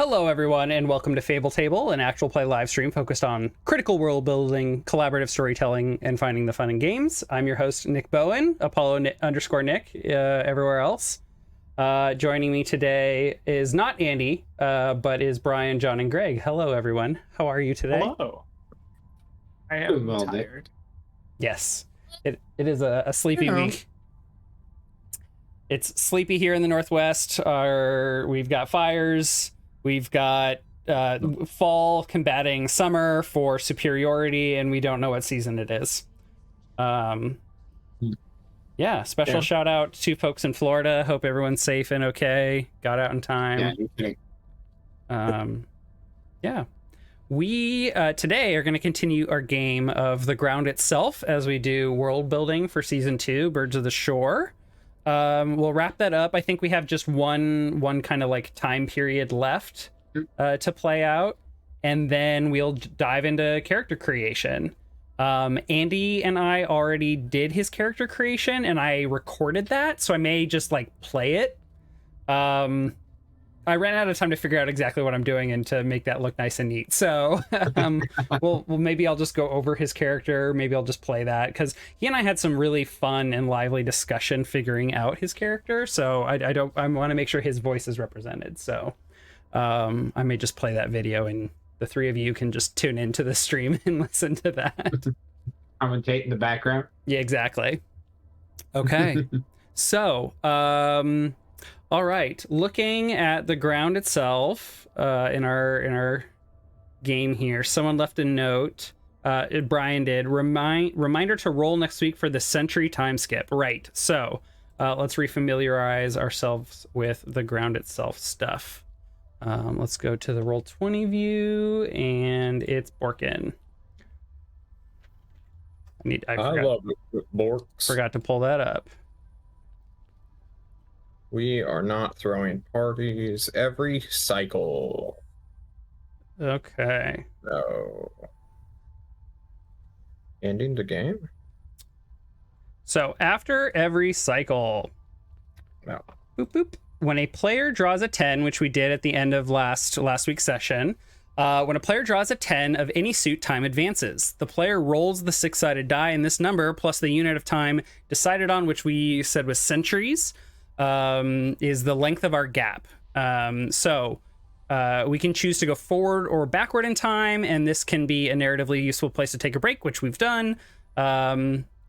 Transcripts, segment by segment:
Hello, everyone, and welcome to Fable Table, an actual play live stream focused on critical world building, collaborative storytelling, and finding the fun in games. I'm your host, Nick Bowen, ApolloNik everywhere else. Joining me today is not Andy, but is Brian, John, and Greg. Hello, everyone. How are you today? Hello. I am tired. Yes, it is a sleepy week. It's sleepy here in the Northwest. We've got fires. We've got fall combating summer for superiority, and we don't know what season it is. Yeah, special shout out to folks in Florida. Hope everyone's safe and okay. Got out in time. Yeah. We today are going to continue our game of The Ground Itself as we do world building for season 2, Birds of the Shore. We'll wrap that up. I think we have just one kind of like time period left to play out, and then we'll dive into character creation. Andy and I already did his character creation, and I recorded that, so I may just like play it. I ran out of time to figure out exactly what I'm doing and to make that look nice and neat. So, well, maybe I'll just go over his character. Maybe I'll just play that, because he and I had some really fun and lively discussion figuring out his character. So I want to make sure his voice is represented. So, I may just play that video, and the three of you can just tune into the stream and listen to that. Commentate in the background. Yeah, exactly. Okay. So, all right, looking at the ground itself, in our game here, someone left a note. Brian did. Reminder to roll next week for the century time skip. Right. So let's refamiliarize ourselves with the ground itself stuff. Let's go to the Roll20 view, and it's Borkin. I love it, Borks. Forgot to pull that up. We are not throwing parties every cycle. Okay. No. Ending the game? So after every cycle, No. boop, boop, when a player draws a 10, which we did at the end of last week's session, when a player draws a 10 of any suit, time advances. The player rolls the 6-sided die, and this number plus the unit of time decided on, which we said was centuries, is the length of our gap. So we can choose to go forward or backward in time, and this can be a narratively useful place to take a break, which we've done.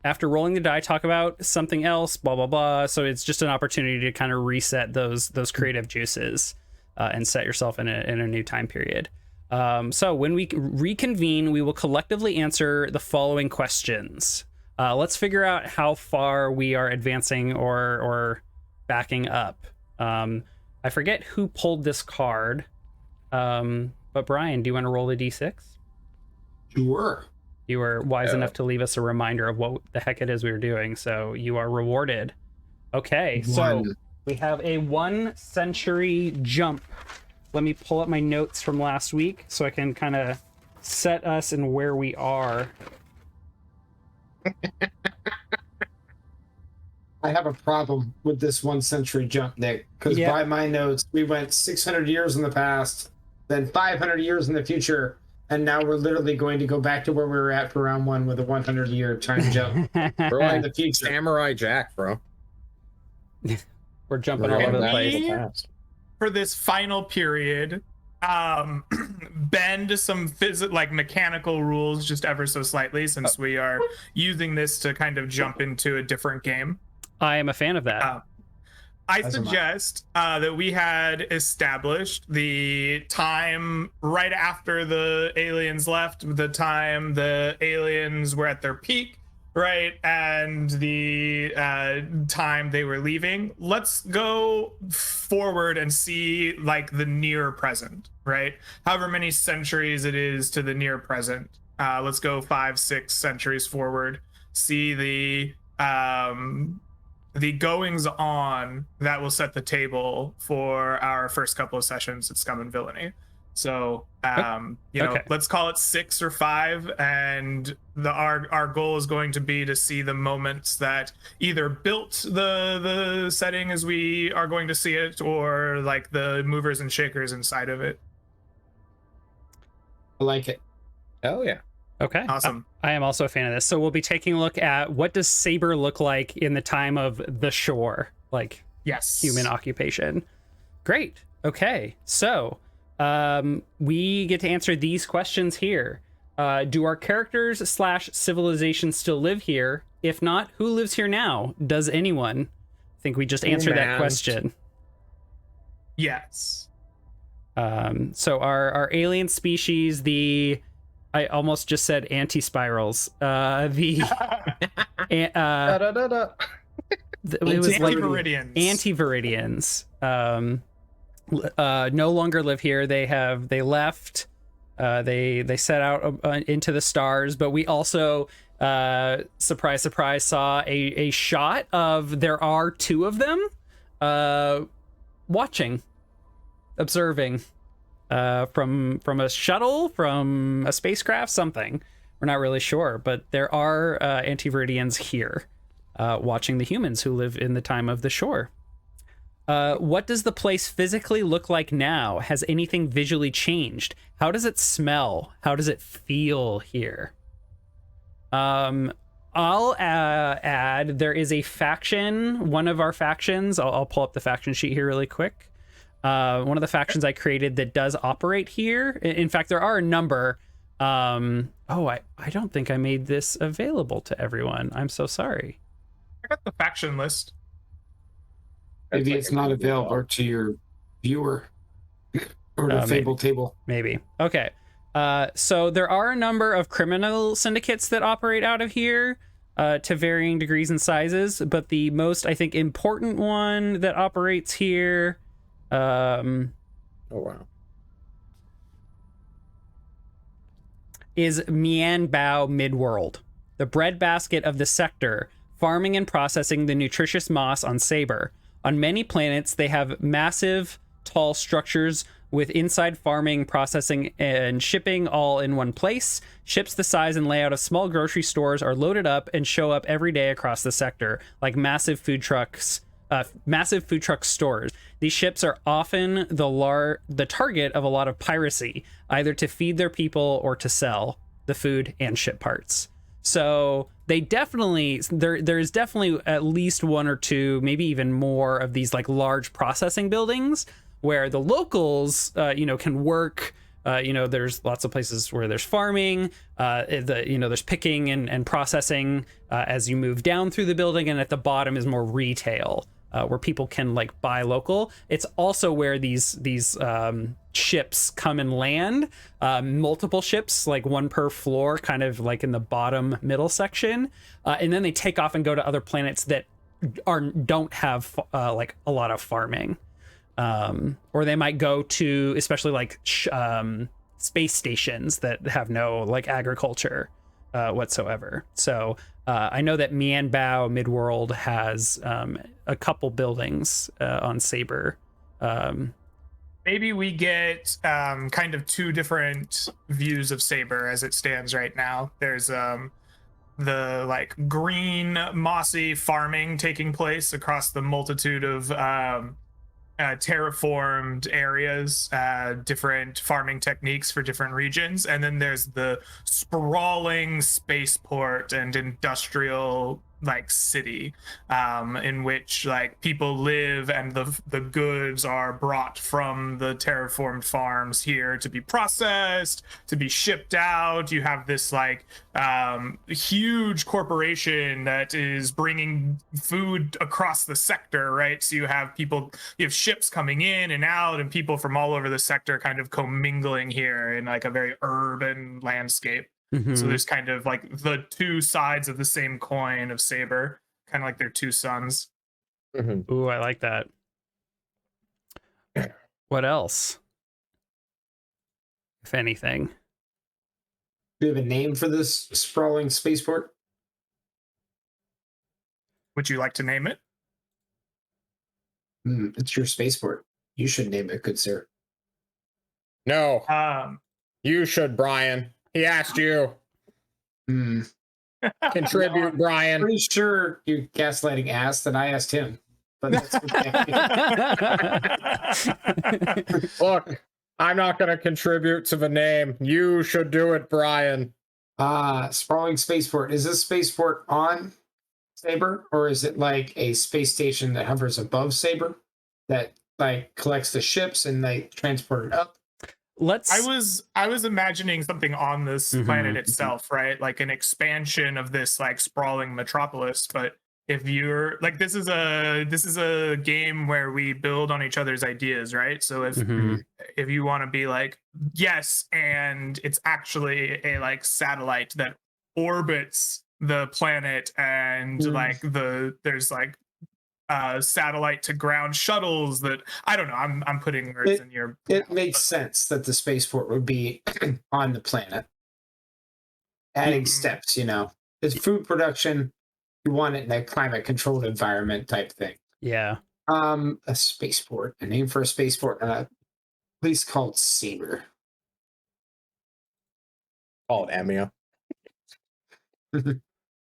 After rolling the die, talk about something else, blah, blah, blah. So it's just an opportunity to kind of reset those creative juices and set yourself in a new time period. So when we reconvene, we will collectively answer the following questions. Let's figure out how far we are advancing or backing up. I forget who pulled this card, but Brian, do you want to roll the d6? Sure. You were wise enough to leave us a reminder of what the heck it is we were doing, so you are rewarded. Okay, so we have a 1 century jump. Let me pull up my notes from last week so I can kind of set us in where we are. I have a problem with this 1 century jump, Nick, because by my notes, we went 600 years in the past, then 500 years in the future, and now we're literally going to go back to where we were at for round 1 with a 100-year time jump. We're like the future. Samurai Jack, bro. We're jumping all over the place. For this final period, bend some mechanical rules just ever so slightly, since we are using this to kind of jump into a different game. I am a fan of that. I suggest that we had established the time right after the aliens left, the time the aliens were at their peak, right, and the time they were leaving. Let's go forward and see like the near present, right? However many centuries it is to the near present. Let's go 5-6 centuries forward. See the goings on that will set the table for our first couple of sessions at Scum and Villainy. So, Okay. let's call it 6 or 5, and our goal is going to be to see the moments that either built the setting as we are going to see it, or like the movers and shakers inside of it. I like it. Oh yeah. Okay. Awesome. I am also a fan of this. So we'll be taking a look at what does Saber look like in the time of the shore, like Yes. human occupation. Great. Okay. So we get to answer these questions here. Do our characters / civilization still live here? If not, who lives here now? Does anyone? I think we just answered that question. Yes. So our alien species, I almost just said anti-spirals. It was like anti-Viridians. No longer live here. They left. They set out into the stars. But we also, surprise, surprise, saw a shot of there are 2 of them, watching, observing. From a shuttle, from a spacecraft, something. We're not really sure, but there are anti-Viridians here watching the humans who live in the time of the shore. What does the place physically look like now? Has anything visually changed? How does it smell? How does it feel here? I'll add, there is a faction, one of our factions. I'll pull up the faction sheet here really quick. One of the factions I created that does operate here. In fact, there are a number. I don't think I made this available to everyone. I'm so sorry. I got the faction list. Maybe it's not available to your viewer or the Fable table. Maybe. Okay. So there are a number of criminal syndicates that operate out of here to varying degrees and sizes, but the most, I think, important one that operates here oh wow, is Mianbao Midworld, the breadbasket of the sector, farming and processing the nutritious moss on Saber. On many planets, they have massive, tall structures with inside farming, processing, and shipping all in one place. Ships the size and layout of small grocery stores are loaded up and show up every day across the sector, like massive food truck stores. These ships are often the target of a lot of piracy, either to feed their people or to sell the food and ship parts. So they definitely, there's definitely at least 1 or 2, maybe even more of these like large processing buildings where the locals, can work. There's lots of places where there's farming, there's picking and processing as you move down through the building, and at the bottom is more retail, where people can like buy local. It's also where these ships come and land, multiple ships, like 1 per floor, kind of like in the bottom middle section, and then they take off and go to other planets that don't have like a lot of farming. Or they might go to, especially like space stations that have no like agriculture whatsoever. So I know that Mianbao Midworld has a couple buildings on Saber. Maybe we get kind of 2 different views of Saber as it stands right now. There's the like green mossy farming taking place across the multitude of terraformed areas, different farming techniques for different regions, and then there's the sprawling spaceport and industrial like city, in which like people live, and the goods are brought from the terraformed farms here to be processed, to be shipped out. You have this like huge corporation that is bringing food across the sector, right? So you have ships coming in and out, and people from all over the sector kind of commingling here in like a very urban landscape. Mm-hmm. So there's kind of like the 2 sides of the same coin of Saber, kind of like their 2 sons. Mm-hmm. Ooh, I like that. What else, if anything? Do you have a name for this sprawling spaceport? Would you like to name it? It's your spaceport. You should name it, good sir. No, Um, you should, Brian. He asked you. Hmm. Contribute, Brian. Pretty sure you're gaslighting ass that I asked him. But that's okay. Look, I'm not going to contribute to the name. You should do it, Brian. Sprawling spaceport. Is this spaceport on Saber, or is it like a space station that hovers above Saber that like collects the ships and they transport it up? Let's. I was imagining something on this Mhm, planet itself, right? Like an expansion of this like sprawling metropolis. But if you're like, this is a game where we build on each other's ideas, right? So Mhm. if you want to be like, yes, and it's actually a like satellite that orbits the planet, and like there's like satellite to ground shuttles that I don't know. I'm putting words in your. It makes sense that the spaceport would be on the planet. Adding steps, you know, it's food production. You want it in a climate controlled environment type thing. Yeah. A spaceport, a name for a spaceport, place called Saber. Call it Emia.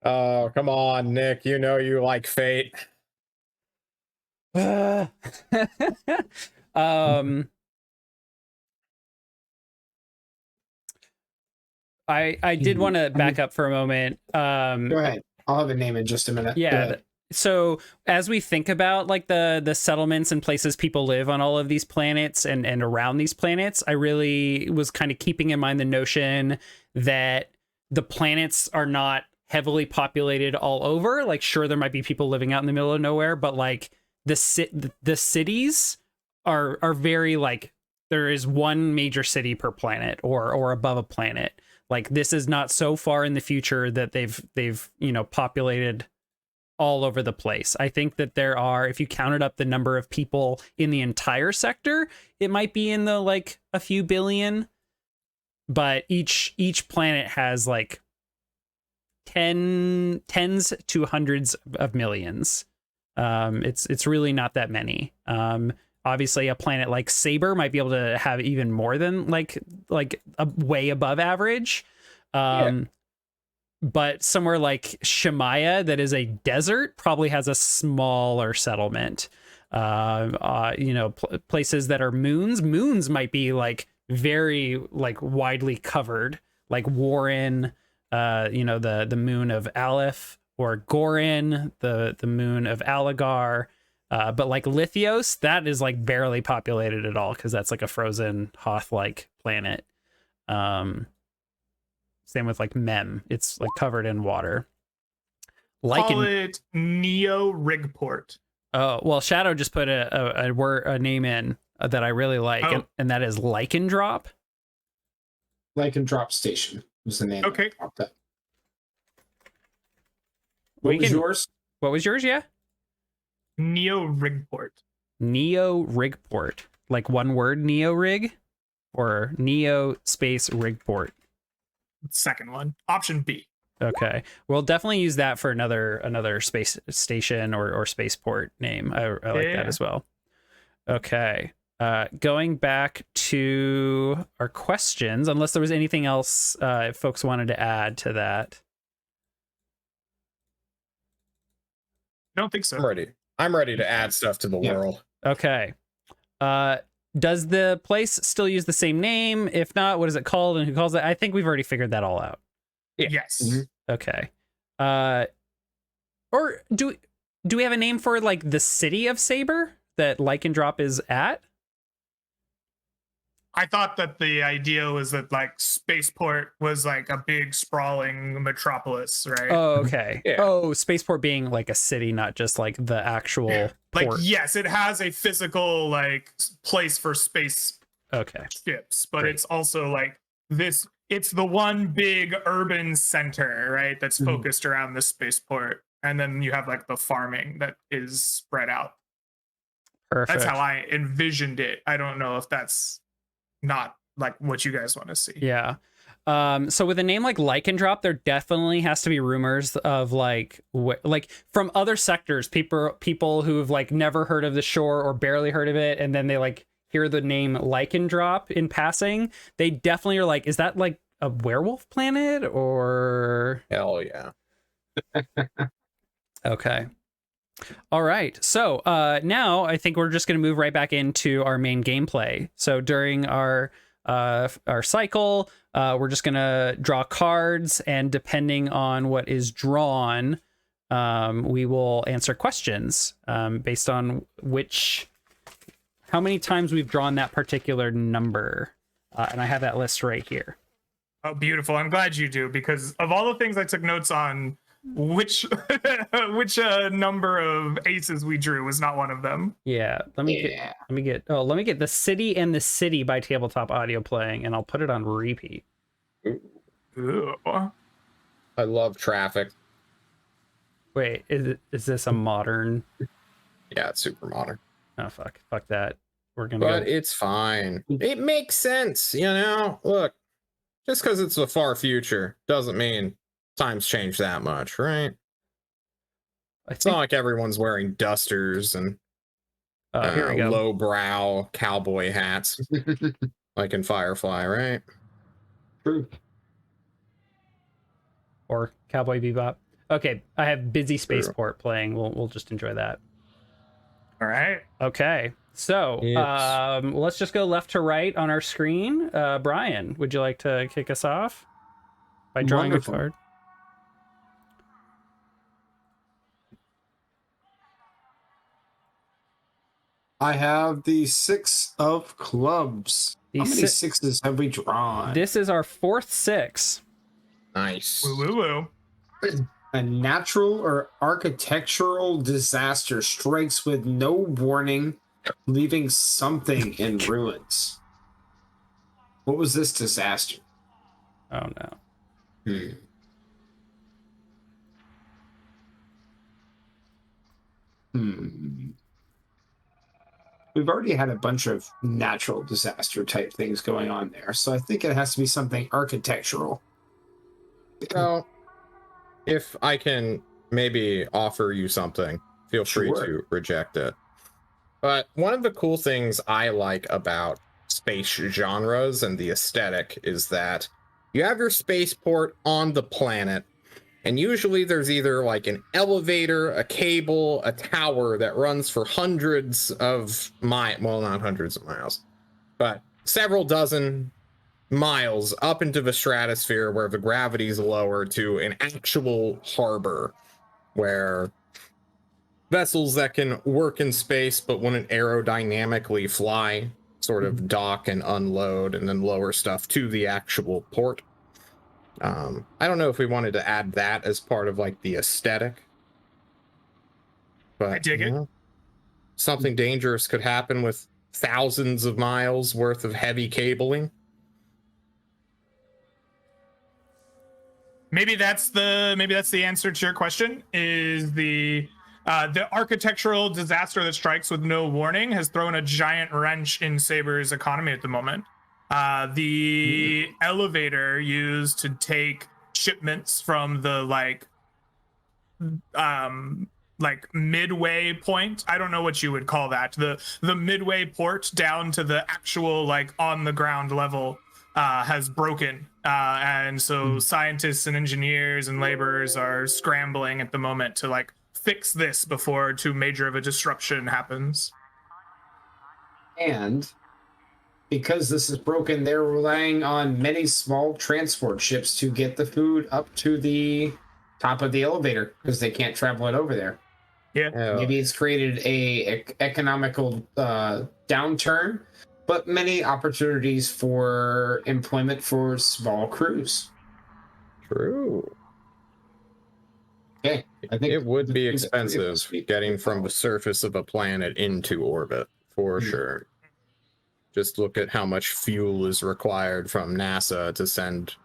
Oh, come on, Nick. You know you like fate. I did want to back up for a moment. Go ahead. I'll have a name in just a minute. Yeah. So as we think about like the settlements and places people live on all of these planets and around these planets, I really was kind of keeping in mind the notion that the planets are not heavily populated all over. Like, sure, there might be people living out in the middle of nowhere, but like the cities are very like, there is one major city per planet or above a planet. Like, this is not so far in the future that they've populated all over the place. I think that there are, if you counted up the number of people in the entire sector, it might be in the like a few billion, but each planet has like tens to hundreds of millions. It's really not that many. Obviously a planet like Saber might be able to have even more than like a way above average. But somewhere like Shemaya, that is a desert, probably has a smaller settlement. Places that are moons might be like very like widely covered, like Warren, the moon of Aleph, or Gorin, the moon of Aligar. But like Lithios, that is like barely populated at all because that's like a frozen Hoth-like planet. Same with like Mem, it's like covered in water. Call it Neo Rigport. Oh well, Shadow just put a name in that I really like, and that is Lycandrop. Lycandrop Station was the name. Okay. What was yours? What was yours? Yeah. Neo Rigport. Neo Rigport, like one word, Neo Rig, or Neo space Rigport. Second one, option B. Okay, we'll definitely use that for another space station or spaceport name. I like that as well. Okay, going back to our questions, unless there was anything else folks wanted to add to that. I don't think so. I'm ready to add stuff to the world. Okay. Does the place still use the same name? If not, what is it called and who calls it? I think we've already figured that all out. Yeah. Yes. Mm-hmm. Okay. Or do we have a name for like the city of Saber that Lycandrop is at? I thought that the idea was that like Spaceport was like a big sprawling metropolis, right? Oh, okay. Yeah. Oh, Spaceport being like a city, not just like the actual like port. Yes, it has a physical like place for space ships, but it's also like this. It's the one big urban center, right? That's focused around the spaceport, and then you have like the farming that is spread out. Perfect. That's how I envisioned it. I don't know if that's not like what you guys want to see. Yeah. So with a name like Lycandrop, there definitely has to be rumors of like from other sectors, people who've like never heard of the shore or barely heard of it, and then they like hear the name Lycandrop in passing, they definitely are like, is that like a werewolf planet or? Hell yeah. Okay. All right. So now I think we're just going to move right back into our main gameplay. So during our cycle, we're just going to draw cards, and depending on what is drawn, we will answer questions based on how many times we've drawn that particular number. And I have that list right here. Oh, beautiful. I'm glad you do, because of all the things I took notes on, which number of aces we drew was not one of them. Yeah. Let me get The City and the City by Tabletop Audio playing, and I'll put it on repeat. Ooh. I love Traffic. Wait, is this a modern? Yeah, it's super modern. Oh fuck that. We're gonna. But it's fine. It makes sense, you know. Look, just because it's the far future doesn't mean times change that much, right? It's not like everyone's wearing dusters and here we go. lowbrow cowboy hats like in Firefly, right? True. Or Cowboy Bebop. Okay, I have Busy Spaceport playing. We'll just enjoy that. All right. Okay, so let's just go left to right on our screen. Brian, would you like to kick us off by drawing a card? I have the 6 of clubs. How many sixes have we drawn? This is our 4th 6. Nice. Woo. A natural or architectural disaster strikes with no warning, leaving something in ruins. What was this disaster? Oh no. We've already had a bunch of natural disaster type things going on there, so I think it has to be something architectural. Well, if I can maybe offer you something, feel free to reject it. But one of the cool things I like about space genres and the aesthetic is that you have your spaceport on the planet, and usually there's either like an elevator, a cable, a tower that runs for hundreds of miles, well, not hundreds of miles, but several dozen miles up into the stratosphere where the gravity is lower to an actual harbor where vessels that can work in space but wouldn't aerodynamically fly sort of dock and unload and then lower stuff to the actual port. I don't know if we wanted to add that as part of like the aesthetic, but I dig it. Something dangerous could happen with thousands of miles worth of heavy cabling. Maybe that's the answer to your question. Is the architectural disaster that strikes with no warning has thrown a giant wrench in Saber's economy at the moment. The elevator used to take shipments from the like midway point. I don't know what you would call that. The midway port down to the actual like on the ground level has broken. And so scientists and engineers and laborers are scrambling at the moment to like fix this before too major of a disruption happens. And because this is broken, they're relying on many small transport ships to get the food up to the top of the elevator because they can't travel it over there. Yeah. Maybe it's created a economical downturn, but many opportunities for employment for small crews. True. Okay. I think it would be expensive getting from the surface of a planet into orbit, for sure. Just look at how much fuel is required from NASA to send,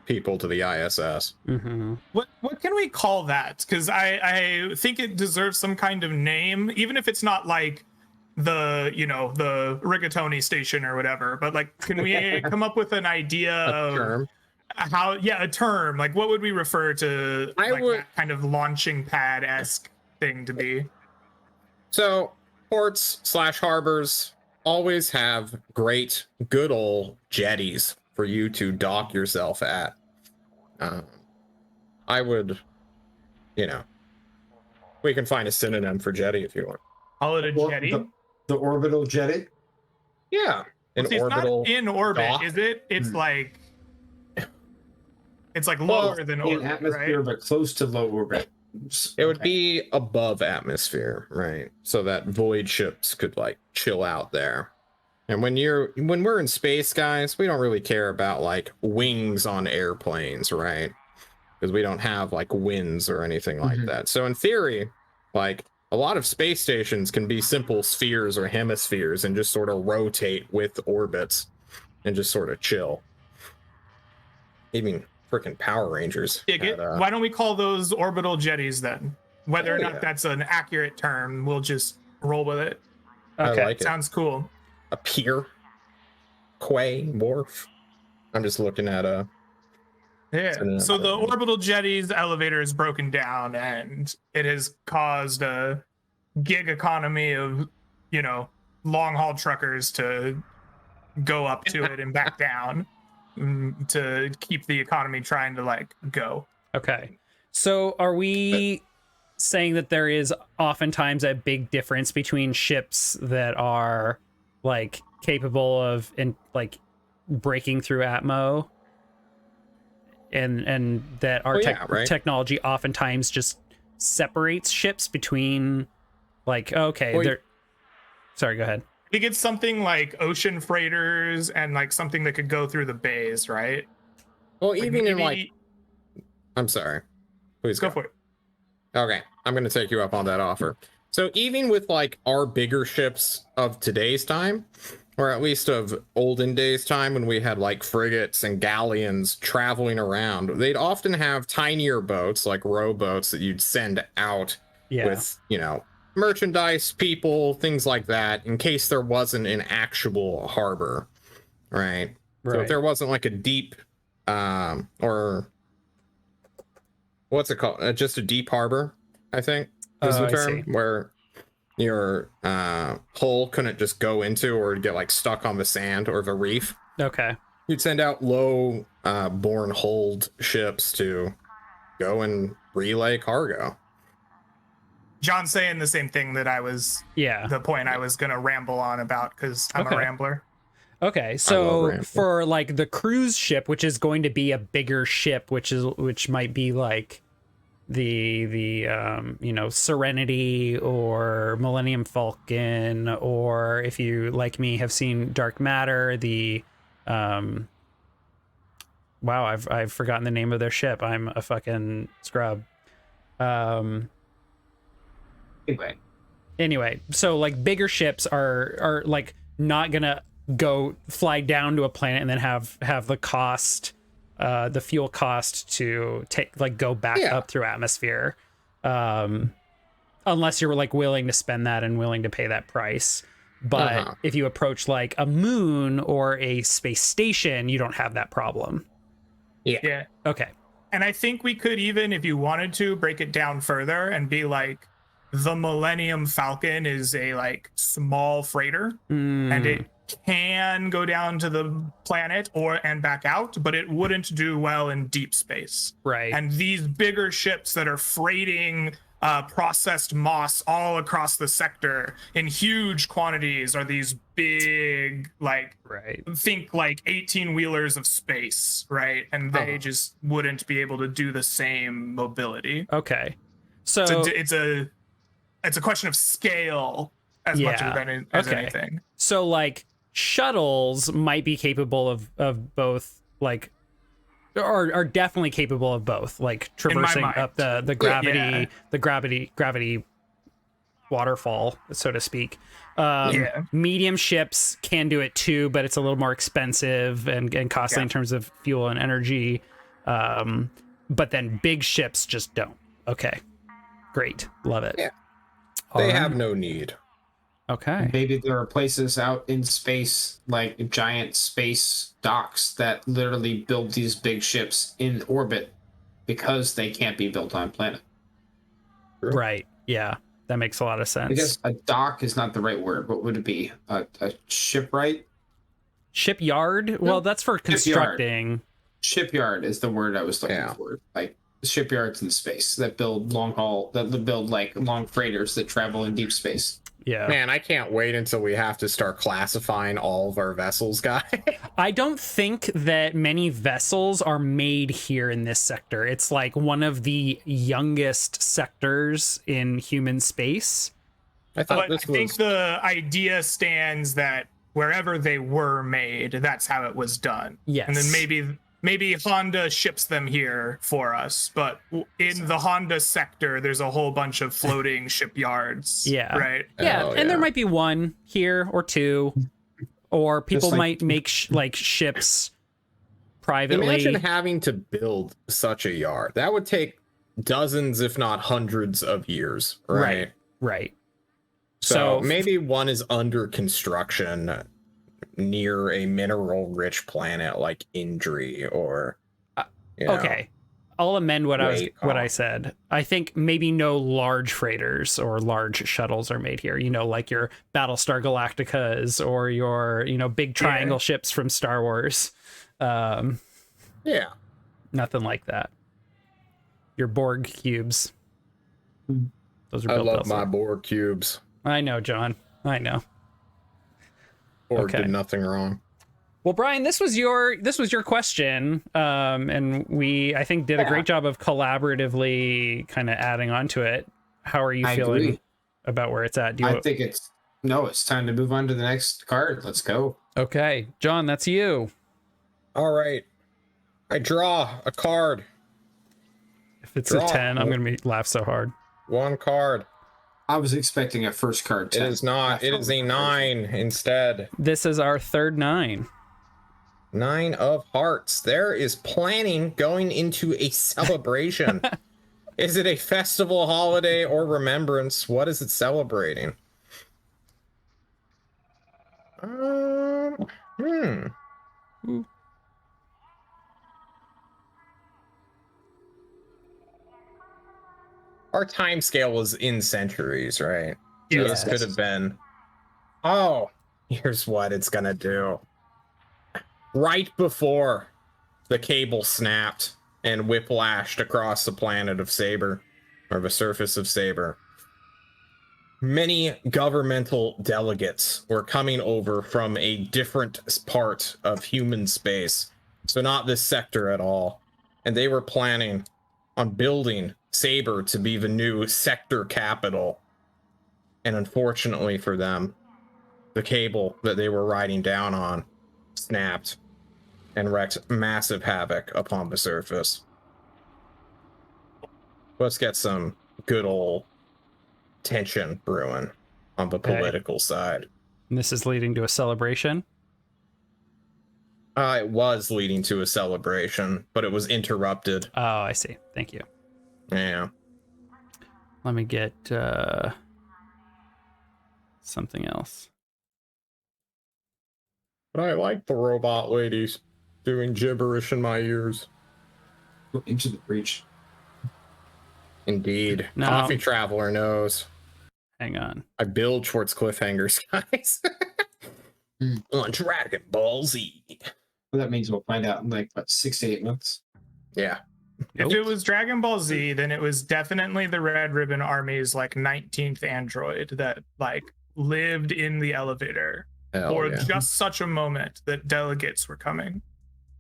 people to the ISS. Mm-hmm. What can we call that? Because I think it deserves some kind of name, even if it's not like the rigatoni station or whatever. But like, can we come up with an idea of term? A term? Like, what would we refer to that kind of launching pad-esque thing to be? So ports / harbors always have great, good old jetties for you to dock yourself at. I would, we can find a synonym for jetty if you want. Call it a jetty. The orbital jetty. Yeah, orbital. It's not in orbit, dock. is it? It's like lower than orbit, in atmosphere, right? but close to low orbit. It would be above atmosphere, right? So that void ships could like chill out there. And when we're in space, guys, we don't really care about like wings on airplanes, right? Because we don't have like winds or anything like that. So in theory, like a lot of space stations can be simple spheres or hemispheres and just sort of rotate with orbits and just sort of chill. Even freaking Power Rangers. Why don't we call those orbital jetties then? Whether or not that's an accurate term, we'll just roll with it. Okay, I like sounds cool. A pier, quay, wharf. I'm just looking at So the orbital jetty's elevator is broken down, and it has caused a gig economy of, long haul truckers to go up to it and back down to keep the economy trying to like go. Okay. So are we saying that there is oftentimes a big difference between ships that are like capable of breaking through Atmo and that our technology oftentimes just separates ships between sorry, go ahead. I think it's something like ocean freighters and like something that could go through the bays, right? Well, I'm sorry. Please go for it. Okay, I'm going to take you up on that offer. So even with like our bigger ships of today's time, or at least of olden days time when we had like frigates and galleons traveling around, they'd often have tinier boats like rowboats that you'd send out with, merchandise, people, things like that, in case there wasn't an actual harbor, right? So if there wasn't like a deep or what's it called? Just a deep harbor, I think is the term, where your hull couldn't just go into or get like stuck on the sand or the reef. Okay. You'd send out low borne hulled ships to go and relay cargo. John's saying the same thing that I was. Yeah. The point I was gonna ramble on about because I'm a rambler. Okay, so for like the cruise ship, which is going to be a bigger ship, which might be like the Serenity or Millennium Falcon, or if you like me have seen Dark Matter, the wow, I've forgotten the name of their ship. I'm a fucking scrub. Anyway, so like bigger ships are like not gonna go fly down to a planet and then have the cost, the fuel cost to go back up through atmosphere, unless you're like willing to spend that and willing to pay that price. But if you approach like a moon or a space station, you don't have that problem. Yeah. Okay. And I think we could even, if you wanted to, break it down further and be like, the Millennium Falcon is a like small freighter, and it can go down to the planet and back out, but it wouldn't do well in deep space. Right. And these bigger ships that are freighting processed moss all across the sector in huge quantities are these big, like, think like 18-wheelers of space, right? And they just wouldn't be able to do the same mobility. Okay. So it's a question of scale as much as anything. So like shuttles might be capable of both, like, or are definitely capable of both, like traversing up the gravity waterfall, so to speak. Medium ships can do it too, but it's a little more expensive and costly in terms of fuel and energy. But then big ships just don't. Okay, great, love it. Yeah. They have no need. Okay. Maybe there are places out in space, like giant space docks, that literally build these big ships in orbit because they can't be built on planet. Right. Yeah. That makes a lot of sense. I guess a dock is not the right word. What would it be? A shipwright? Shipyard? Well, that's for constructing. Shipyard is the word I was looking for. Like shipyards in space that build like long freighters that travel in deep space. Yeah. Man, I can't wait until we have to start classifying all of our vessels, guys. I don't think that many vessels are made here in this sector. It's like one of the youngest sectors in human space. I think the idea stands that wherever they were made, that's how it was done. Yes. And then maybe Honda ships them here for us, but in the Honda sector, there's a whole bunch of floating shipyards. Yeah. Right. Yeah. And there might be one here or two, or people might make ships privately. Imagine having to build such a yard. That would take dozens, if not hundreds of years. Right. Right. So maybe one is under construction near a mineral-rich planet like Indri, or okay, I'll amend what I said. I think maybe no large freighters or large shuttles are made here. You know, like your Battlestar Galacticas or your big triangle ships from Star Wars. Nothing like that. Your Borg cubes. Those are built I love my Borg cubes. I know, John. I know. Borg did nothing wrong. Well, Brian, this was your question, and we, I think, did a great job of collaboratively kind of adding on to it. How are you feeling about where it's at? I think it's time to move on to the next card. Let's go. Okay, John, that's you. All right, I draw a card. If it's a 10, I'm gonna laugh so hard. One card. I was expecting a first card 10. It is not. It is a 9 instead. This is our third 9. 9 of hearts. There is planning going into a celebration. Is it a festival, holiday, or remembrance? What is it celebrating? Our time scale was in centuries, right? So this could have been. Oh, here's what it's gonna do. Right before the cable snapped and whiplashed across the planet of Saber, or the surface of Saber, many governmental delegates were coming over from a different part of human space, so not this sector at all, and they were planning on building Saber to be the new sector capital. And unfortunately for them, the cable that they were riding down on snapped and wreaked massive havoc upon the surface. Let's get some good old tension brewing on the political side. And this is leading to a celebration? It was leading to a celebration, but it was interrupted. Oh, I see. Thank you. Yeah. Let me get something else. But I like the robot ladies doing gibberish in my ears. Into the breach. Indeed. No. Coffee Traveler knows. Hang on. I build Schwartz cliffhangers, guys. On Dragon Ball Z. Well, that means we'll find out in like, what, 6 to 8 months? Yeah. If it was Dragon Ball Z, then it was definitely the Red Ribbon Army's like 19th android that like lived in the elevator for just such a moment that delegates were coming.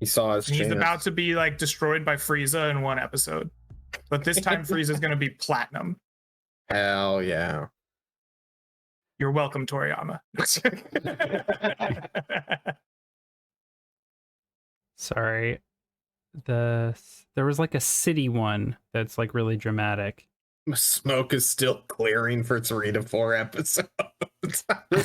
He saw his He's about to be like destroyed by Frieza in one episode, but this time Frieza's going to be platinum. Hell yeah. You're welcome, Toriyama. Sorry. There was like a city one that's like really dramatic. Smoke is still clearing for 3 to 4 episodes.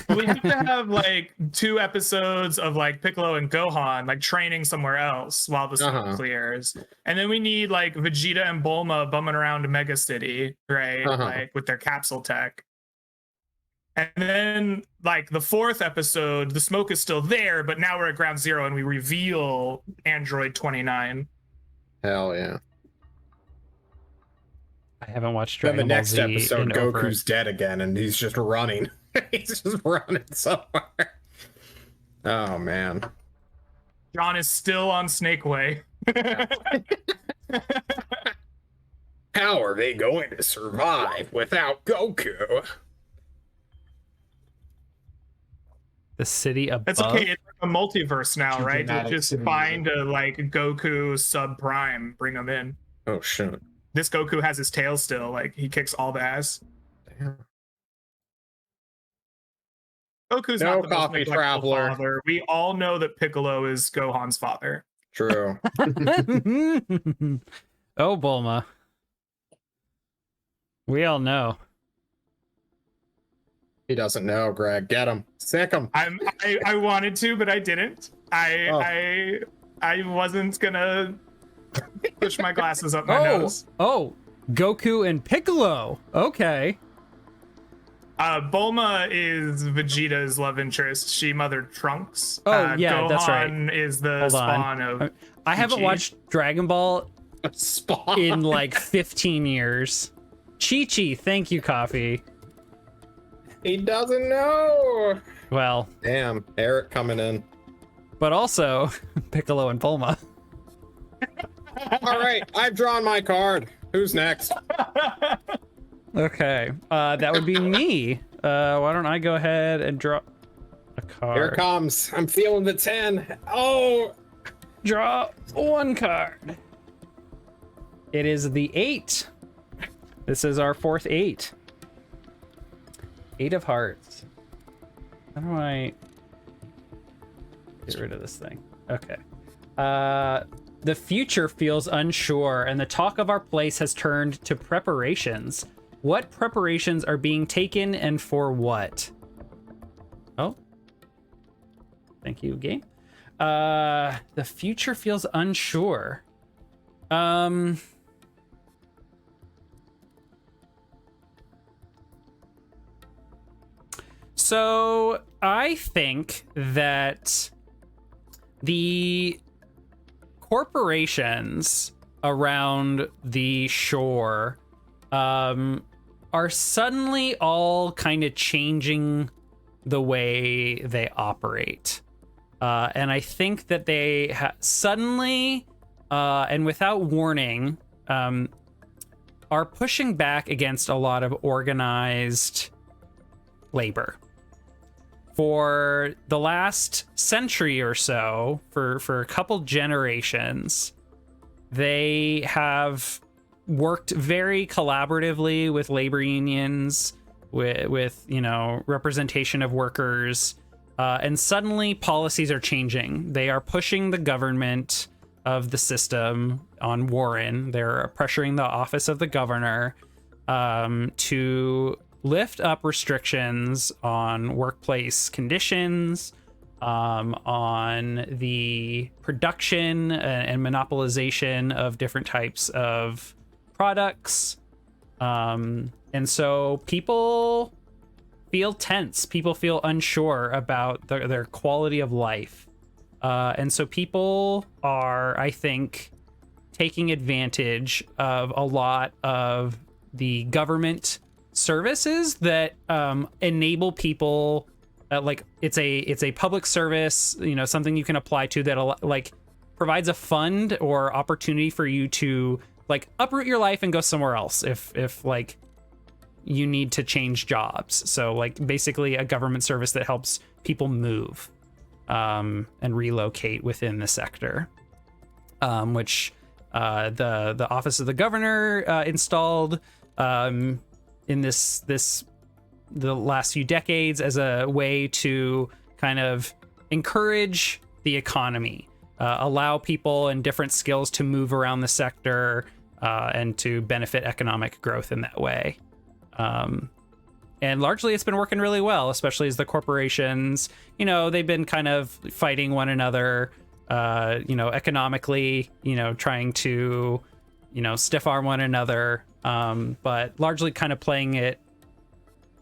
We have to have like 2 episodes of like Piccolo and Gohan like training somewhere else while the smoke clears, and then we need like Vegeta and Bulma bumming around Mega City, right? Like with their capsule tech. And then like the 4th episode, the smoke is still there, but now we're at ground zero and we reveal Android 29. Hell yeah. I haven't watched Then Dragon the Ball next Z episode, in over... Goku's dead again, and he's just running. He's just running somewhere. Oh, man. John is still on Snake Way. How are they going to survive without Goku? The city above. That's okay. It's like a multiverse now, right? You'll just Cinematic. find a like Goku sub prime, bring him in. Oh, shit. This Goku has his tail still. Like he kicks all the ass. Damn. Goku's No not the most coffee neglectful traveler. father. We all know that Piccolo is Gohan's father. True. Oh, Bulma. We all know. He doesn't know, Greg. Get him. Sick him. I wanted to, but I didn't. I wasn't gonna push my glasses up my nose. Oh, Goku and Piccolo. Okay. Bulma is Vegeta's love interest. She mothered Trunks. Oh, yeah, Gohan that's right. Is the Hold spawn on. of I haven't Chi-Chi. watched Dragon Ball Spawn. in like 15 years. Chi-Chi, thank you, Coffee. He doesn't know. Well, Damn, Eric coming in. but also Piccolo and Bulma. All right, I've drawn my card. Who's next? Okay, that would be me. Why don't I go ahead and draw a card? Here it comes. I'm feeling the 10. Oh, Draw one card. It is the 8. This is our 4th 8. 8 of hearts. How do I get rid of this thing? Okay. The future feels unsure, and the talk of our place has turned to preparations. What preparations are being taken, and for what? Oh. Thank you, game. The future feels unsure. So I think that the corporations around the shore are suddenly all kind of changing the way they operate. And I think that they suddenly and without warning are pushing back against a lot of organized labor. For the last century or so, for a couple generations, they have worked very collaboratively with labor unions, with you know, representation of workers, and suddenly policies are changing. They are pushing the government of the system on Warren. They're pressuring the office of the governor to lift up restrictions on workplace conditions, on the production and monopolization of different types of products. And so people feel tense. People feel unsure about their quality of life. And so people are, I think, taking advantage of a lot of the government services that enable people, like it's a public service, you know, something you can apply to that like provides a fund or opportunity for you to like uproot your life and go somewhere else if like you need to change jobs. So like basically a government service that helps people move and relocate within the sector, which the office of the governor installed in the last few decades as a way to kind of encourage the economy, allow people and different skills to move around the sector and to benefit economic growth in that way. And largely it's been working really well, especially as the corporations, you know, they've been kind of fighting one another, you know, economically, you know, trying to, you know, stiff arm one another, but largely kind of playing it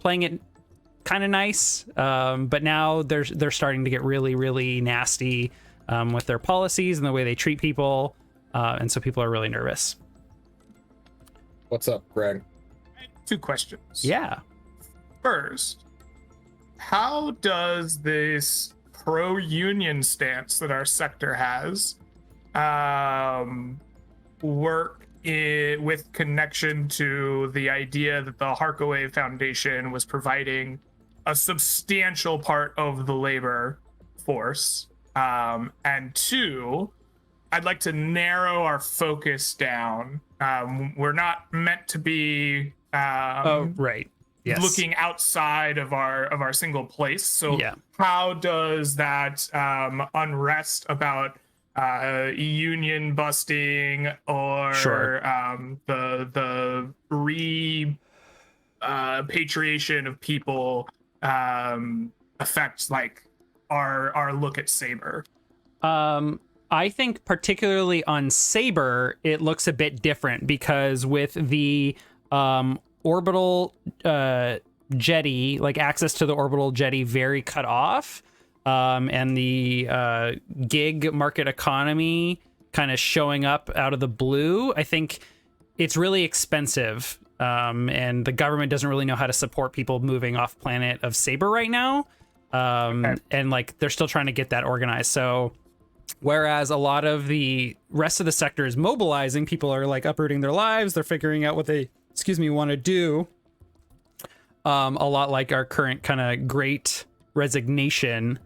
kind of nice. But now they're starting to get really, really nasty with their policies and the way they treat people. And so people are really nervous. What's up, Greg? 2 questions. Yeah. First, how does this pro-union stance that our sector has work with connection to the idea that the Harkaway Foundation was providing a substantial part of the labor force? And 2, I'd like to narrow our focus down. We're not meant to be Right. Yes. looking outside of our single place. So Yeah. how does that unrest about union busting or Sure. the repatriation of people affect like our look at Saber? I think particularly on Saber, it looks a bit different because with the orbital jetty, like access to the orbital jetty very cut off, and the gig market economy kind of showing up out of the blue, I think it's really expensive. And the government doesn't really know how to support people moving off planet of Saber right now. And like they're still trying to get that organized. So whereas a lot of the rest of the sector is mobilizing, people are like uprooting their lives, they're figuring out what they want to do. A lot like our current kind of great resignation.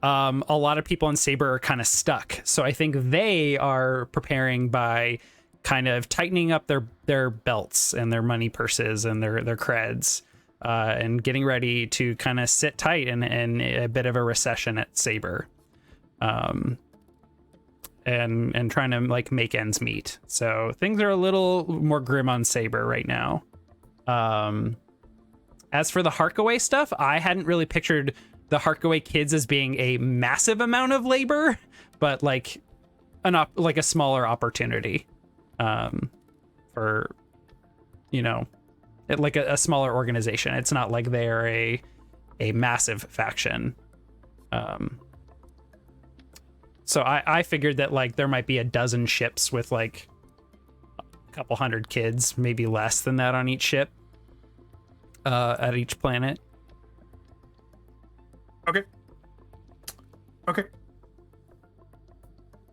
A lot of people in Saber are kind of stuck. So I think they are preparing by kind of tightening up their belts and their money purses and their creds, and getting ready to kind of sit tight in a bit of a recession at Saber. And trying to like make ends meet. So things are a little more grim on Saber right now. As for the Harkaway stuff, I hadn't really pictured the Harkaway kids as being a massive amount of labor, but like a smaller opportunity, for, you know, like a smaller organization. It's not like they're a massive faction. So I figured that like there might be a dozen ships with like a couple hundred kids, maybe less than that on each ship, at each planet. Okay.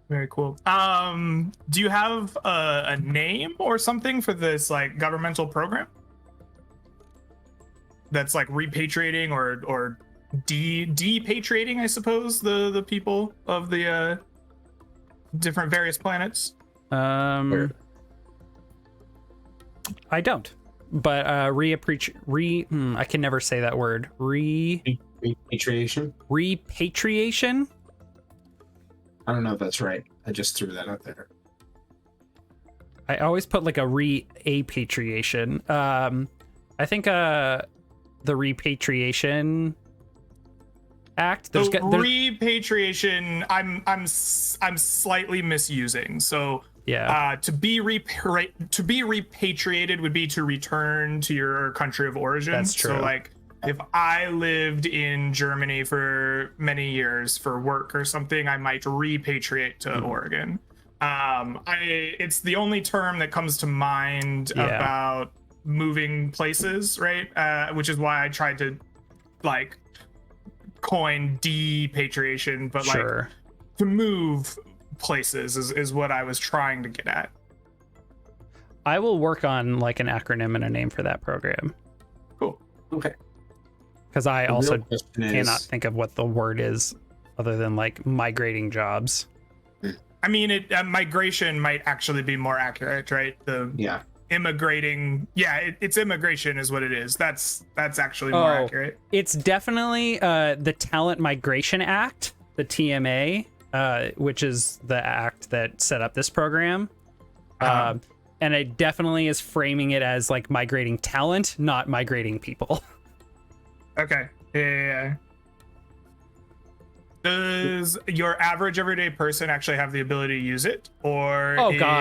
Very cool. Do you have a name or something for this like governmental program that's like repatriating or depatriating, I suppose, the people of the different various planets? I don't, but I can never say that word. Repatriation. Repatriation. I don't know if that's right. I just threw that out there. I always put like a repatriation. I think the repatriation act. There's repatriation. I'm slightly misusing. So yeah. To be repatriated would be to return to your country of origin. That's true. So like if I lived in Germany for many years for work or something, I might repatriate to Oregon. It's the only term that comes to mind about moving places, right? Which is why I tried to like coin depatriation, but Sure. like to move places is what I was trying to get at. I will work on like an acronym and a name for that program. Cool. Okay. Because I The also real question is- cannot think of what the word is other than like migrating jobs. I mean, migration might actually be more accurate, right? Yeah. Immigrating. Yeah, it's immigration is what it is. That's actually more accurate. It's definitely the Talent Migration Act, the TMA, which is the act that set up this program. And it definitely is framing it as like migrating talent, not migrating people. Okay. Yeah. Does your average everyday person actually have the ability to use it? Or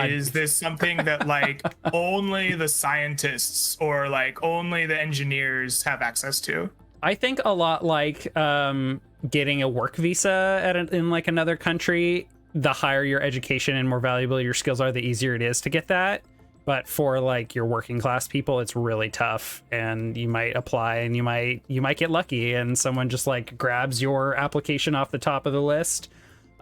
is this something that like only the scientists or like only the engineers have access to? I think a lot like getting a work visa in like another country. The higher your education and more valuable your skills are, the easier it is to get that. but for like your working class people, it's really tough, and you might apply and you might get lucky and someone just like grabs your application off the top of the list.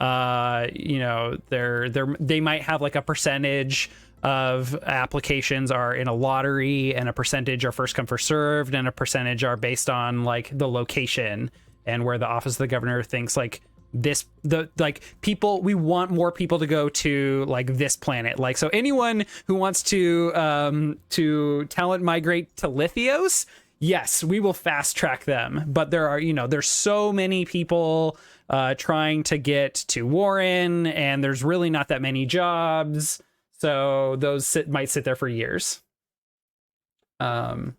You know, they might have like a percentage of applications are in a lottery, and a percentage are first come first served, and a percentage are based on like the location and where the office of the governor thinks like people, we want more people to go to like this planet. Like, so anyone who wants to talent migrate to Lithios, yes, we will fast track them. But there are, you know, there's so many people trying to get to Warren, and there's really not that many jobs. So those might sit there for years. The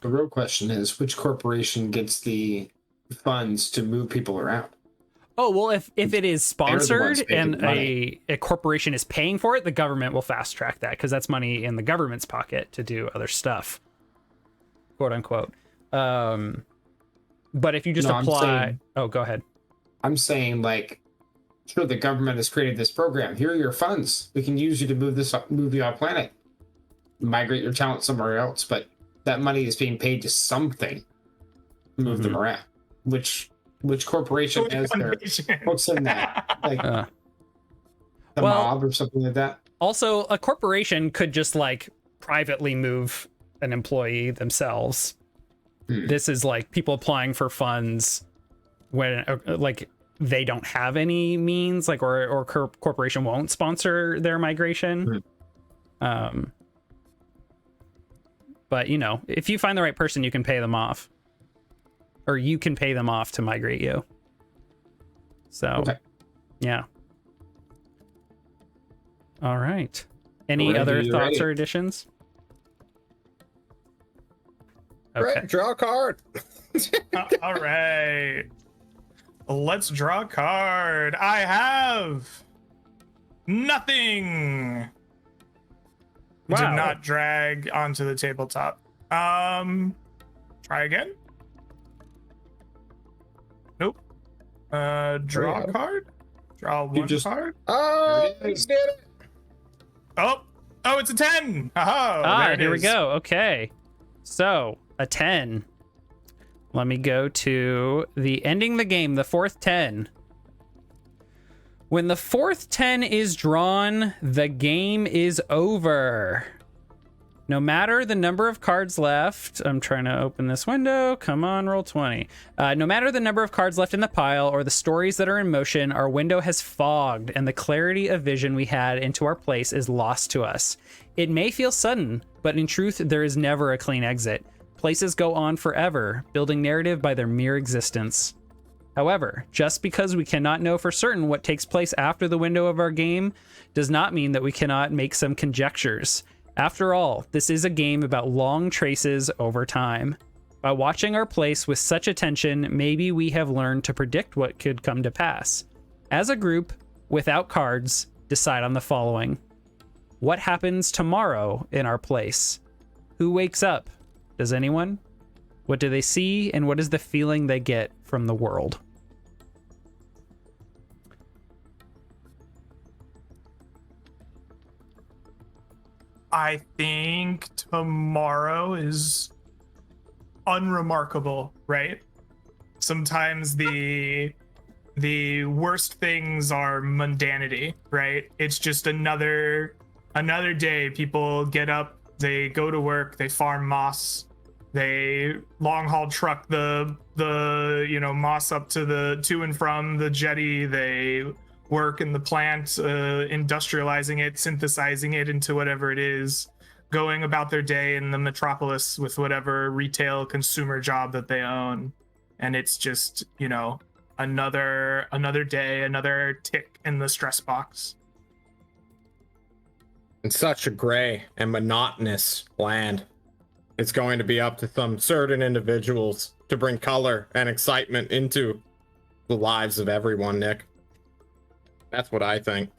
real question is, which corporation gets the funds to move people around? Oh, well, if it is sponsored and a corporation is paying for it, the government will fast track that, because that's money in the government's pocket to do other stuff, quote unquote. But if you just apply... Oh, go ahead. I'm saying, like, sure, the government has created this program. Here are your funds. We can use you to move you off planet. Migrate your talent somewhere else, but that money is being paid to something to move them around. Which corporation has their hooks in that? Like the mob or something like that? Also, a corporation could just like privately move an employee themselves. This is like people applying for funds when like they don't have any means, like, or corporation won't sponsor their migration. But you know, if you find the right person, you can pay them off, or you can pay them off to migrate you. So, yeah. All right. Any other thoughts or additions? Okay. Right, draw a card. All right. Let's draw a card. I have nothing. Wow. Did not drag onto the tabletop. Try again. Nope. Draw a card. Draw one card. Oh, you did it. Oh, it's a 10. Oh, here we go. Okay. So, a 10. Let me go to the ending the game, the fourth 10. When the fourth 10 is drawn, the game is over. No matter the number of cards left, I'm trying to open this window. Come on, roll 20. No matter the number of cards left in the pile or the stories that are in motion, our window has fogged, and the clarity of vision we had into our place is lost to us. It may feel sudden, but in truth, there is never a clean exit. Places go on forever, building narrative by their mere existence. However, just because we cannot know for certain what takes place after the window of our game does not mean that we cannot make some conjectures. After all, this is a game about long traces over time. By watching our place with such attention, maybe we have learned to predict what could come to pass. As a group, without cards, decide on the following. What happens tomorrow in our place? Who wakes up? Does anyone? What do they see, and what is the feeling they get from the world? I think tomorrow is unremarkable, right? Sometimes the worst things are mundanity, right? It's just another day. People get up, they go to work, they farm moss, they long haul truck the moss up to and from the jetty, they work in the plant, industrializing it, synthesizing it into whatever it is, going about their day in the metropolis with whatever retail consumer job that they own. And it's just, another day, another tick in the stress box. In such a gray and monotonous land, it's going to be up to some certain individuals to bring color and excitement into the lives of everyone, Nick. That's what I think.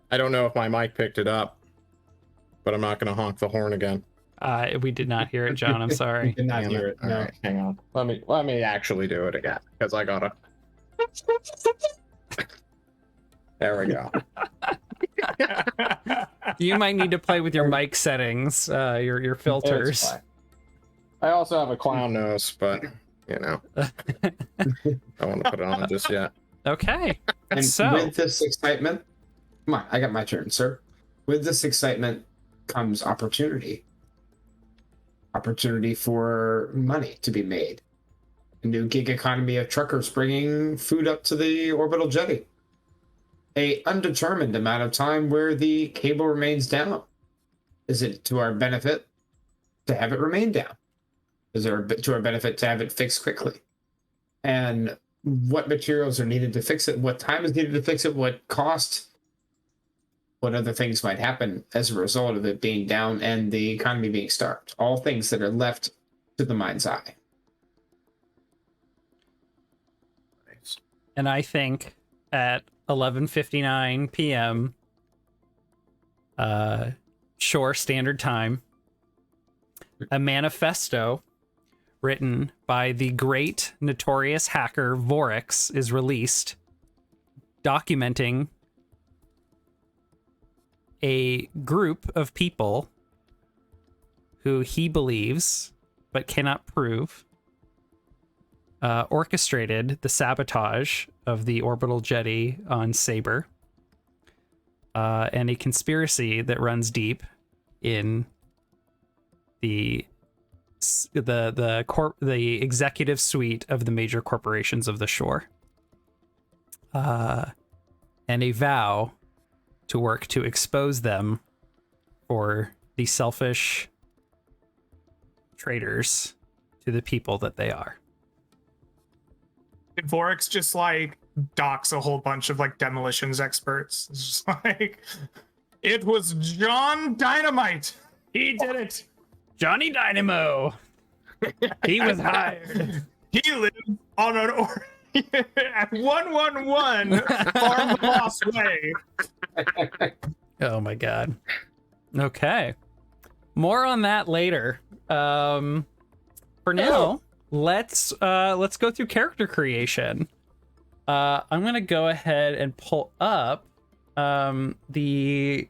I don't know if my mic picked it up, but I'm not going to honk the horn again. We did not hear it, John. I'm sorry. Did not hear it. No. All right, hang on. Let me actually do it again, because I gotta. There we go. You might need to play with your mic settings, your filters. I also have a clown nose, but you know, I don't want to put it on just yet. Okay. And so with this excitement, come on, I got my turn, sir. With this excitement comes opportunity. Opportunity for money to be made. A new gig economy of truckers bringing food up to the orbital jetty. A undetermined amount of time where the cable remains down. Is it to our benefit to have it remain down? Is it to our benefit to have it fixed quickly? And what materials are needed to fix it? What time is needed to fix it? What cost? What other things might happen as a result of it being down and the economy being starved? All things that are left to the mind's eye. And I think at 11:59 p.m. Shore Standard Time, a manifesto written by the great notorious hacker Vorix is released, documenting a group of people who he believes but cannot prove orchestrated the sabotage of the orbital jetty on Saber, and a conspiracy that runs deep in the executive suite of the major corporations of the shore, and a vow to work to expose them for the selfish traitors to the people that they are. Did Vorix just like dox a whole bunch of like demolitions experts? It's just like, it was John Dynamite. He did it. Johnny Dynamo. He was hired. He lived on an at 111 Farm Boss Way. Oh my god. Okay. More on that later. For now, let's go through character creation. I'm gonna go ahead and pull up the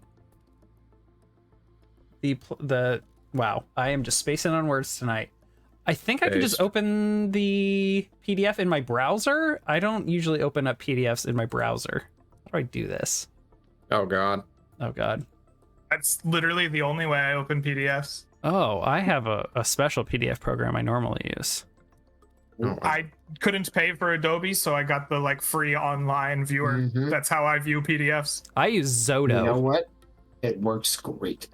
wow, I am just spacing on words tonight. I think I can just open the PDF in my browser. I don't usually open up PDFs in my browser. How do I do this? Oh god. Oh god. That's literally the only way I open PDFs. Oh, I have a special PDF program I normally use. Oh, I couldn't pay for Adobe, so I got the like free online viewer. Mhm. That's how I view PDFs. I use Zodo. You know what? It works great.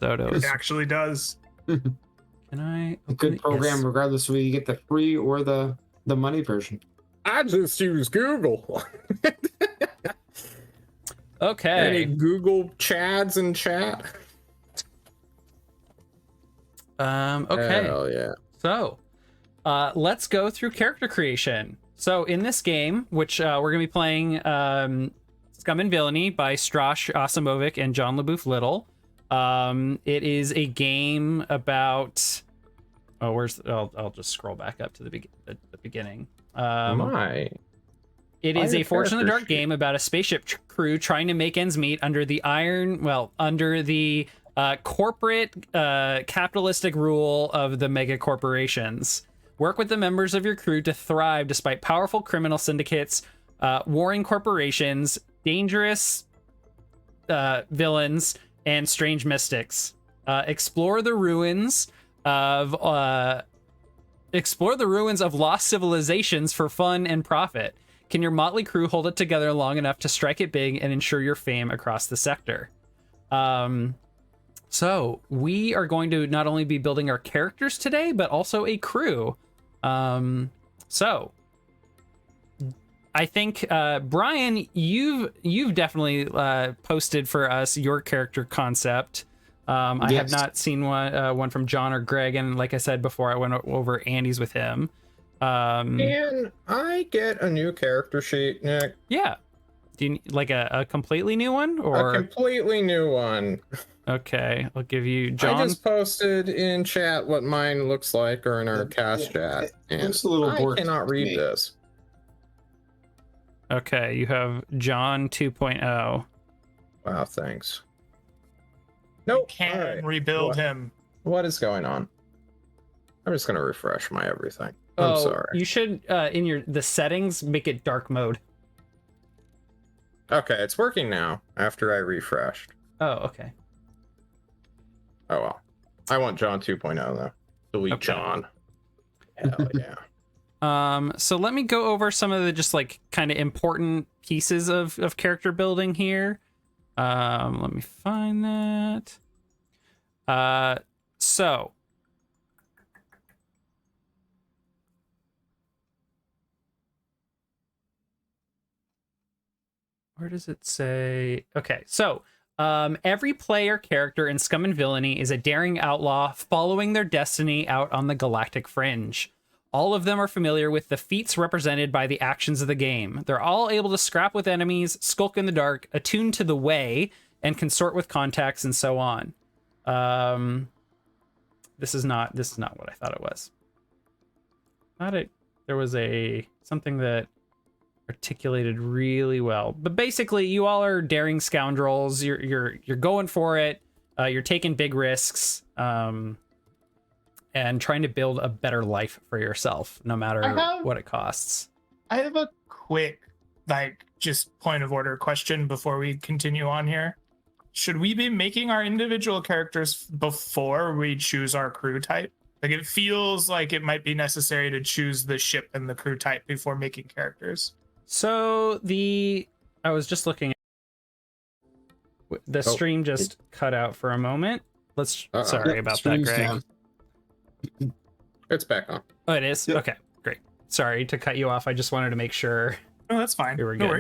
Zodo It is. actually does. Can I? A good program, Yes. regardless of whether you get the free or the money version. I just use Google. Okay. Any Google chads in chat? Okay. Hell yeah. So, let's go through character creation. So, in this game, which we're gonna be playing, Scum and Villainy by Strash Asimovic and John LaBouffe Little. It is a game about. Oh, I'll just scroll back up to the beginning. It is a Forged in the Dark game about a spaceship crew trying to make ends meet under the corporate capitalistic rule of the mega corporations. Work with the members of your crew to thrive despite powerful criminal syndicates, warring corporations, dangerous villains, and strange mystics. Explore the ruins of lost civilizations for fun and profit. Can your motley crew hold it together long enough to strike it big and ensure your fame across the sector? So we are going to not only be building our characters today, but also a crew. So I think Brian, you've definitely posted for us your character concept. I have not seen one from John or Greg, and like I said before, I went over Andy's with him. Can I get a new character sheet, Nick? Yeah. Do you like a completely new one or a completely new one? Okay, I'll give you John. I just posted in chat what mine looks like, or in our cast chat, and looks a little I borked cannot to read me. this. Okay, you have John 2.0. Wow, thanks. Nope. Can Alright. rebuild him. What is going on? I'm just gonna refresh my everything. I'm sorry. You should in the settings make it dark mode. Okay, it's working now after I refreshed. Oh, okay. Oh well. I want John 2.0 though. Delete Okay. John. Hell yeah. So let me go over some of the just like kind of important pieces of character building here. Let me find that. So where does it say? Okay, so every player character in Scum and Villainy is a daring outlaw following their destiny out on the galactic fringe. All of them are familiar with the feats represented by the actions of the game. They're all able to scrap with enemies, skulk in the dark, attune to the way, and consort with contacts, and so on. This is not what I thought it was. There was something that articulated really well. But basically, you all are daring scoundrels. You're going for it. You're taking big risks. And trying to build a better life for yourself, no matter what it costs. I have a quick, just point of order question before we continue on here. Should we be making our individual characters before we choose our crew type? Like, it feels like it might be necessary to choose the ship and the crew type before making characters. So I was just looking. The stream just cut out for a moment. Sorry about that, Greg. Down. It's back on. Oh, it is? Yep. Okay, great. Sorry to cut you off. I just wanted to make sure. No, that's fine. We were no good.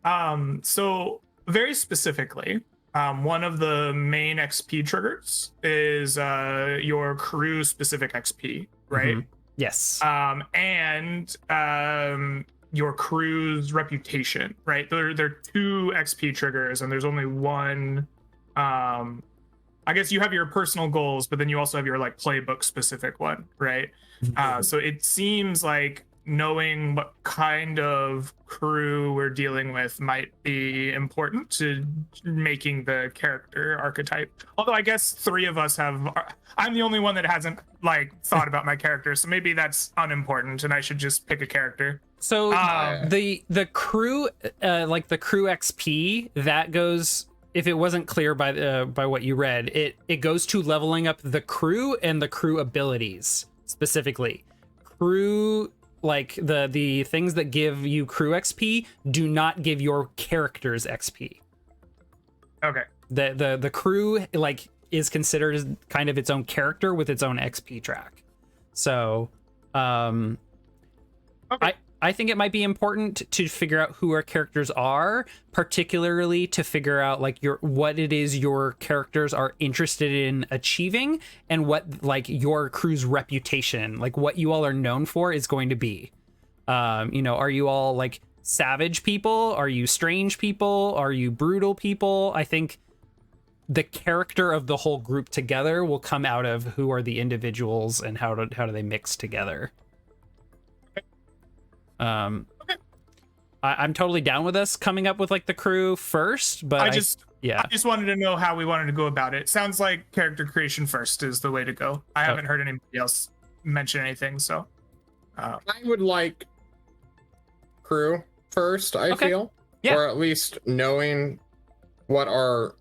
worries. So very specifically, one of the main XP triggers is your crew specific XP, right? Mm-hmm. Yes. And your crew's reputation, right? There are 2 XP triggers, and there's only one. I guess you have your personal goals, but then you also have your playbook specific one, right? So it seems like knowing what kind of crew we're dealing with might be important to making the character archetype. Although I guess 3 of us have. I'm the only one that hasn't thought about my character, so maybe that's unimportant, and I should just pick a character. So the crew, the crew XP that goes. If it wasn't clear by what you read, it goes to leveling up the crew and the crew abilities specifically. Crew, the things that give you crew XP do not give your characters XP. Okay. The crew is considered as kind of its own character with its own XP track. So, okay. I think it might be important to figure out who our characters are, particularly to figure out what it is your characters are interested in achieving and what your crew's reputation, what you all are known for is going to be. Are you all savage people? Are you strange people? Are you brutal people? I think the character of the whole group together will come out of who are the individuals and how do they mix together. Okay. I'm totally down with us coming up with the crew first, but I just wanted to know how we wanted to go about it. Sounds like character creation first is the way to go. I haven't heard anybody else mention anything, so I would like crew first. I feel, or at least knowing what our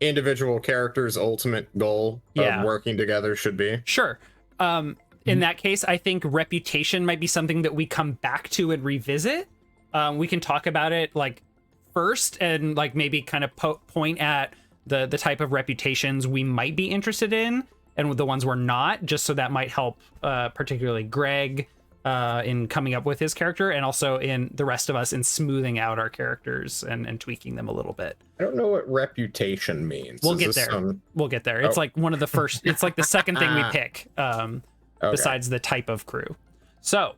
individual character's ultimate goal of working together should be. Sure. In that case, I think reputation might be something that we come back to and revisit. We can talk about it first and maybe kind of point at the type of reputations we might be interested in and the ones we're not, just so that might help particularly Greg in coming up with his character, and also in the rest of us in smoothing out our characters and tweaking them a little bit. I don't know what reputation means. We'll get there. We'll get there. It's one of the first. It's the second thing we pick. Besides the type of crew. So,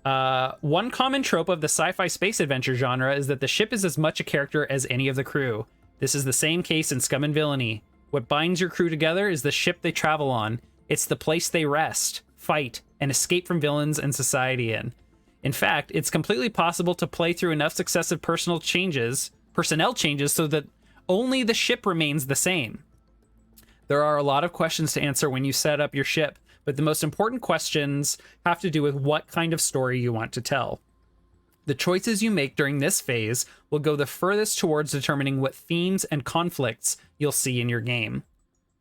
one common trope of the sci-fi space adventure genre is that the ship is as much a character as any of the crew. This is the same case in Scum and Villainy. What binds your crew together is the ship they travel on. It's the place they rest, fight, and escape from villains and society in. In fact, it's completely possible to play through enough successive personnel changes so that only the ship remains the same. There are a lot of questions to answer when you set up your ship, but the most important questions have to do with what kind of story you want to tell. The choices you make during this phase will go the furthest towards determining what themes and conflicts you'll see in your game.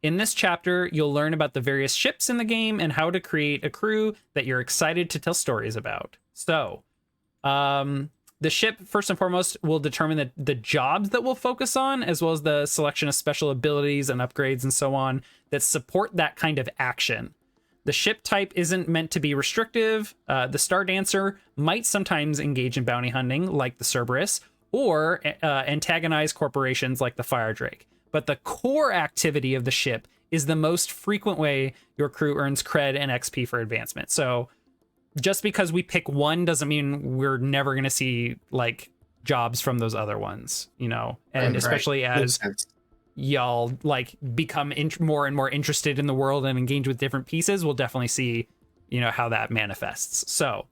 In this chapter, you'll learn about the various ships in the game and how to create a crew that you're excited to tell stories about. So, the ship, first and foremost, will determine the jobs that we'll focus on, as well as the selection of special abilities and upgrades and so on that support that kind of action. The ship type isn't meant to be restrictive. The Star Dancer might sometimes engage in bounty hunting, like the Cerberus, or antagonize corporations like the Fire Drake. But the core activity of the ship is the most frequent way your crew earns cred and XP for advancement. So just because we pick one doesn't mean we're never going to see like jobs from those other ones, you know, and especially as y'all like become more and more interested in the world and engage with different pieces, we'll definitely see, you know, how that manifests. So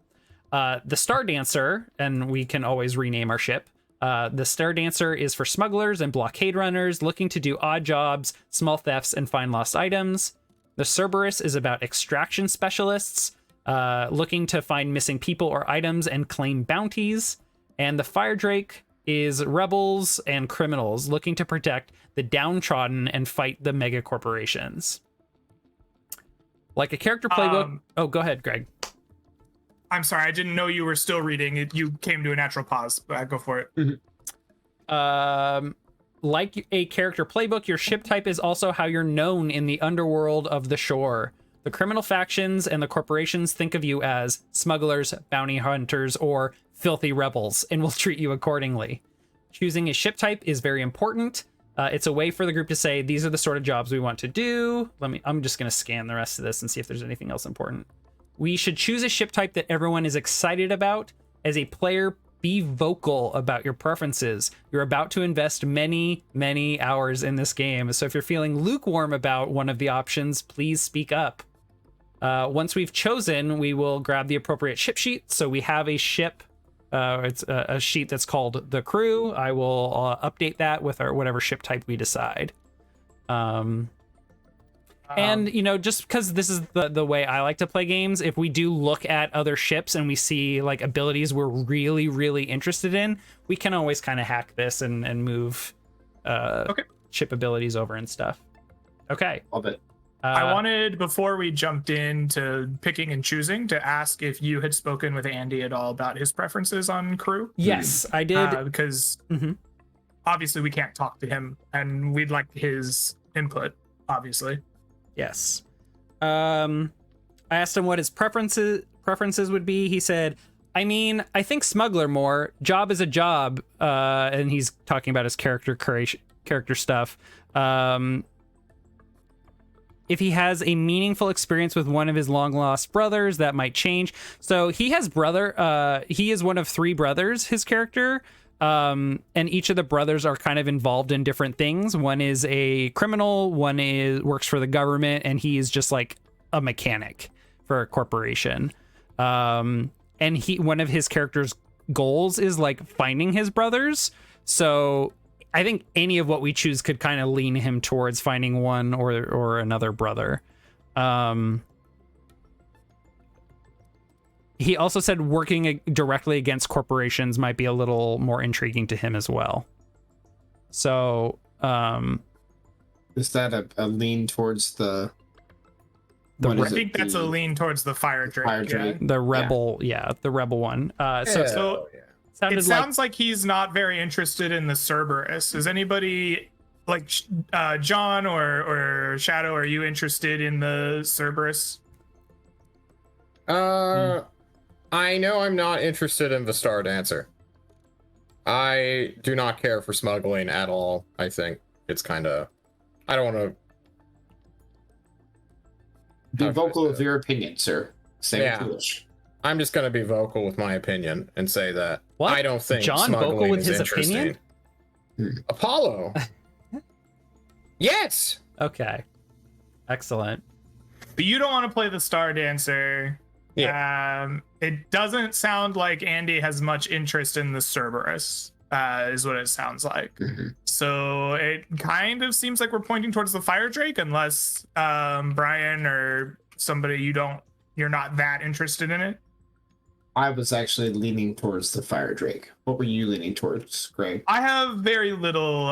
the Star Dancer, and we can always rename our ship. The Star Dancer is for smugglers and blockade runners looking to do odd jobs, small thefts, and find lost items. The Cerberus is about extraction specialists looking to find missing people or items and claim bounties. And the Fire Drake is rebels and criminals looking to protect the downtrodden and fight the mega corporations. Like a character playbook. Oh, go ahead, Greg. I'm sorry, I didn't know you were still reading. You came to a natural pause. Go for it. Like a character playbook, your ship type is also how you're known in the underworld of the shore. The criminal factions and the corporations think of you as smugglers, bounty hunters, or filthy rebels, and will treat you accordingly. Choosing a ship type is very important. It's a way for the group to say, these are the sort of jobs we want to do. I'm just going to scan the rest of this and see if there's anything else important. We should choose a ship type that everyone is excited about. As a player, be vocal about your preferences. You're about to invest many, many hours in this game. So if you're feeling lukewarm about one of the options, please speak up. Once we've chosen, we will grab the appropriate ship sheet. So we have a ship. It's a sheet that's called the crew. I will update that with our whatever ship type we decide. And, you know, just because this is the way I like to play games, if we do look at other ships and we see like abilities we're really, really interested in, we can always kind of hack this and move ship abilities over and stuff. Okay. Love it. I wanted, before we jumped into picking and choosing, to ask if you had spoken with Andy at all about his preferences on crew. Yes, I did. Because obviously we can't talk to him, and we'd like his input, obviously. Yes. I asked him what his preferences would be. He said, I mean, I think smuggler more. Job is a job. And he's talking about his character stuff. If he has a meaningful experience with one of his long lost brothers, that might change. So he has he is one of 3 brothers, his character. And each of the brothers are kind of involved in different things. One is a criminal, one works for the government, and he is just like a mechanic for a corporation. And one of his character's goals is like finding his brothers. So I think any of what we choose could kind of lean him towards finding one or another brother. He also said working directly against corporations might be a little more intriguing to him as well. So, is that a lean towards I think that's a lean towards the Fire Drake. Yeah. The rebel, the rebel one. So it sounds like he's not very interested in the Cerberus. Is anybody like John or Shadow? Are you interested in the Cerberus? I know I'm not interested in the Star Dancer. I do not care for smuggling at all. I think it's kind of... I don't want to... Be vocal with your opinion, sir. Say foolish. I'm just going to be vocal with my opinion and say that I don't think John vocal with his opinion? Apollo. Yes. Okay. Excellent. But you don't want to play the Star Dancer. It doesn't sound like Andy has much interest in the Cerberus, is what it sounds like. So it kind of seems like we're pointing towards the Fire Drake, unless Brian or somebody you're not that interested in it. I was actually leaning towards the Fire Drake. What were you leaning towards, Greg? I have very little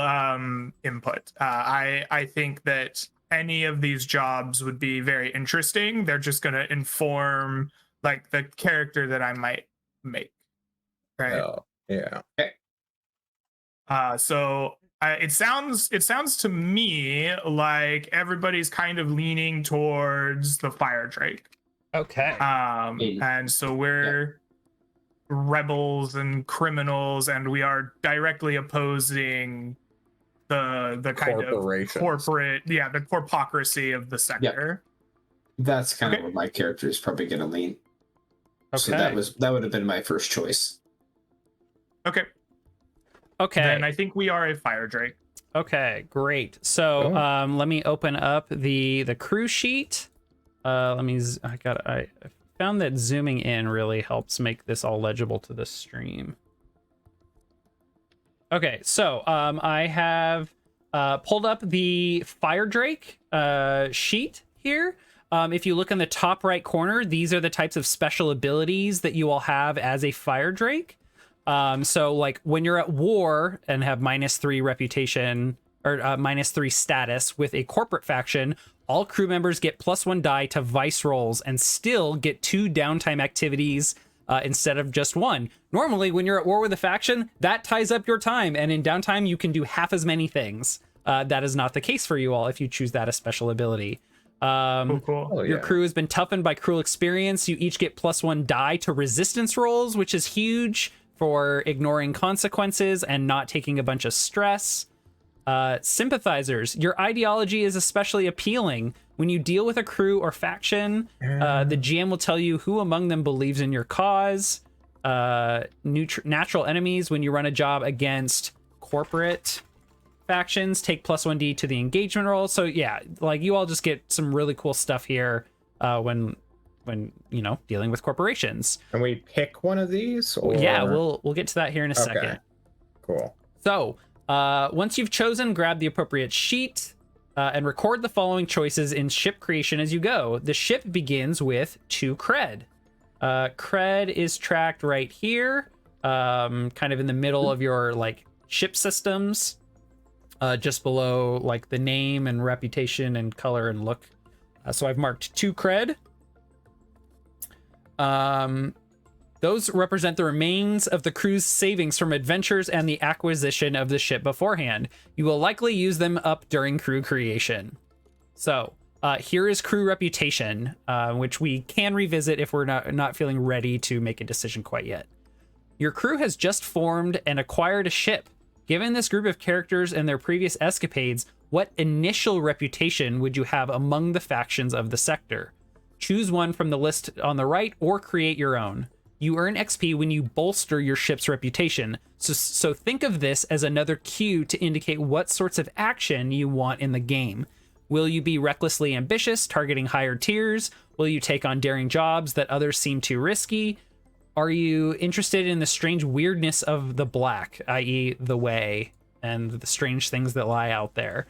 input. I think that any of these jobs would be very interesting. They're just going to inform like the character that I might make. Right. Oh, yeah. Okay. So it sounds to me like everybody's kind of leaning towards the Fire Drake. Okay. And so we're rebels and criminals, and we are directly opposing the kind of corporate, the corpocracy of the sector. That's kind of where my character is probably going to lean. Okay. So that would have been my first choice. Okay. Then I think we are a Fire Drake. Okay, great. So let me open up the crew sheet. I found that zooming in really helps make this all legible to the stream. Okay, so I have pulled up the Fire Drake sheet here. If you look in the top right corner, these are the types of special abilities that you all have as a Fire Drake. So like when you're at war and have -3 reputation or -3 status with a corporate faction, all crew members get +1 die to vice rolls and still get 2 downtime activities instead of just 1. Normally, when you're at war with a faction, that ties up your time, and in downtime, you can do half as many things. That is not the case for you all if you choose that as special ability. Cool. Your crew has been toughened by cruel experience. You each get +1 die to resistance rolls, which is huge for ignoring consequences and not taking a bunch of stress. Sympathizers, your ideology is especially appealing. When you deal with a crew or faction, the GM will tell you who among them believes in your cause. Natural enemies, when you run a job against corporate factions, take +1d to the engagement roll. So yeah, like you all just get some really cool stuff here when dealing with corporations. Can we pick one of these? Or... Yeah, we'll get to that here in a second. Cool. So once you've chosen, grab the appropriate sheet and record the following choices in ship creation as you go. The ship begins with 2 cred. Cred is tracked right here, kind of in the middle of your like ship systems, just below like the name and reputation and color and look. So I've marked 2 cred. Those represent the remains of the crew's savings from adventures and the acquisition of the ship beforehand. You will likely use them up during crew creation. So here is crew reputation, which we can revisit if we're not feeling ready to make a decision quite yet. Your crew has just formed and acquired a ship. Given this group of characters and their previous escapades, what initial reputation would you have among the factions of the sector? Choose one from the list on the right or create your own. You earn XP when you bolster your ship's reputation, so think of this as another cue to indicate what sorts of action you want in the game. Will you be recklessly ambitious, targeting higher tiers? Will you take on daring jobs that others seem too risky? Are you interested in the strange weirdness of the black, i.e. the way, and the strange things that lie out there?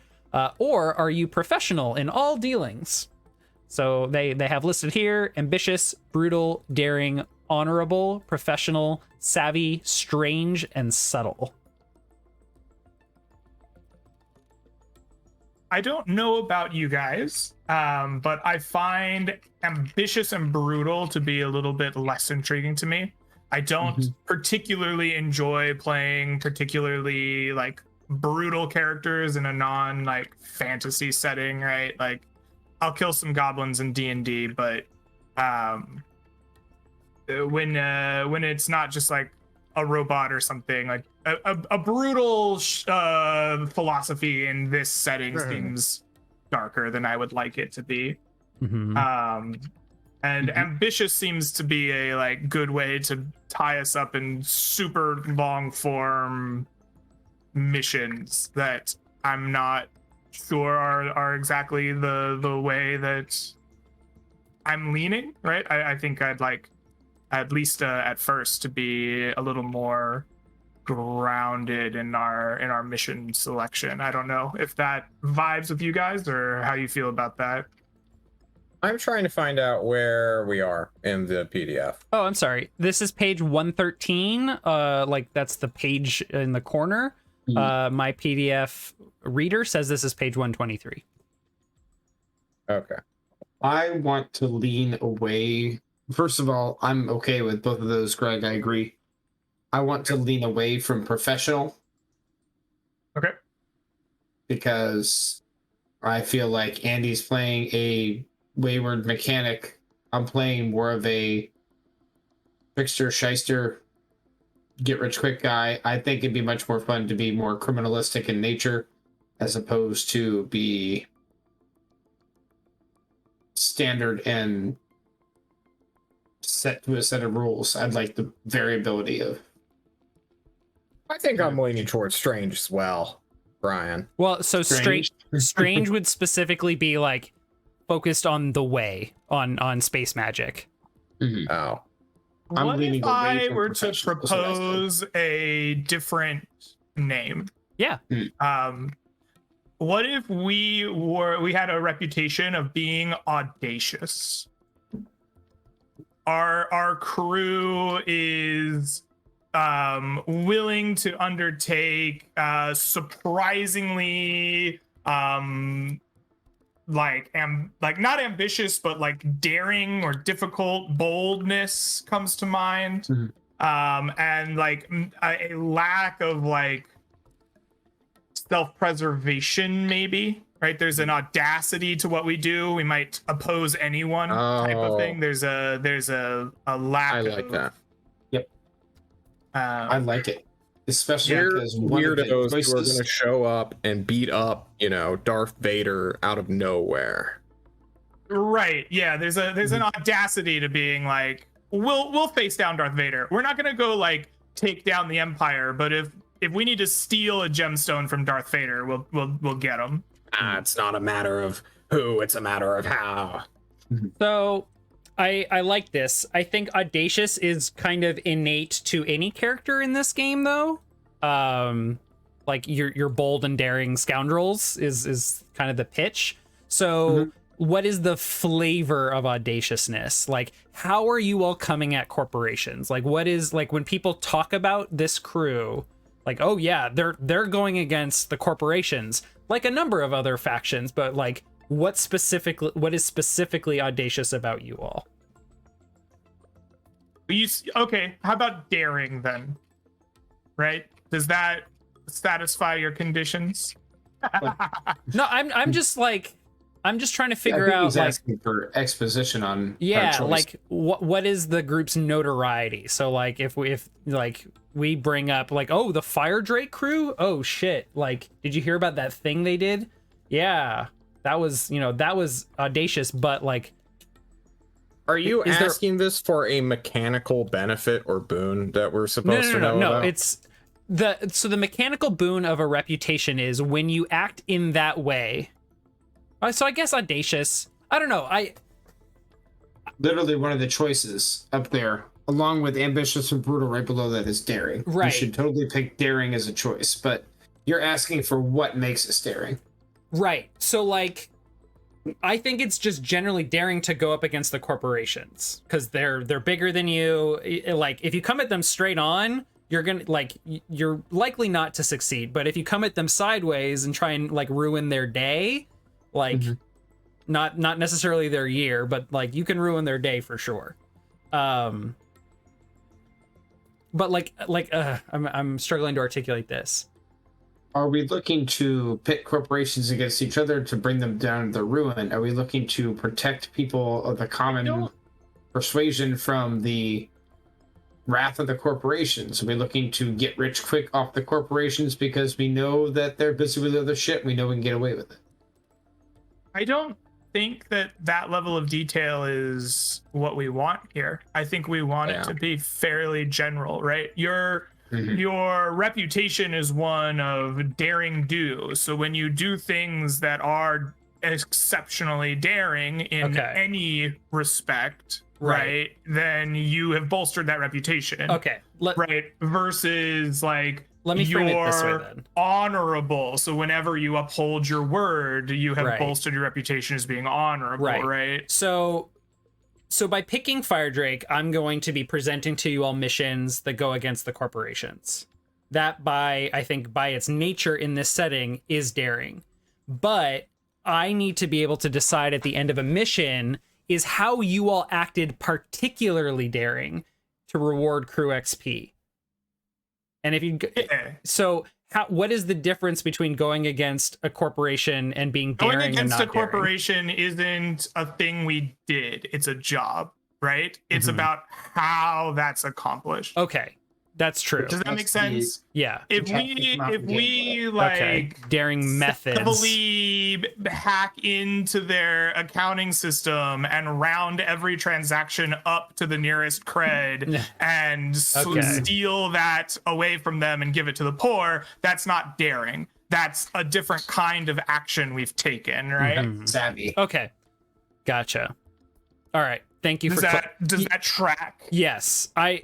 Or are you professional in all dealings? So they have listed here: ambitious, brutal, daring, honorable, professional, savvy, strange, and subtle. I don't know about you guys, but I find ambitious and brutal to be a little bit less intriguing to me. I don't particularly enjoy playing particularly like brutal characters in a non like fantasy setting, right? Like I'll kill some goblins in D&D, but when it's not just like a robot or something, like a brutal philosophy in this setting seems darker than I would like it to be. Ambitious seems to be a like good way to tie us up in super long form missions that I'm not sure are exactly the way that I'm leaning, right? I think I'd like, at least at first, to be a little more grounded in our mission selection. I don't know if that vibes with you guys or how you feel about that. I'm trying to find out where we are in the PDF. Oh, I'm sorry. This is page 113. Like that's the page in the corner. My PDF reader says this is page 123. Okay. I want to lean away. First of all, I'm okay with both of those, Greg. I agree. I want to lean away from professional. Okay. Because I feel like Andy's playing a wayward mechanic. I'm playing more of a trickster, shyster, get rich quick guy. I think it'd be much more fun to be more criminalistic in nature as opposed to be standard and set to a set of rules. I'd like the variability of. I think I'm leaning towards strange as well, Brian. Well, so strange would specifically be like focused on the way on space magic. Mm-hmm. Oh. What if I were to propose a different name? Yeah. What if we had a reputation of being audacious? Our crew is willing to undertake surprisingly like not ambitious but like daring or difficult. Boldness comes to mind. And like a lack of like self-preservation, maybe, right? There's an audacity to what we do. We might oppose anyone type of thing. There's a lack. I like of, that. Yep. I like it, especially because weirdos who are going to show up and beat up, Darth Vader out of nowhere. Right. Yeah. There's an audacity to being like, we'll face down Darth Vader. We're not going to go like take down the Empire, but if we need to steal a gemstone from Darth Vader, we'll get him. It's not a matter of who, it's a matter of how. So I like this. I think audacious is kind of innate to any character in this game, though. Like your bold and daring scoundrels is kind of the pitch. So what is the flavor of audaciousness? Like, how are you all coming at corporations? Like, what is, like, when people talk about this crew, like, oh yeah, they're going against the corporations, like a number of other factions, but like, what is specifically audacious about you all? Okay, how about daring then? Right? Does that satisfy your conditions? No, I'm just trying to figure out, he's like, asking for exposition on like what is the group's notoriety? So like if we bring up like, oh, the Fire Drake crew, oh shit, like, did you hear about that thing they did? Yeah, that was audacious, but like, are you asking this for a mechanical benefit or boon that we're supposed to know about? No, it's the mechanical boon of a reputation is when you act in that way. So I guess audacious. I don't know. Literally one of the choices up there, along with ambitious and brutal, right below that is daring. Right. You should totally pick daring as a choice, but you're asking for what makes us daring. Right. So like, I think it's just generally daring to go up against the corporations because they're bigger than you. Like, if you come at them straight on, you're likely not to succeed. But if you come at them sideways and try and like ruin their day, like not necessarily their year, but like you can ruin their day for sure. But I'm struggling to articulate this. Are we looking to pit corporations against each other to bring them down to their ruin? Are we looking to protect people of the common persuasion from the wrath of the corporations? Are we looking to get rich quick off the corporations because we know that they're busy with other shit? We know we can get away with it. I don't think that level of detail is what we want here. I think we want it to be fairly general, right? Your reputation is one of daring do. So when you do things that are exceptionally daring in Okay. any respect, right, then you have bolstered that reputation. Okay. Right. Versus like, let me frame it this way you're then. honorable. So whenever you uphold your word, you have Right. bolstered your reputation as being honorable, right? So by picking Fire Drake, I'm going to be presenting to you all missions that go against the corporations. That I think by its nature in this setting is daring. But I need to be able to decide at the end of a mission is how you all acted particularly daring to reward crew XP. And if you so what is the difference between going against a corporation and being daring? Going against and not a corporation isn't a thing we did. It's a job, right? It's about how that's accomplished. Okay. That's true. Does that make sense? Yeah. If we like daring methods heavily hack into their accounting system and round every transaction up to the nearest cred and steal that away from them and give it to the poor, that's not daring. That's a different kind of action we've taken, right? Savvy. Okay. Gotcha. All right. Thank you does that track? Yes. Okay.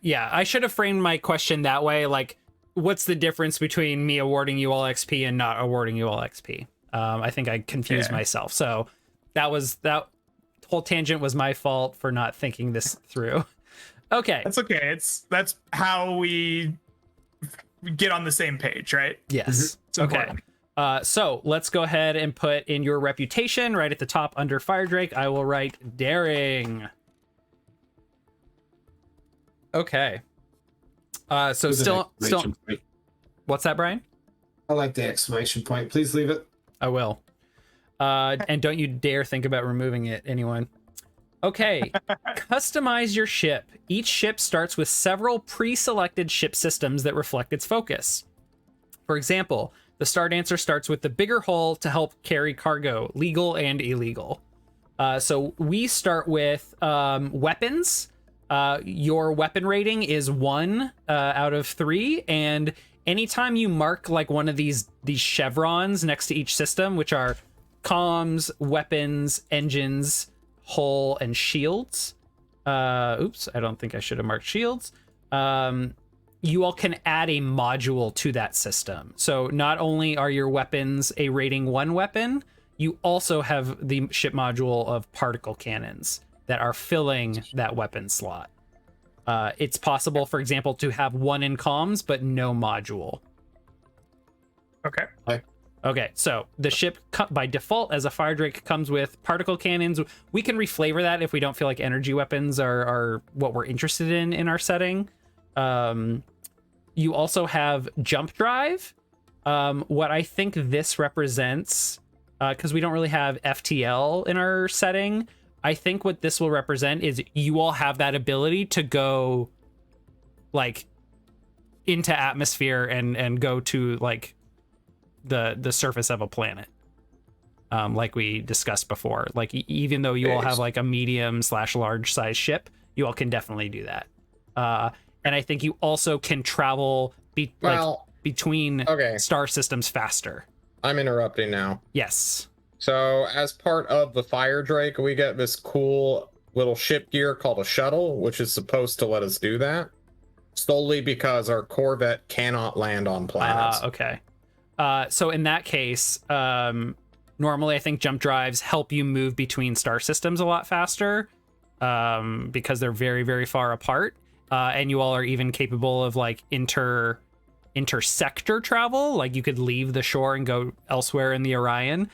I should have framed my question that way. Like, what's the difference between me awarding you all XP and not awarding you all XP? I think I confused myself. So that whole tangent was my fault for not thinking this through. Okay. That's okay. That's how we get on the same page, right? Yes. It's important. Okay. So let's go ahead and put in your reputation right at the top under Fire Drake. I will write daring. Okay. So still, what's that, Brian? I like the exclamation point. Please leave it. I will. And don't you dare think about removing it, anyone. Okay. Customize your ship. Each ship starts with several pre-selected ship systems that reflect its focus. For example, the Star Dancer starts with the bigger hull to help carry cargo, legal and illegal. So we start with weapons. Your weapon rating is 1 out of 3, and anytime you mark like one of these chevrons next to each system, which are comms, weapons, engines, hull, and shields. Oops, I don't think I should have marked shields. You all can add a module to that system. So not only are your weapons a rating 1 weapon, you also have the ship module of particle cannons that are filling that weapon slot. It's possible, for example, to have 1 in comms, but no module. Okay, so the ship by default as a Fire Drake comes with particle cannons. We can reflavor that if we don't feel like energy weapons are what we're interested in our setting. You also have jump drive. What I think this represents, because we don't really have FTL in our setting, I think what this will represent is you all have that ability to go like into atmosphere and go to like the surface of a planet. Like we discussed before, like even though you all have like a medium/large size ship, you all can definitely do that. And I think you also can travel between star systems faster. I'm interrupting now. Yes. So as part of the Fire Drake, we get this cool little ship gear called a shuttle, which is supposed to let us do that solely because our Corvette cannot land on planets. Okay. So in that case, normally I think jump drives help you move between star systems a lot faster because they're very, very far apart. And you all are even capable of like intersector travel. Like you could leave the shore and go elsewhere in the Orion.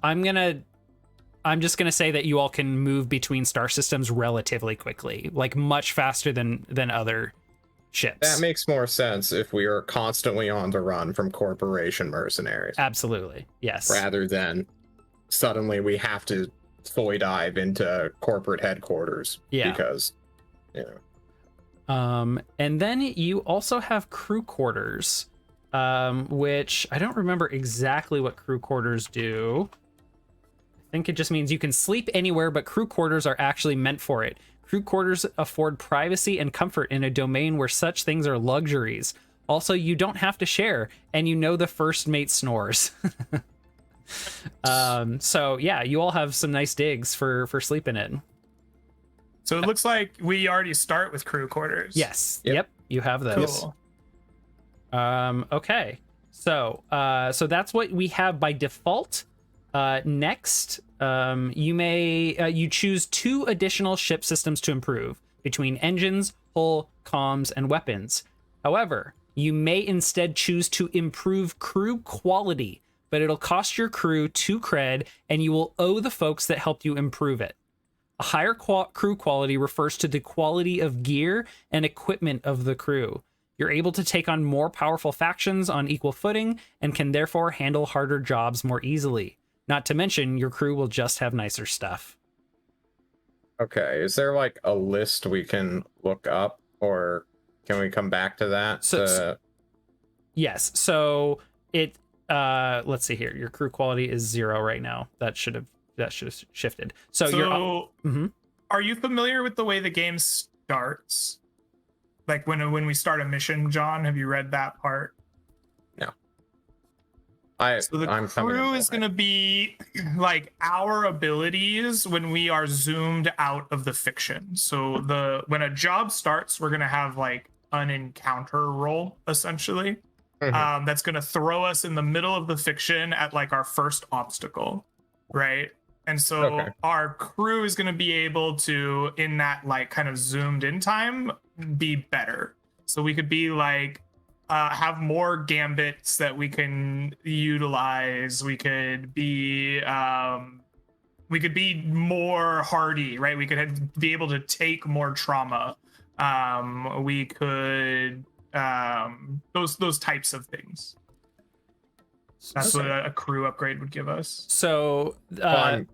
I'm just gonna say that you all can move between star systems relatively quickly, like much faster than other ships. That makes more sense if we are constantly on the run from corporation mercenaries. Absolutely, yes. Rather than suddenly we have to fully dive into corporate headquarters. Yeah. Because, you know. And then you also have crew quarters, which I don't remember exactly what crew quarters do. I think it just means you can sleep anywhere, but crew quarters are actually meant for it. Crew quarters afford privacy and comfort in a domain where such things are luxuries. Also, you don't have to share, and you know the first mate snores. So yeah, you all have some nice digs for sleeping in. So it looks like we already start with crew quarters. Yes. Yep. You have those. Cool. Okay. So that's what we have by default. Next, you choose 2 additional ship systems to improve between engines, hull, comms, and weapons. However, you may instead choose to improve crew quality, but it'll cost your crew 2 cred, and you will owe the folks that helped you improve it. A higher crew quality refers to the quality of gear and equipment of the crew. You're able to take on more powerful factions on equal footing and can therefore handle harder jobs more easily. Not to mention, your crew will just have nicer stuff. Okay, is there like a list we can look up, or can we come back to that? Yes. So it let's see here. Your crew quality is 0 right now. That should have shifted. So you're Are you familiar with the way the game starts? Like when we start a mission, John, have you read that part? No. So the crew is going to be like our abilities when we are zoomed out of the fiction. So when a job starts, we're going to have like an encounter roll, essentially. That's going to throw us in the middle of the fiction at like our first obstacle, right? And so our crew is going to be able to, in that like kind of zoomed in time, be better. So we could be like, have more gambits that we can utilize. We could be more hardy, right? We could be able to take more trauma. We could those types of things. That's what a crew upgrade would give us. So, go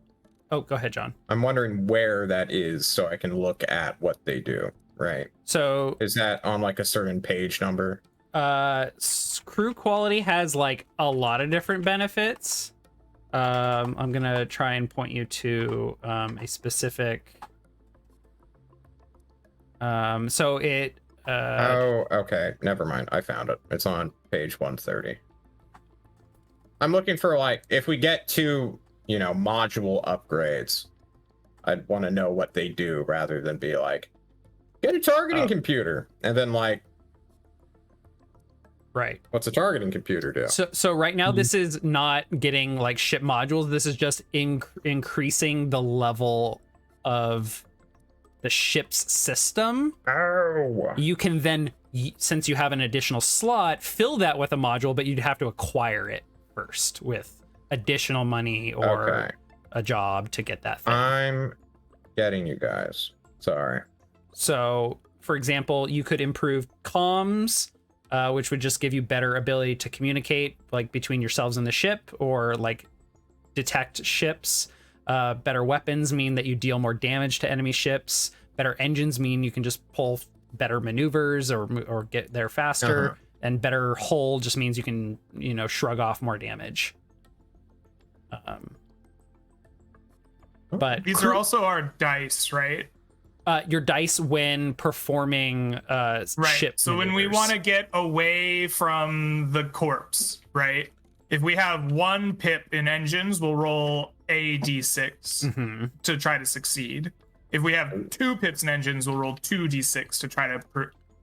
ahead, John. I'm wondering where that is so I can look at what they do, right? So, is that on like a certain page number? Crew quality has like a lot of different benefits. I'm gonna try and point you to a specific. Okay. Never mind. I found it. It's on page 130. I'm looking for like, if we get to, module upgrades, I'd want to know what they do rather than be like, get a targeting computer. And then like, right. What's a targeting computer do? So right now, this is not getting like ship modules. This is just increasing the level of the ship's system. Oh. You can then, since you have an additional slot, fill that with a module, but you'd have to acquire it first with additional money or a job to get that thing. I'm getting you guys. Sorry. So, for example, you could improve comms, which would just give you better ability to communicate like between yourselves and the ship, or like detect ships. Better weapons mean that you deal more damage to enemy ships. Better engines mean you can just pull better maneuvers or get there faster. And better hull just means you can, shrug off more damage. But these are also our dice, right? Your dice when performing ship So maneuvers. when we want to get away from the corpse, right? If we have 1 pip in engines, we'll roll a d6 to try to succeed. If we have 2 pips in engines, we'll roll 2d6 to try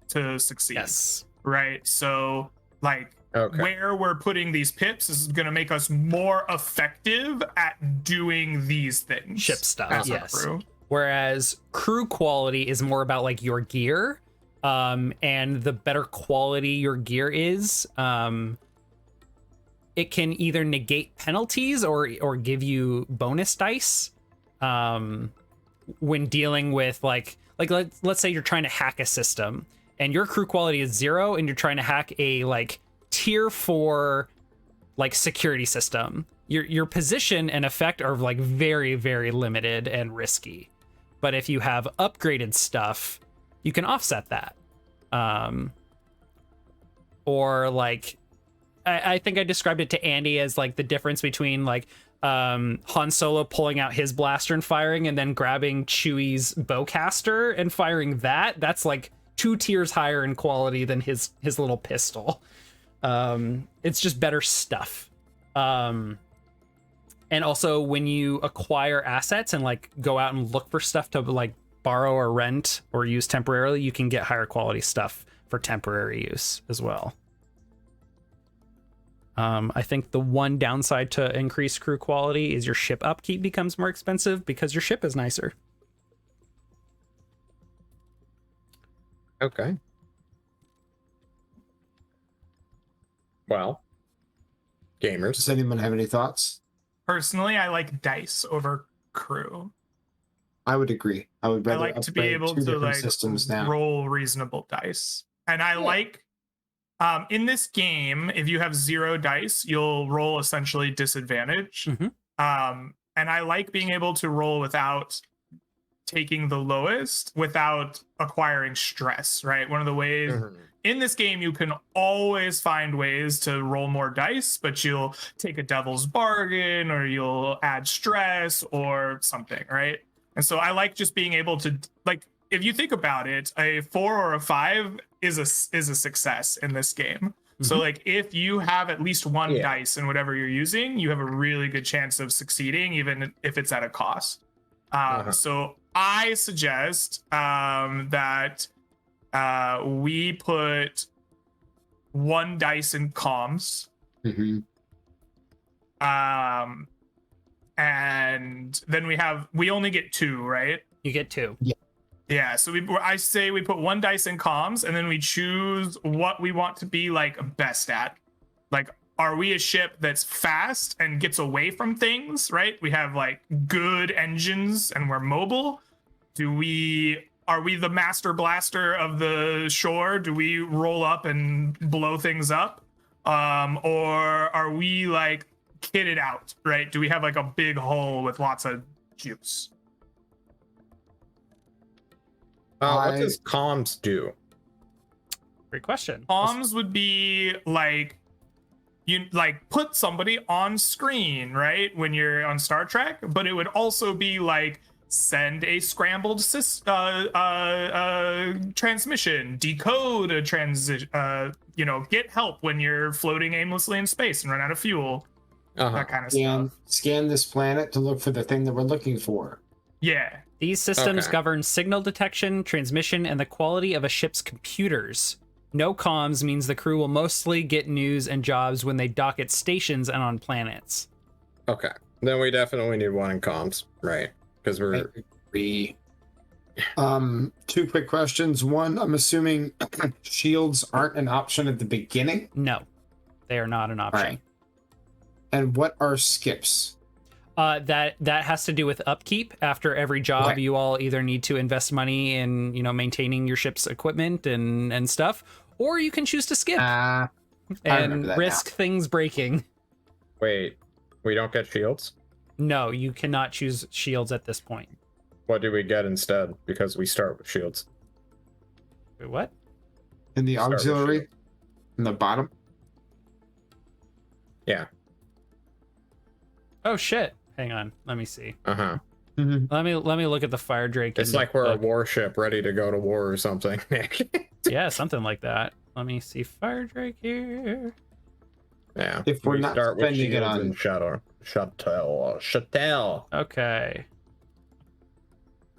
to succeed. Yes. Right. So like where we're putting these pips is going to make us more effective at doing these things. Ship stuff. Yes. Whereas crew quality is more about like your gear. And the better quality your gear is, it can either negate penalties or give you bonus dice when dealing with like let's say you're trying to hack a system and your crew quality is 0 and you're trying to hack a like tier 4 like security system. Your position and effect are like very, very limited and risky. But if you have upgraded stuff, you can offset that. Or like I think I described it to Andy as like the difference between like Han Solo pulling out his blaster and firing, and then grabbing Chewie's bowcaster and firing that. That's like 2 tiers higher in quality than his little pistol. It's just better stuff. And also when you acquire assets and like go out and look for stuff to like borrow or rent or use temporarily, you can get higher quality stuff for temporary use as well. I think the one downside to increased crew quality is your ship upkeep becomes more expensive because your ship is nicer. Okay. Well, gamers. Does anyone have any thoughts? Personally, I like dice over crew. I would agree. I would rather like to be able to like systems now. Roll reasonable dice, and I like in this game, if you have 0 dice, you'll roll essentially disadvantage. And I like being able to roll without taking the lowest, without acquiring stress, right? One of the ways in this game, you can always find ways to roll more dice, but you'll take a devil's bargain or you'll add stress or something, right? And so I like just being able to, like, if you think about it, a 4 or a 5 is a success in this game. So like if you have at least one dice in whatever you're using, you have a really good chance of succeeding, even if it's at a cost. So I suggest that we put 1 dice in comms. And then we only get 2, right? You get 2. Yeah, so I say we put 1 dice in comms, and then we choose what we want to be like best at. Like, are we a ship that's fast and gets away from things, right? We have like good engines and we're mobile. Are we the master blaster of the shore? Do we roll up and blow things up? Or are we like kitted out, right? Do we have like a big hull with lots of juice? What does comms do? Great question. Comms would be like, you like put somebody on screen, right? When you're on Star Trek, but it would also be like send a scrambled transmission, decode a transition, get help when you're floating aimlessly in space and run out of fuel. That kind of stuff. Scan this planet to look for the thing that we're looking for. Yeah. These systems govern signal detection, transmission, and the quality of a ship's computers. No comms means the crew will mostly get news and jobs when they dock at stations and on planets. Okay. Then we definitely need 1 in comms, right? Because we're... 2 quick questions. 1, I'm assuming shields aren't an option at the beginning? No, they are not an option. Right. And what are skips? That has to do with upkeep. After every job, you all either need to invest money in, maintaining your ship's equipment and stuff, or you can choose to skip and risk things breaking. Wait, we don't get shields? No, you cannot choose shields at this point. What do we get instead? Because we start with shields. Wait, what? In the auxiliary? In the bottom? Yeah. Oh shit. Hang on. Let me see. Uh-huh. Let me look at the Fire Drake. It's like we're a warship ready to go to war or something. Yeah, something like that. Let me see Fire Drake here. Yeah. If we're not spending it on shuttle. Okay.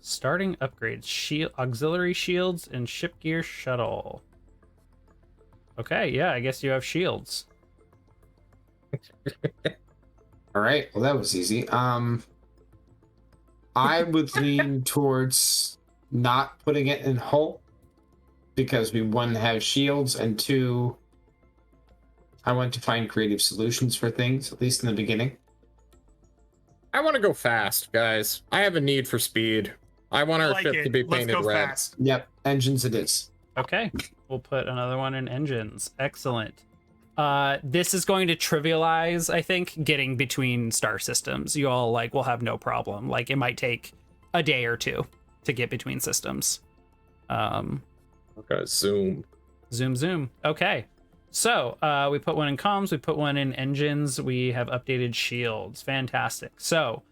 Starting upgrades: auxiliary shields and ship gear shuttle. Okay, yeah, I guess you have shields. All right, well that was easy. I would lean towards not putting it in hull because we 1 have shields and 2 I want to find creative solutions for things, at least in the beginning. I want to go fast, guys. I have a need for speed. I want our ship to be painted red. Fast. Yep, engines it is. Okay, we'll put another one in engines. Excellent. This is going to trivialize, I think, getting between star systems. You all will have no problem. Like, it might take a day or 2 to get between systems. Okay, zoom. Zoom. Okay. So, we put 1 in comms, we put 1 in engines, we have updated shields. Fantastic. So,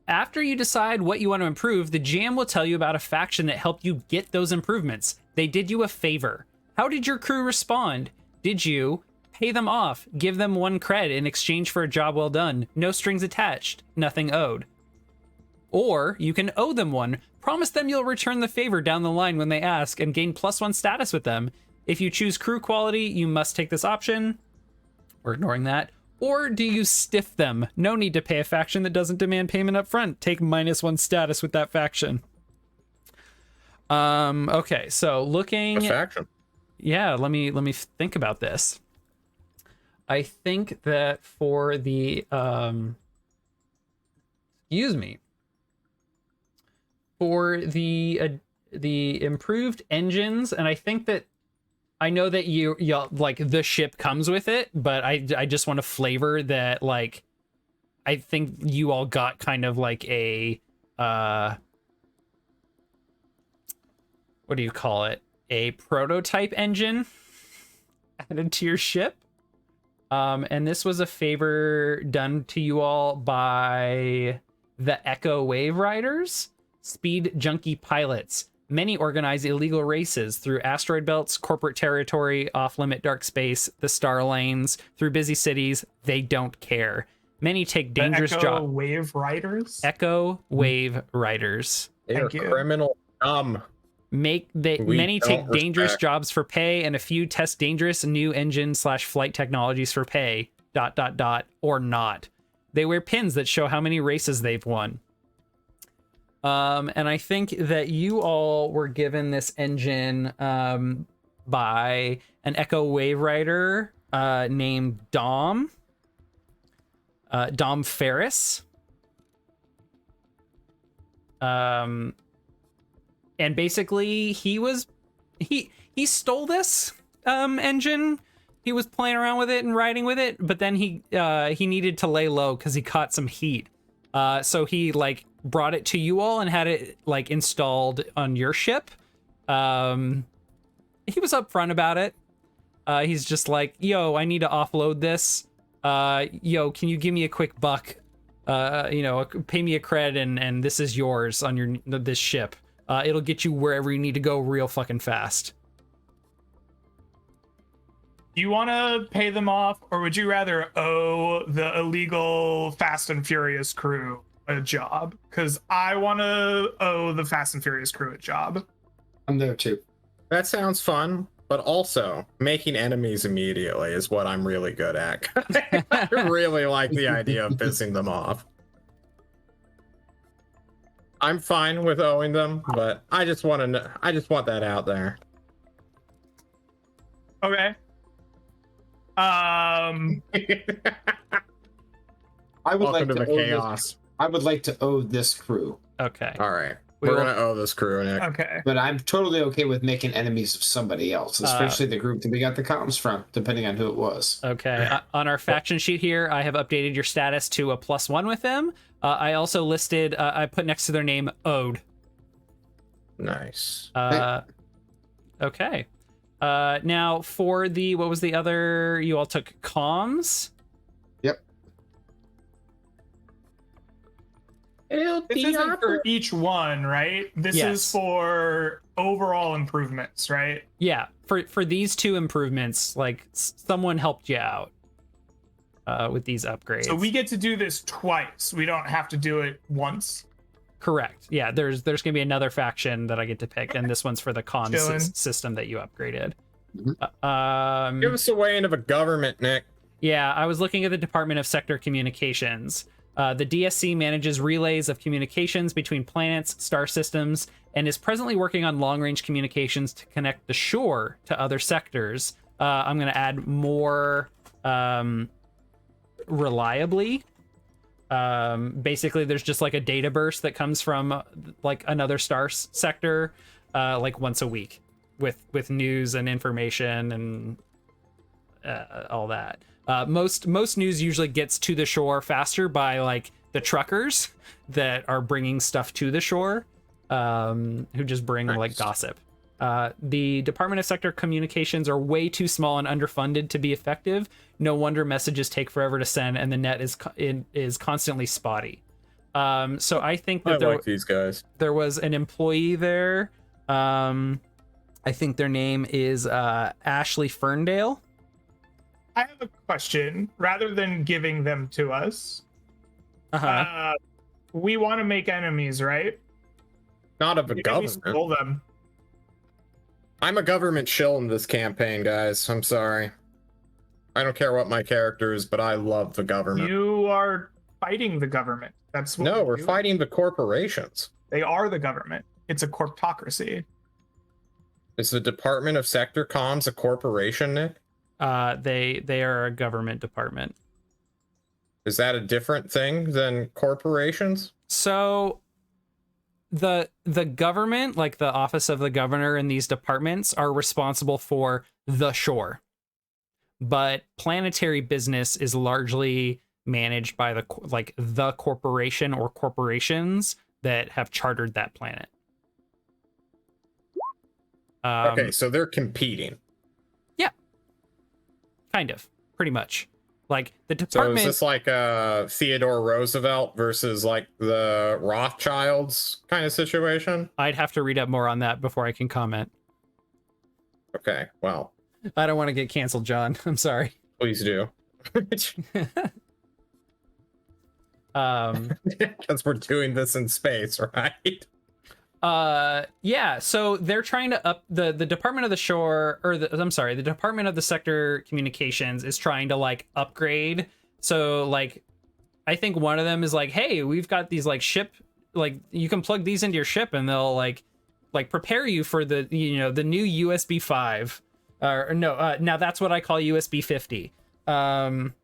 after you decide what you want to improve, the GM will tell you about a faction that helped you get those improvements. They did you a favor. How did your crew respond? Did you Pay them off. Give them 1 cred in exchange for a job well done. No strings attached. Nothing owed. Or you can owe them 1. Promise them you'll return the favor down the line when they ask and gain +1 status with them. If you choose crew quality, you must take this option. We're ignoring that. Or do you stiff them? No need to pay a faction that doesn't demand payment up front. Take -1 status with that faction. Okay, so looking... A faction. Yeah, let me think about this. I think that for the excuse me, for the improved engines, and I think that I know that y'all like the ship comes with it, but I just want to flavor that, like, I think you all got kind of like a what do you call it? A prototype engine added to your ship. And this was a favor done to you all by the Echo Wave Riders, speed junkie pilots. Many organize illegal races through asteroid belts, corporate territory, off-limit dark space, the star lanes, through busy cities. They don't care. Many take dangerous jobs. Echo Wave Riders? Echo Wave Riders. They are criminal dumb. Many take dangerous jobs for pay, and a few test dangerous new engine/flight technologies for pay. ... or not. They wear pins that show how many races they've won. And I think that you all were given this engine by an Echo Wave Rider named Dom Ferris. And basically he stole this engine. He was playing around with it and riding with it, but then he needed to lay low because he caught some heat. So he like brought it to you all and had it like installed on your ship. He was upfront about it. He's just like, yo, I need to offload this. Yo, can you give me a quick buck? Pay me a cred and this is yours on this ship. It'll get you wherever you need to go real fucking fast. Do you want to pay them off, or would you rather owe the illegal Fast and Furious crew a job? Because I want to owe the Fast and Furious crew a job. I'm there too. That sounds fun, but also making enemies immediately is what I'm really good at. I really like the idea of pissing them off. I'm fine with owing them, but I just want that out there. Okay. I would Welcome like to to the owe chaos. I would like to owe this crew. Okay. All right. We're going to owe this crew, Nick. Okay. But I'm totally okay with making enemies of somebody else, especially the group that we got the comms from, depending on who it was. Okay. On our faction sheet here, I have updated your status to a +1 with them. I also listed, I put next to their name, owed. Nice. Okay. Now for what was the other, you all took comms? Yep. This isn't for each one, right? This is for overall improvements, right? Yeah. For these 2 improvements, like someone helped you out with these upgrades. So we get to do this twice. We don't have to do it once. Correct. Yeah, there's gonna be another faction that I get to pick, and this one's for the comms system that you upgraded. Give us a way into the government, Nick. Yeah, I was looking at the Department of Sector Communications. The DSC manages relays of communications between planets, star systems, and is presently working on long-range communications to connect the shore to other sectors. I'm going to add more reliably. Basically, there's just like a data burst that comes from like another star sector like once a week with news and information and all that. Most news usually gets to the shore faster by like the truckers that are bringing stuff to the shore, who just bring like gossip. The Department of Sector Communications are way too small and underfunded to be effective. No wonder messages take forever to send, and the net is constantly spotty. So I think that these guys. There was an employee there. I think their name is Ashley Ferndale. I have a question. Rather than giving them to us, we want to make enemies, right? Not of a Maybe government. we stole them. I'm a government shill in this campaign, guys. I'm sorry. I don't care what my character is, but I love the government. You are fighting the government. That's what No, we're fighting the corporations. They are the government. It's a corptocracy. Is the Department of Sector Comms a corporation, Nick? They are a government department. Is that a different thing than corporations? So the government, like the office of the governor and these departments, are responsible for the shore. But planetary business is largely managed by the corporation or corporations that have chartered that planet. Okay, so they're competing. Yeah. Kind of. Pretty much. Like the department. So is this like Theodore Roosevelt versus like the Rothschilds kind of situation? I'd have to read up more on that before I can comment. Okay, well. I don't want to get canceled, John. I'm sorry. Please do. Because we're doing this in space, right? Yeah, so they're trying to up the Department of the Shore, or the Department of the Sector Communications is trying to like upgrade. So like I think one of them is like, hey, we've got these like ship, like you can plug these into your ship and they'll like prepare you for the, you know, the new USB 5. Or no, now that's what I call USB 50. I'm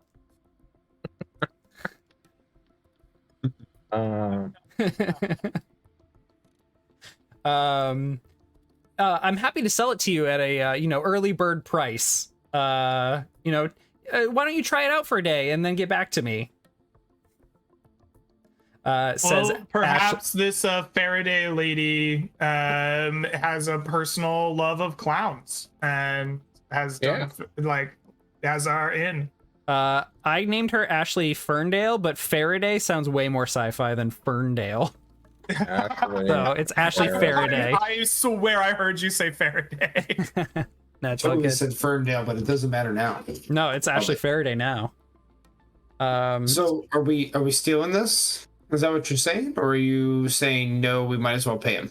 happy to sell it to you at a early bird price. Why don't you try it out for a day and then get back to me? Says perhaps this Faraday lady has a personal love of clowns and has done as our in. I named her Ashley Ferndale, but Faraday sounds way more sci-fi than Ferndale. So it's Ashley Faraday. I swear I heard you say Faraday. That's I okay. said Ferndale, but it doesn't matter now. No, it's Ashley Faraday now. So are we stealing this? Is that what you're saying? Or are you saying no, we might as well pay him?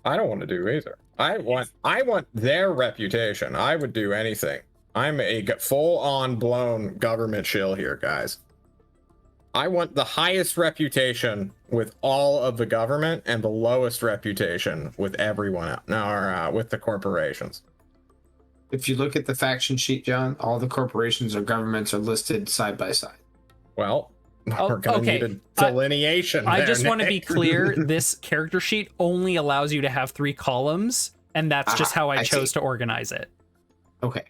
I don't want to do either. I want their reputation. I would do anything. I'm a full-on blown government shill here, guys. I want the highest reputation with all of the government and the lowest reputation with everyone else, or with the corporations. If you look at the faction sheet, John, all the corporations or governments are listed side by side. Well, we're going to need a delineation. I just want to be clear. This character sheet only allows you to have 3 columns, and that's just how I chose to organize it. Okay.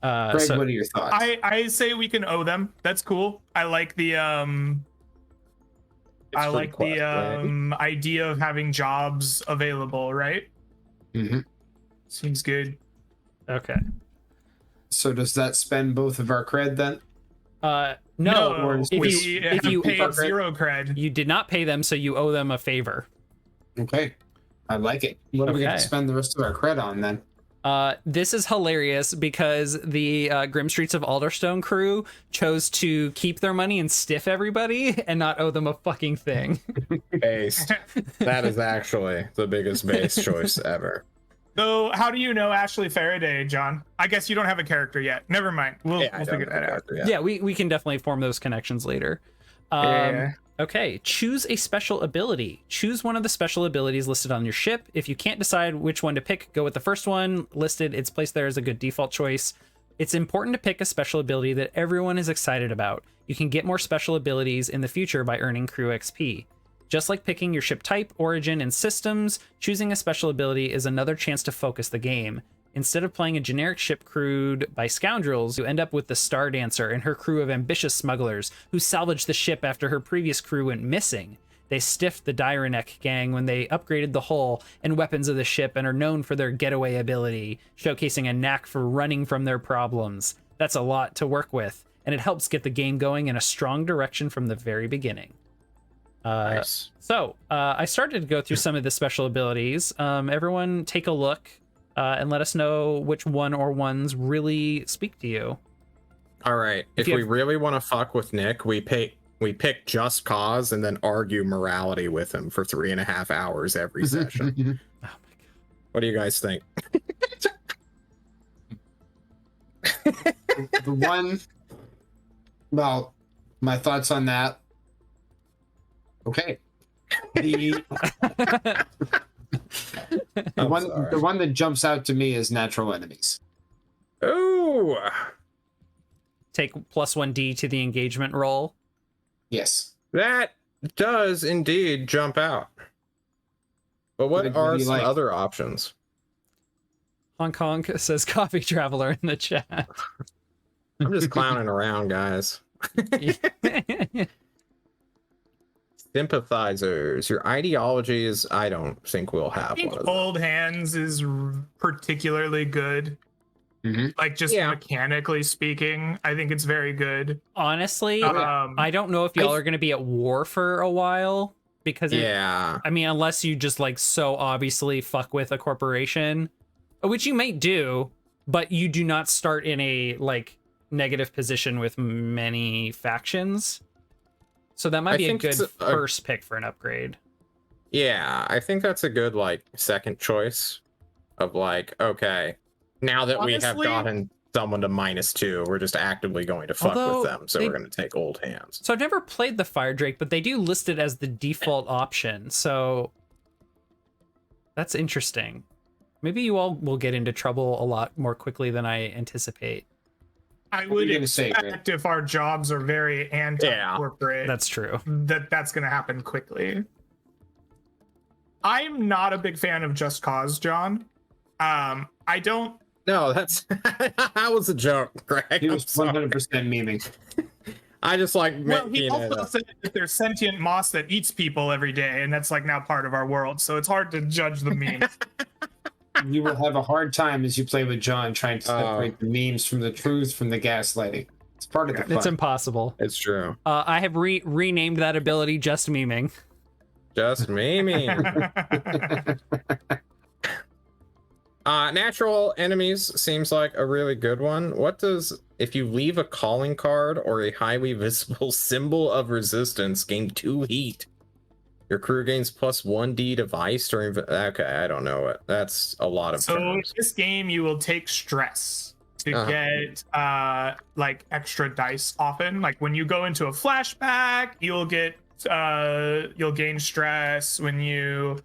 Greg, what are your thoughts? I say we can owe them. That's cool. I like the idea of having jobs available, right? Mm-hmm. Seems good. Okay. So does that spend both of our cred then? No. If you paid 0 cred, you did not pay them, so you owe them a favor. Okay. I like it. What do we have to spend the rest of our cred on then? This is hilarious because the Grim Streets of Alderstone crew chose to keep their money and stiff everybody and not owe them a fucking thing. Based. That is actually the biggest base choice ever. So how do you know Ashley Faraday, John? I guess you don't have a character yet. Never mind. We'll figure that out. Yeah, we can definitely form those connections later. Okay, choose a special ability. Choose one of the special abilities listed on your ship. If you can't decide which one to pick, go with the first one listed. It's placed there as a good default choice. It's important to pick a special ability that everyone is excited about. You can get more special abilities in the future by earning crew XP. Just like picking your ship type, origin, and systems, choosing a special ability is another chance to focus the game. Instead of playing a generic ship crewed by scoundrels, you end up with the Star Dancer and her crew of ambitious smugglers who salvaged the ship after her previous crew went missing. They stiffed the Dyranek gang when they upgraded the hull and weapons of the ship and are known for their getaway ability, showcasing a knack for running from their problems. That's a lot to work with, and it helps get the game going in a strong direction from the very beginning. Nice. So I started to go through some of the special abilities. Everyone take a look. and let us know which one or ones really speak to you. All right. If we really want to fuck with Nick, we pick Just Cause and then argue morality with him for 3.5 hours every session. Oh my God. What do you guys think? The one, well, my thoughts on that. Okay. The one that jumps out to me is natural enemies. Ooh. Take +1d to the engagement roll. Yes. That does indeed jump out. But what are some other options? Hong Kong says coffee traveler in the chat. I'm just clowning around, guys. Sympathizers. Your ideologies, I don't think we'll have I think one of them. Old Hands is particularly good. Like, just mechanically speaking, I think it's very good. Honestly, I don't know if y'all are going to be at war for a while, because I mean, unless you just like so obviously fuck with a corporation, which you might do, but you do not start in a like negative position with many factions. So that might be a good first pick for an upgrade. Yeah, I think that's a good like second choice of like, okay, now that we have gotten someone to -2, we're just actively going to fuck with them. So we're going to take Old Hands. So I've never played the Fire Drake, but they do list it as the default option. So that's interesting. Maybe you all will get into trouble a lot more quickly than I anticipate. I would expect if our jobs are very anti-corporate, that's true, that's going to happen quickly. I'm not a big fan of Just Cause, John. I don't. No, that was a joke, Greg. He was 100% memeing. I just like. Well, he also said that there's sentient moss that eats people every day, and that's like now part of our world. So it's hard to judge the memes. You will have a hard time as you play with John trying to separate the memes from the truth from the gaslighting. It's part of the fun. It's impossible. It's true. I have renamed that ability Just Memeing. Just memeing. Natural enemies seems like a really good one. What does, if you leave a calling card or a highly visible symbol of resistance, gain 2 heat? Your crew gains +1d device during. Okay, I don't know it. That's a lot of. So terms. in this game, you will take stress to get like extra dice often. Like when you go into a flashback, you'll gain stress. When you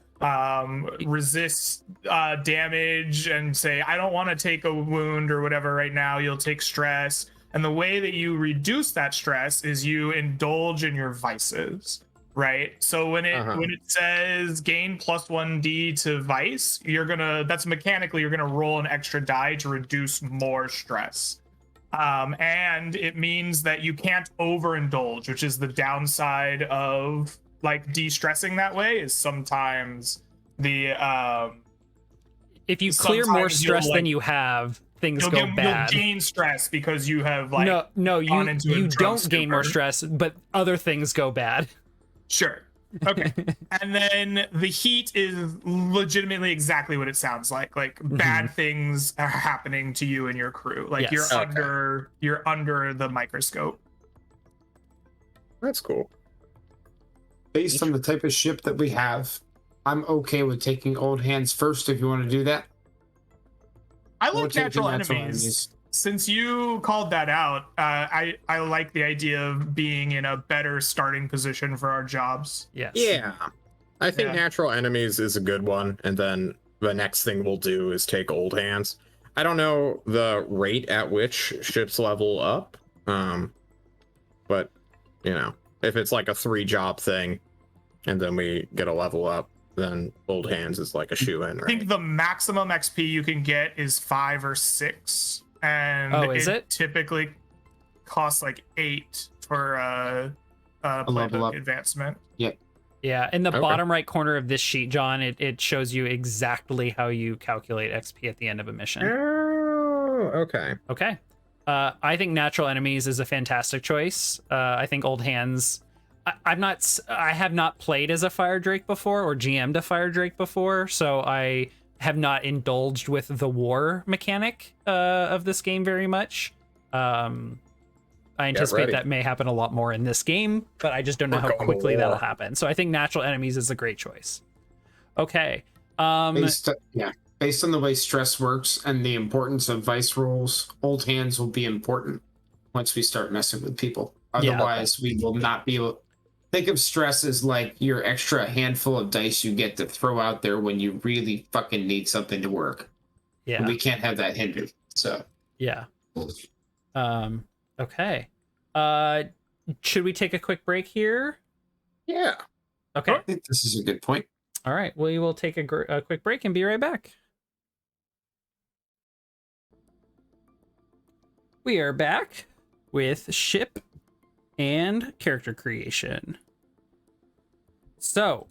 resist damage and say I don't want to take a wound or whatever right now, you'll take stress. And the way that you reduce that stress is you indulge in your vices. Right. So when it says gain +1d to vice, that's mechanically you're gonna roll an extra die to reduce more stress. And it means that you can't overindulge, which is the downside of like de-stressing that way, is sometimes the if you clear more stress than you have, things go bad. You'll gain stress because you have like no you don't gain more stress, but other things go bad. Sure. Okay. And then the heat is legitimately exactly what it sounds like. Like bad things are happening to you and your crew. Like you're under the microscope. That's cool. Based on the type of ship that we have, I'm okay with taking Old Hands first if you want to do that. I like natural enemies. Since you called that out, I like the idea of being in a better starting position for our jobs. Yes. Yeah. I think natural enemies is a good one. And then the next thing we'll do is take Old Hands. I don't know the rate at which ships level up. But, you know, if it's like a 3-job thing and then we get a level up, then Old Hands is like a shoe-in, right? I think the maximum XP you can get is 5 or 6. And it typically costs like 8 for a playbook advancement. Yep. Yeah, in the bottom right corner of this sheet, John, it shows you exactly how you calculate XP at the end of a mission. Oh, okay. Okay. I think natural enemies is a fantastic choice. I think Old Hands. I have not played as a Fire Drake before or GM'd a Fire Drake before, so I have not indulged with the war mechanic of this game very much. I anticipate that may happen a lot more in this game, but I just don't know how quickly that'll happen. So I think natural enemies is a great choice. Okay. Based on the way stress works and the importance of vice rolls, old hands will be important once we start messing with people. Otherwise, we will not be able. Think of stress as like your extra handful of dice you get to throw out there when you really fucking need something to work. Yeah. And we can't have that hindered. So. Yeah. Okay. Should we take a quick break here? Yeah. Okay. I think this is a good point. All right. We will take a quick break and be right back. We are back with ship and character creation. So,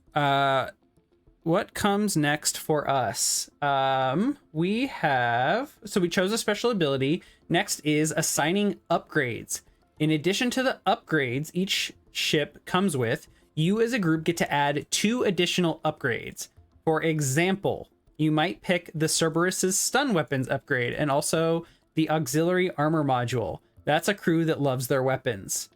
what comes next for us? We chose a special ability. Next is assigning upgrades. In addition to the upgrades each ship comes with, you as a group get to add 2 additional upgrades. For example, you might pick the Cerberus's stun weapons upgrade and also the auxiliary armor module. That's a crew that loves their weapons.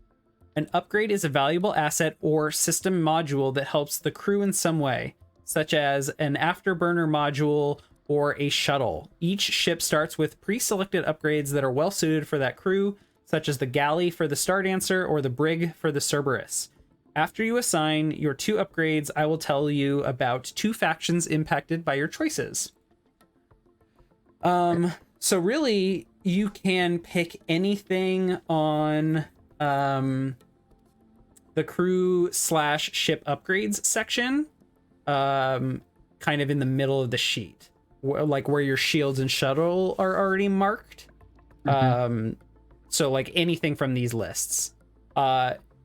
An upgrade is a valuable asset or system module that helps the crew in some way, such as an afterburner module or a shuttle. Each ship starts with pre-selected upgrades that are well suited for that crew, such as the galley for the Stardancer or the brig for the Cerberus. After you assign your 2 upgrades, I will tell you about 2 factions impacted by your choices. So really, you can pick anything on the crew/ship upgrades section, kind of in the middle of the sheet, like where your shields and shuttle are already marked. So like anything from these lists.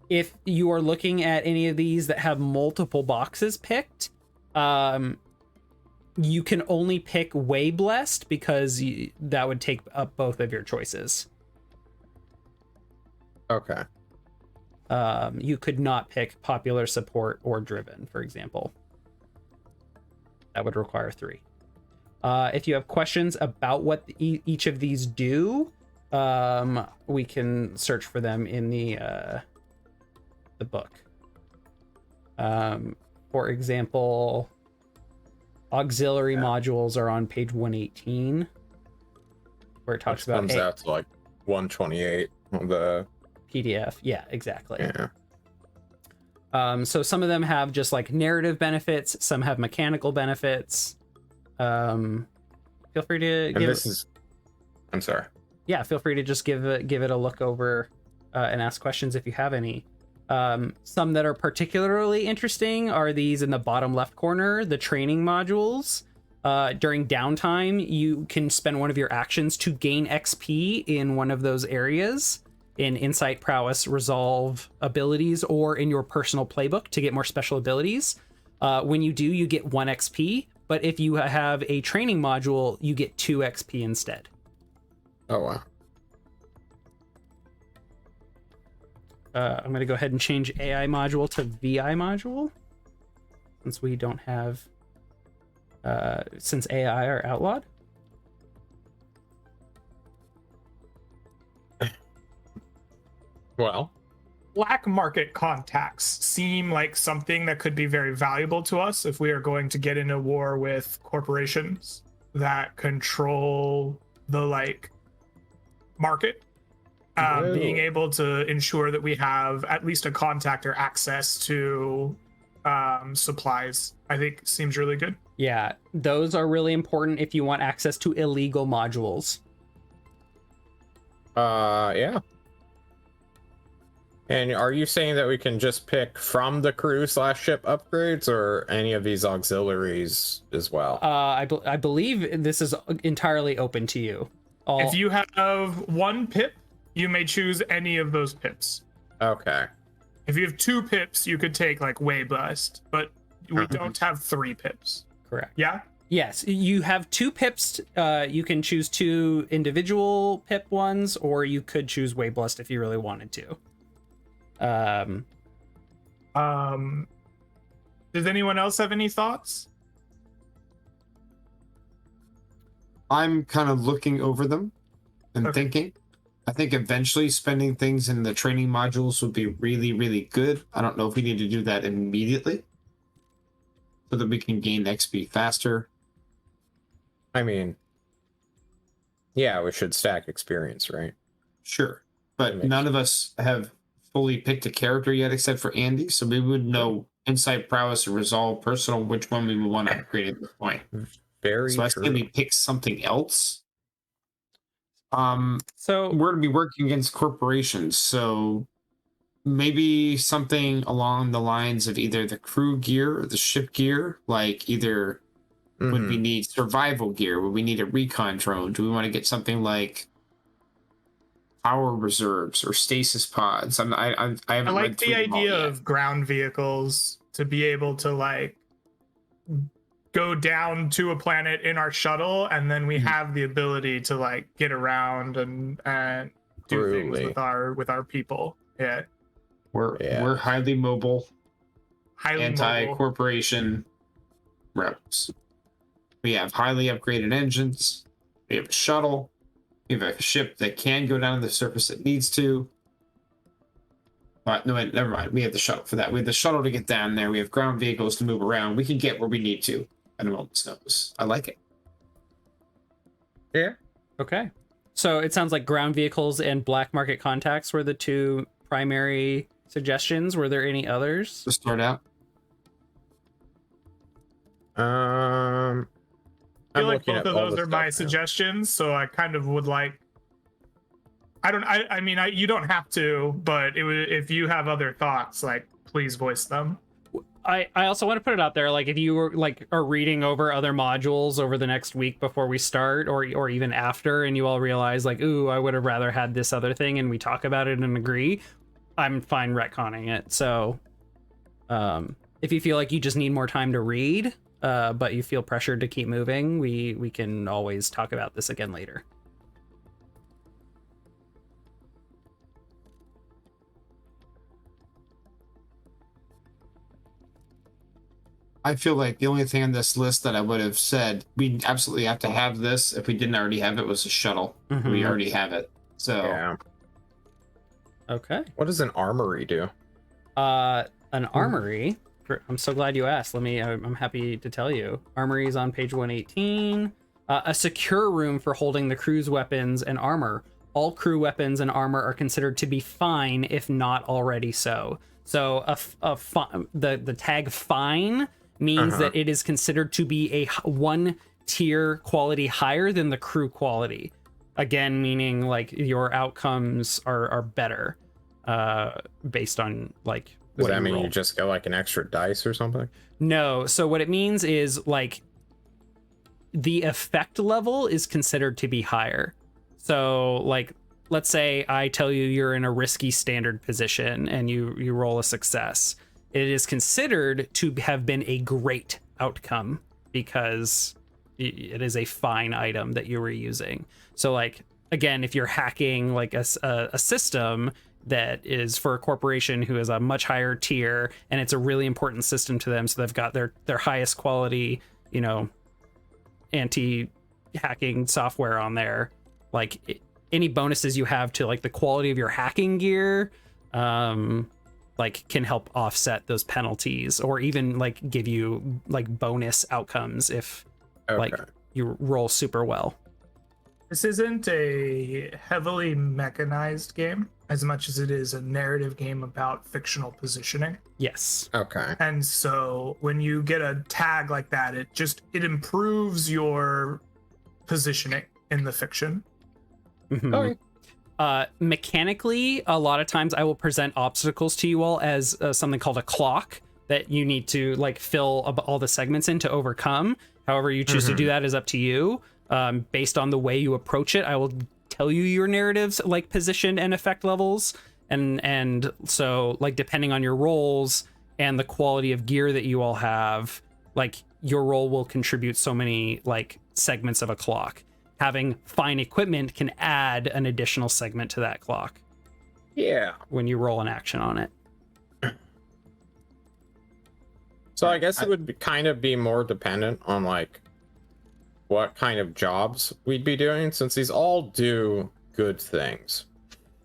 If you are looking at any of these that have multiple boxes picked, you can only pick Way Blessed because that would take up both of your choices. Okay. You could not pick Popular, Support, or Driven, for example. That would require 3. If you have questions about what each of these do, we can search for them in the book. For example, auxiliary modules are on page 118, where it talks about comes out to like 128 on the PDF. Yeah, exactly. Yeah. So some of them have just like narrative benefits, some have mechanical benefits. Feel free to I'm sorry. Yeah, feel free to just give it a look over and ask questions if you have any. Some that are particularly interesting are these in the bottom left corner, the training modules. During downtime, you can spend one of your actions to gain XP in one of those areas, in Insight, Prowess, Resolve abilities, or in your personal playbook to get more special abilities. When you do, you get 1 XP, but if you have a training module, you get 2 XP instead. Oh, wow. I'm going to go ahead and change AI module to VI module, since we don't have, since AI are outlawed. Well, black market contacts seem like something that could be very valuable to us if we are going to get in a war with corporations that control the market. Being able to ensure that we have at least a contact or access to supplies, I think seems really good. Yeah, those are really important if you want access to illegal modules. Yeah. And are you saying that we can just pick from the crew/ship upgrades or any of these auxiliaries as well? I believe this is entirely open to you. If you have 1 pip, you may choose any of those pips. Okay. If you have 2 pips, you could take Way Blessed, but we don't have 3 pips. Correct. Yeah? Yes, you have 2 pips. You can choose 2 individual pip ones, or you could choose Way Blessed if you really wanted to. Does anyone else have any thoughts? I'm kind of looking over them and thinking. I think eventually spending things in the training modules would be really, really good. I don't know if we need to do that immediately so that we can gain XP faster. I mean, yeah, we should stack experience, right? Sure. But none of us have fully picked a character yet except for Andy, so we would know insight, prowess, or resolve, personal, which one we would want to upgrade at this point. Very so true. I say we pick something else. So we're to be working against corporations, so maybe something along the lines of either the crew gear or the ship gear, like either would we need survival gear? Would we need a recon drone? Do we want to get something like power reserves or stasis pods? I haven't like the idea of ground vehicles to be able to like go down to a planet in our shuttle, and then we have the ability to like get around and do things with our people. Yeah, we're highly mobile, anti-corporation rebels. We have highly upgraded engines. We have a shuttle. We have a ship that can go down to the surface it needs to. But no, never mind. We have the shuttle for that. We have the shuttle to get down there. We have ground vehicles to move around. We can get where we need to at a moment's notice. I like it. Yeah. Okay. So it sounds like ground vehicles and black market contacts were the two primary suggestions. Were there any others to start out? I feel like both of those are my suggestions, so I kind of would like. I mean, you don't have to, but if you have other thoughts, like, please voice them. I also want to put it out there, like, if you were like are reading over other modules over the next week before we start, or even after, and you all realize like, ooh, I would have rather had this other thing, and we talk about it and agree, I'm fine retconning it. So, if you feel like you just need more time to read, but you feel pressured to keep moving, we can always talk about this again later. I feel like the only thing on this list that I would have said we absolutely have to have this if we didn't already have it was a shuttle. We already have it. So yeah. Okay. What does an armory do? An armory. I'm so glad you asked. I'm happy to tell you. Armory is on page 118. A secure room for holding the crew's weapons and armor. All crew weapons and armor are considered to be fine if not already so. So the tag fine means that it is considered to be a one tier quality higher than the crew quality. Again, meaning like your outcomes are better based on like. Does that mean you just get like an extra dice or something? No. So what it means is like the effect level is considered to be higher. So like, let's say I tell you you're in a risky standard position and you roll a success. It is considered to have been a great outcome because it is a fine item that you were using. So like, again, if you're hacking like a system that is for a corporation who is a much higher tier and it's a really important system to them, so they've got their highest quality, anti-hacking software on there, like any bonuses you have to like the quality of your hacking gear like can help offset those penalties, or even like give you like bonus outcomes if like you roll super well. This isn't a heavily mechanized game as much as it is a narrative game about fictional positioning. Yes. Okay. And so when you get a tag like that, it improves your positioning in the fiction. Okay. Mechanically, a lot of times I will present obstacles to you all as something called a clock that you need to like fill all the segments in to overcome. However you choose to do that is up to you. Based on the way you approach it, I will tell you your narrative's like position and effect levels, and so like depending on your roles and the quality of gear that you all have, like your role will contribute so many like segments of a clock. Having fine equipment can add an additional segment to that clock. Yeah. When you roll an action on it. So I guess it would kind of be more dependent on like what kind of jobs we'd be doing, since these all do good things.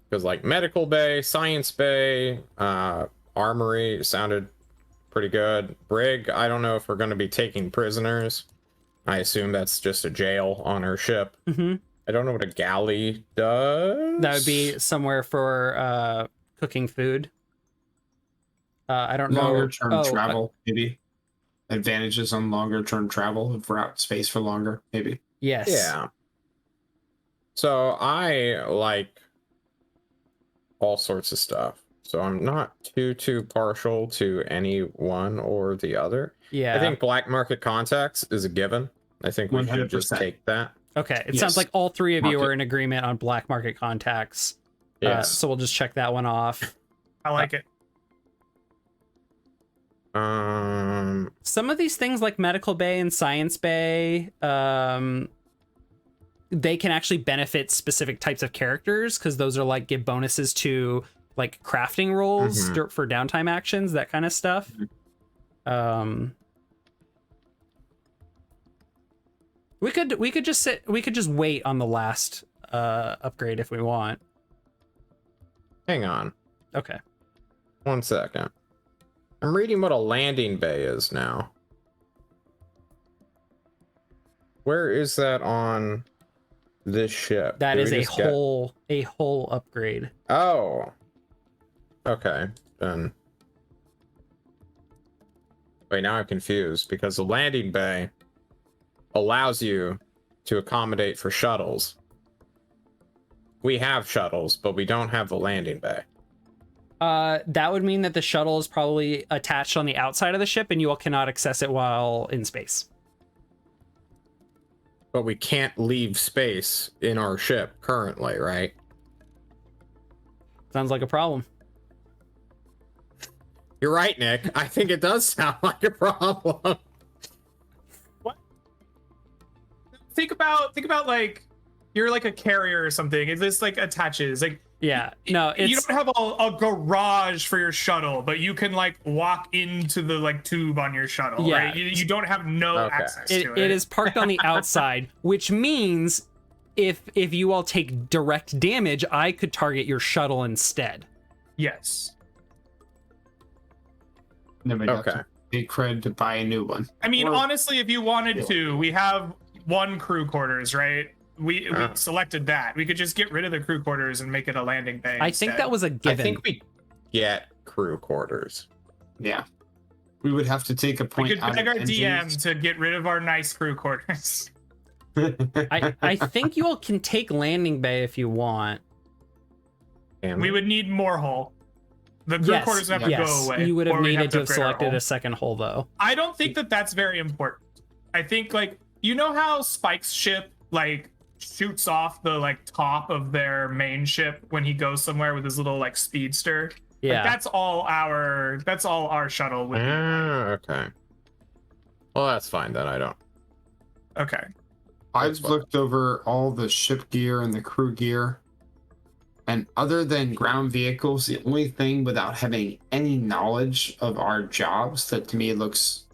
Because like medical bay, science bay, armory sounded pretty good. Brig, I don't know if we're going to be taking prisoners. I assume that's just a jail on our ship. Mm-hmm. I don't know what a galley does. That would be somewhere for cooking food. I don't know. Longer term travel, maybe. Advantages on longer term travel if we're out in space for longer, maybe. Yes. Yeah. So I like all sorts of stuff. So I'm not too partial to any one or the other. Yeah. I think black market contacts is a given. I think we should just 100%. take that. Okay. It Yes. sounds like all three of you Market. are in agreement on black market contacts. Yes. So we'll just check that one off. I like it. Some of these things like medical bay and science bay, they can actually benefit specific types of characters, because those are like give bonuses to like crafting rolls for downtime actions, that kind of stuff. We could just wait on the last upgrade if we want. Hang on. Okay. 1 second. I'm reading what a landing bay is now. Where is that on this ship? That Did is we a just get- whole upgrade. Oh. Okay, then. Wait, now I'm confused, because the landing bay allows you to accommodate for shuttles. We have shuttles, but we don't have the landing bay. That would mean that the shuttle is probably attached on the outside of the ship and you all cannot access it while in space. But we can't leave space in our ship currently, right? Sounds like a problem. You're right, Nick. I think it does sound like a problem. What? Think about like you're like a carrier or something. It just like attaches. Like Yeah, no, you it's don't have a garage for your shuttle, but you can like walk into the like tube on your shuttle, Yeah. right? You don't have no Okay. access to it. it is parked on the outside, which means if you all take direct damage, I could target your shuttle instead. Yes. Then we'd have Okay. to pay cred to buy a new one. I mean, Or- honestly, if you wanted to, we have one crew quarters, right? We selected that. We could just get rid of the crew quarters and make it a landing bay. I think that was a I given. think we get crew quarters. Yeah. We would have to take a we point could out beg of our DM engines. to get rid of our nice crew quarters. I think you all can take landing bay if you want. And We would need more hull. The crew quarters have to go away. You would have or we'd needed to have upgrade our selected hull. a second hull though. I don't think that that's very important. I think like you know how Spike's ship like shoots off the like top of their main ship when he goes somewhere with his little like speedster. Yeah. Like, that's all our shuttle would be. okay. Well, that's fine then. I don't. Okay. I've fine. looked over all the ship gear and the crew gear. And other than ground vehicles, the only thing without having any knowledge of our jobs that to me looks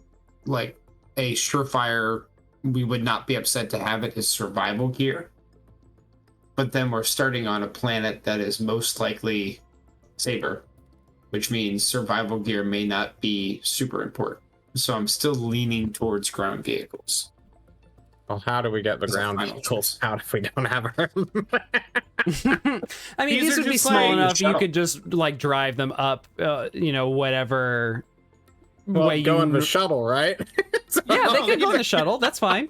like a surefire, we would not be upset to have it, is survival gear. But then we're starting on a planet that is most likely Saber, which means survival gear may not be super important. So I'm still leaning towards ground vehicles. Well, how do we get the As a ground final vehicles choice. out if we don't have our? I mean, These these are would be just small like- enough. You shuttle. could just like drive them up, whatever Well, way go in you. the shuttle, right? So- Yeah, they could go in the shuttle. That's fine.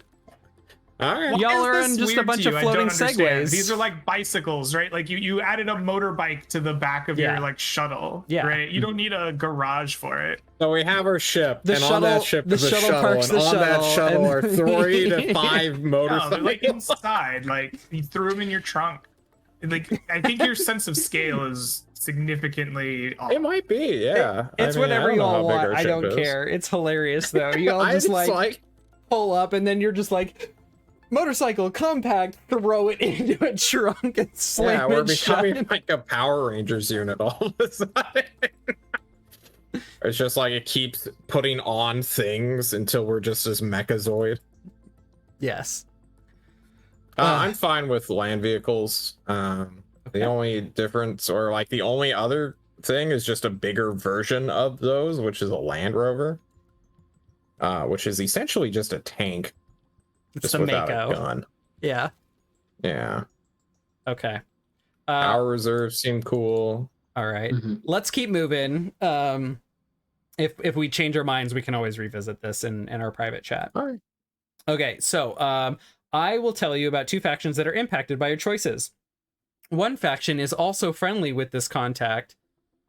All right. Why Y'all is are this in just a weird bunch to of you? I floating don't understand. segways. These are like bicycles, right? Like you added a motorbike to the back of Yeah. your like shuttle, Yeah. right? You don't need a garage for it. So we have our ship, The and on shuttle- that ship the is a shuttle shuttle, parks and the on that shuttle, shuttle are and- 3 to 5 No, motorcycles. they're like inside. Like you threw them in your trunk. Like I think your sense of scale is significantly off. It might be, yeah. It's I mean, whatever I don't you know all how big want. our I ship don't is. care. It's hilarious though. You all I just like pull up and then you're just like motorcycle compact, throw it into a trunk and slam yeah, we're it shut. becoming like a Power Rangers unit all of a sudden. It's just like it keeps putting on things until we're just this Mechazoid. Yes. I'm fine with land vehicles. The only difference, or like the only other thing, is just a bigger version of those, which is a Land Rover, which is essentially just a tank, It's just the without Mako. a gun. Yeah. Yeah. Okay. Our reserves seem cool. All right. Let's keep moving. If we change our minds, we can always revisit this in our private chat. All right. Okay, so I will tell you about two factions that are impacted by your choices. One faction is also friendly with this contact,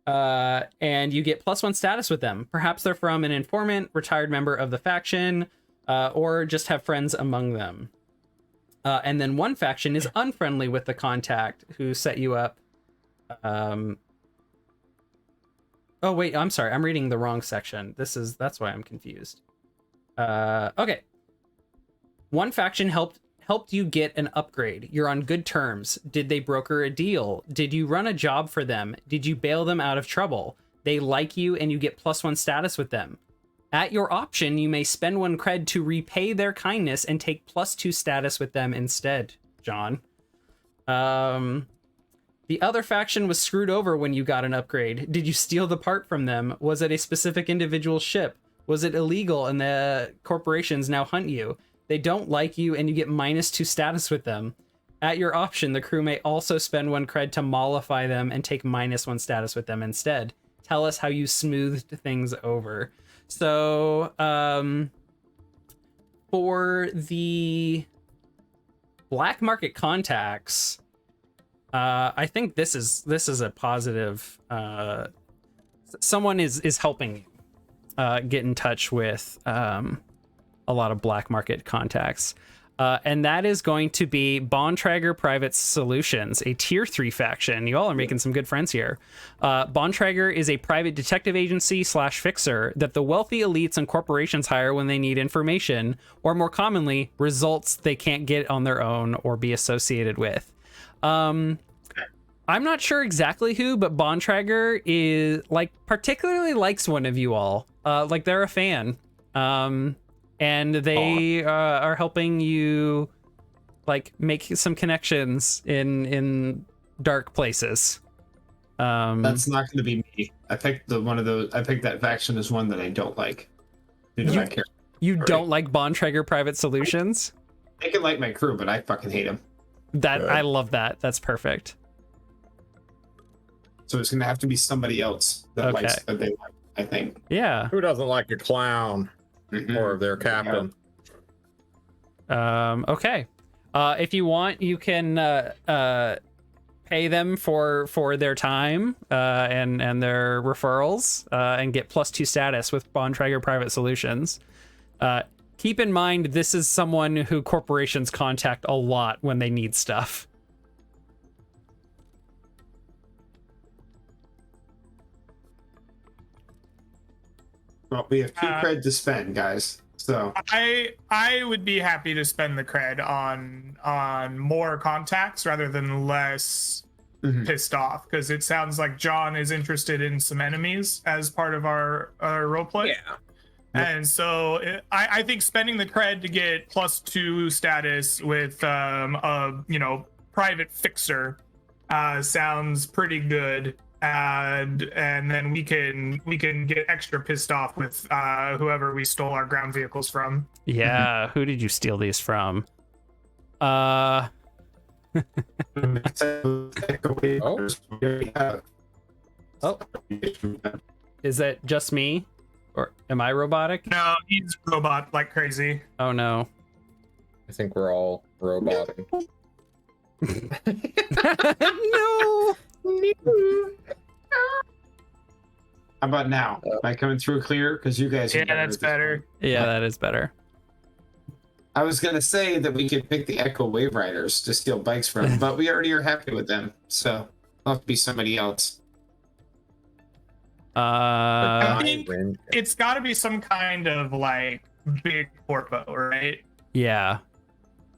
and you get +1 status with them. Perhaps they're from an informant, retired member of the faction, or just have friends among them. And then one faction is unfriendly with the contact who set you up. Oh wait, I'm sorry, I'm reading the wrong section. That's why I'm confused. Okay. One faction helped you get an upgrade. You're on good terms. Did they broker a deal? Did you run a job for them? Did you bail them out of trouble? They like you and you get +1 status with them. At your option, you may spend 1 cred to repay their kindness and take +2 status with them instead, John. The other faction was screwed over when you got an upgrade. Did you steal the part from them? Was it a specific individual ship? Was it illegal and the corporations now hunt you? They don't like you and you get -2 status with them. At your option, the crew may also spend 1 cred to mollify them and take -1 status with them instead. Tell us how you smoothed things over. So, for the black market contacts, I think this is a positive. Someone is helping you get in touch with a lot of black market contacts, and that is going to be Bontrager Private Solutions, a tier 3 faction. You all are making some good friends here. Bontrager is a private detective agency / fixer that the wealthy elites and corporations hire when they need information, or more commonly, results they can't get on their own or be associated with. I'm not sure exactly who, but Bontrager is particularly likes one of you all. They're a fan. And they are helping you make some connections in dark places. That's not going to be me. I picked that faction as one that I don't like. You don't like Bontrager Private Solutions? They can like my crew, but I fucking hate them. I love that. That's perfect. So it's going to have to be somebody else that likes that they like, I think. Yeah. Who doesn't like a clown? Or their captain. Okay. If you want, you can pay them for their time and their referrals and get +2 status with Bontrager Private Solutions. Keep in mind, this is someone who corporations contact a lot when they need stuff. Well, we have 2 cred to spend, guys. So I would be happy to spend the cred on more contacts rather than less pissed off, because it sounds like John is interested in some enemies as part of our roleplay. Yeah. And so I think spending the cred to get +2 status with a private fixer sounds pretty good. And then we can get extra pissed off with whoever we stole our ground vehicles from. Yeah, who did you steal these from? Oh. Is that just me? Or am I robotic? No, he's robot like crazy. Oh no. I think we're all roboting. No. How about now? Am I coming through clear? Because you guys. Yeah, that's better. Yeah, that is better. I was gonna say that we could pick the Echo Wave Riders to steal bikes from, but we already are happy with them, so it'll have to be somebody else. I think it's got to be some kind of big corpo, right? Yeah.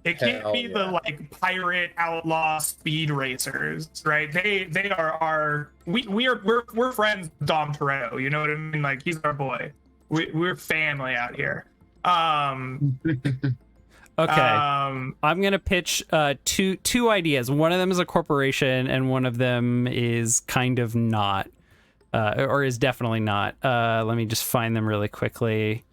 It can't be the pirate outlaw speed racers, right? They are we're friends with Dom Toretto, you know what I mean? He's our boy. We're family out here. Okay. I'm gonna pitch two ideas. One of them is a corporation, and one of them is kind of not, or is definitely not. Let me just find them really quickly.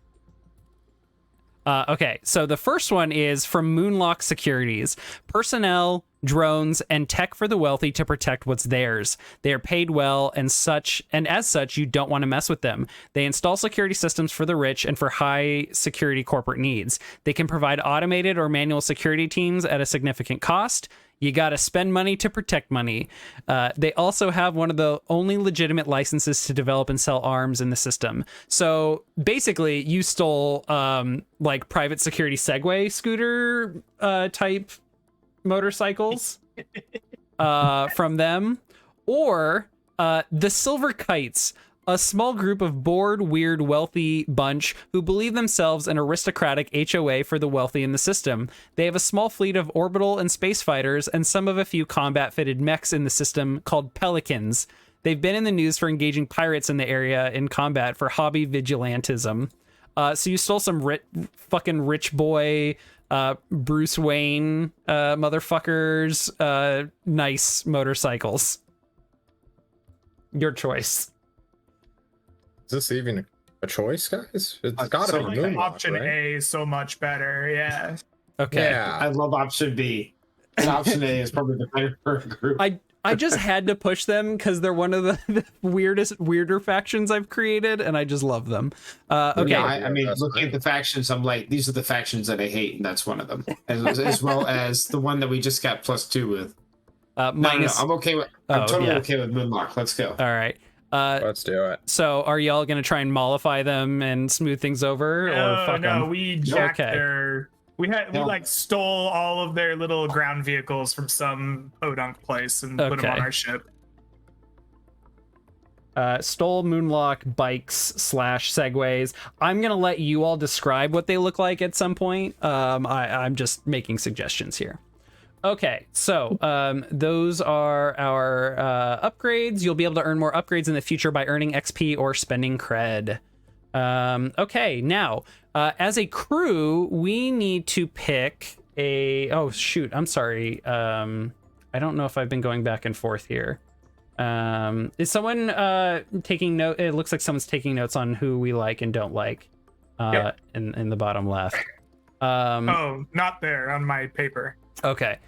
Okay, so the first one is from Moonlock Securities. Personnel, drones, and tech for the wealthy to protect what's theirs. They are paid well, and as such, you don't want to mess with them. They install security systems for the rich and for high security corporate needs. They can provide automated or manual security teams at a significant cost. You got to spend money to protect money. They also have one of the only legitimate licenses to develop and sell arms in the system. So basically, you stole like private security Segway scooter type motorcycles from them, or the Silver Kites, a small group of bored, weird, wealthy bunch who believe themselves an aristocratic HOA for the wealthy in the system. They have a small fleet of orbital and space fighters and some of a few combat-fitted mechs in the system called Pelicans. They've been in the news for engaging pirates in the area in combat for hobby vigilantism. So you stole some fucking rich boy, Bruce Wayne motherfuckers, nice motorcycles. Your choice. Is this even a choice, guys? It's gotta be Moonlock, option right? A is so much better. Yeah. Okay. Yeah. I love option B. And option A is probably the better group. I just had to push them because they're one of the weirder factions I've created, and I just love them. Okay. Yeah, I mean, looking at the factions, I'm like, these are the factions that I hate, and that's one of them. As well as the one that we just got +2 with. No, I'm okay with. I'm totally okay with Moonlock. Let's go. All right. Let's do it. So, are y'all gonna try and mollify them and smooth things over, or fuck them? We jacked their. We like stole all of their little ground vehicles from some podunk place and put them on our ship. Stole Moonlock bikes / segways. I'm gonna let you all describe what they look like at some point. I'm just making suggestions here. Okay, so those are our upgrades. You'll be able to earn more upgrades in the future by earning XP or spending cred. Okay, now, as a crew, we need to pick a... Oh, shoot, I'm sorry. I don't know if I've been going back and forth here. Is someone taking note? It looks like someone's taking notes on who we like and don't like in the bottom left. Oh, not there on my paper. Okay.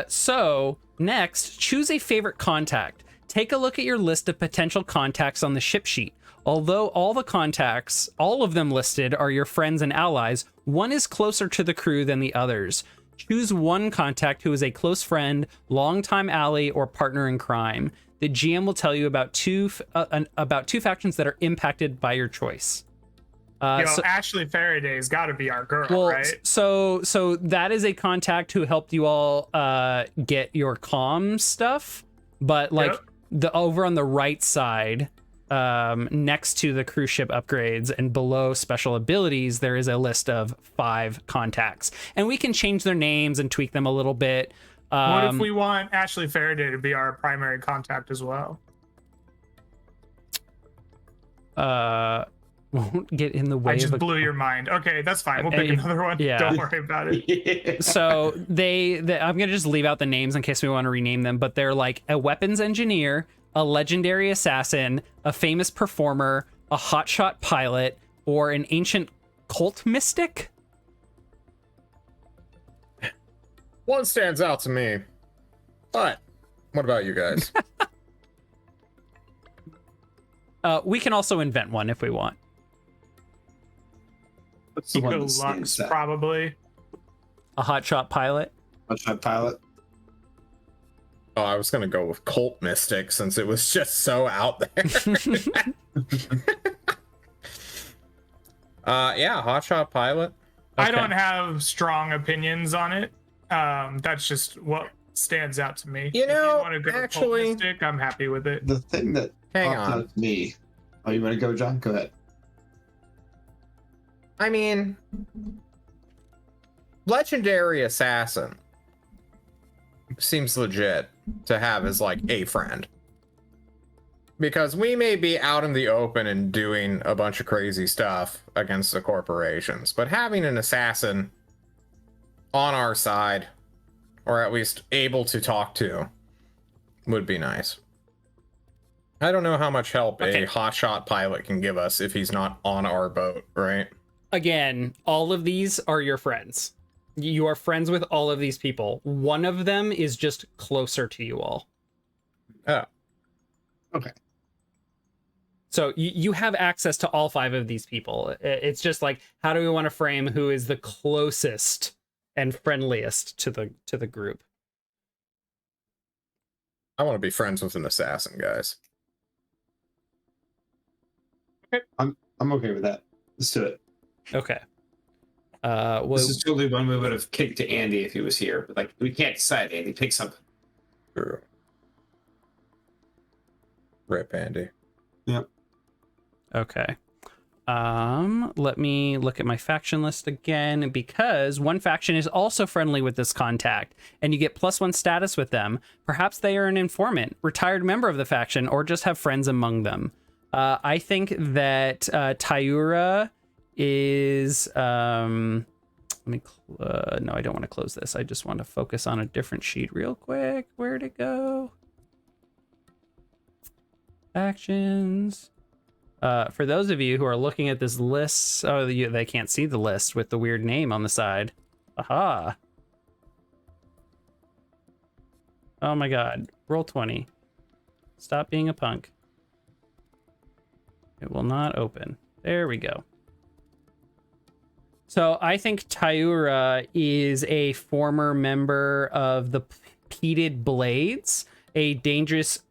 So next, choose a favorite contact. Take a look at your list of potential contacts on the ship sheet. Although all the contacts, all of them listed, are your friends and allies, one is closer to the crew than the others. Choose one contact who is a close friend, longtime ally, or partner in crime. The GM will tell you about two factions that are impacted by your choice. Ashley Faraday's got to be our girl, right? So that is a contact who helped you all get your comm stuff, but like the over on the right side, next to the cruise ship upgrades and below special abilities, there is a list of 5 contacts, and we can change their names and tweak them a little bit. What if we want Ashley Faraday to be our primary contact as well? Won't get in the way. I just blew your mind. Okay, that's fine. We'll pick another one. Yeah. Don't worry about it. So I'm gonna just leave out the names in case we want to rename them, but they're like a weapons engineer, a legendary assassin, a famous performer, a hotshot pilot, or an ancient cult mystic. One stands out to me, but what about you guys? We can also invent one if we want. Eco Lux, probably. A hotshot pilot. Hotshot pilot. Oh, I was gonna go with cult mystic since it was just so out there. Yeah, hotshot pilot. Okay. I don't have strong opinions on it. That's just what stands out to me. You know, if you want to go actually, cult mystic, I'm happy with it. The thing that hang popped on out to me. Oh, you want to go, John? Go ahead. I mean, legendary assassin seems legit to have as like a friend, because we may be out in the open and doing a bunch of crazy stuff against the corporations, but having an assassin on our side, or at least able to talk to, would be nice. I don't know how much help a hotshot pilot can give us if he's not on our boat, right? Again, all of these are your friends. You are friends with all of these people. One of them is just closer to you all. Oh. Okay. So you have access to all 5 of these people. It's just like, how do we want to frame who is the closest and friendliest to the group? I want to be friends with an assassin, guys. Okay. I'm okay with that. Let's do it. Okay. Well, this is totally one we would have kicked to Andy if he was here. But like, we can't decide, Andy. Pick something. True. Rip, Andy. Yep. Okay. Let me look at my faction list again, because one faction is also friendly with this contact, and you get +1 status with them. Perhaps they are an informant, retired member of the faction, or just have friends among them. I think that Tyura is no, I don't want to close this. I just want to focus on a different sheet real quick. Where'd it go? Actions. For those of you who are looking at this list, they can't see the list with the weird name on the side. Aha. Oh my god. Roll 20. Stop being a punk. It will not open. There we go. So I think Tyura is a former member of the Peated Blades, a dangerous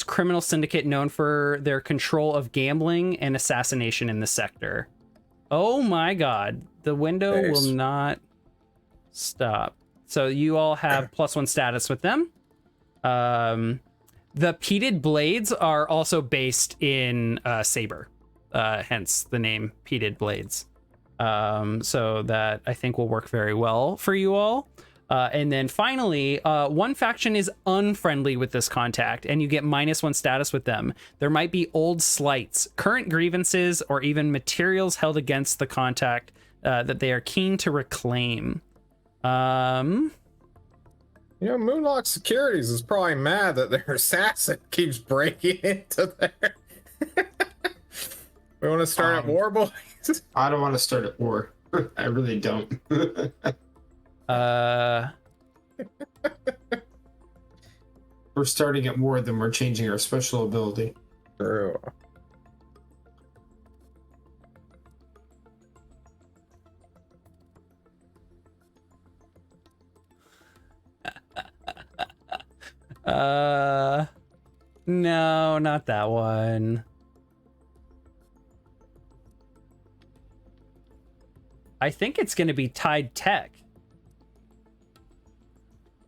criminal syndicate known for their control of gambling and assassination in the sector. Oh my god. The window will not stop. So you all have +1 status with them. The Peated Blades are also based in Saber, hence the name Peated Blades. So that I think will work very well for you all. And then finally, one faction is unfriendly with this contact, and you get -1 status with them. There might be old slights, current grievances, or even materials held against the contact that they are keen to reclaim. You know, Moonlock Securities is probably mad that their assassin keeps breaking into there. We want to start at war, boys? I don't want to start at war. I really don't. We're starting at war, then we're changing our special ability. True. No, not that one. I think it's going to be Tide Tech.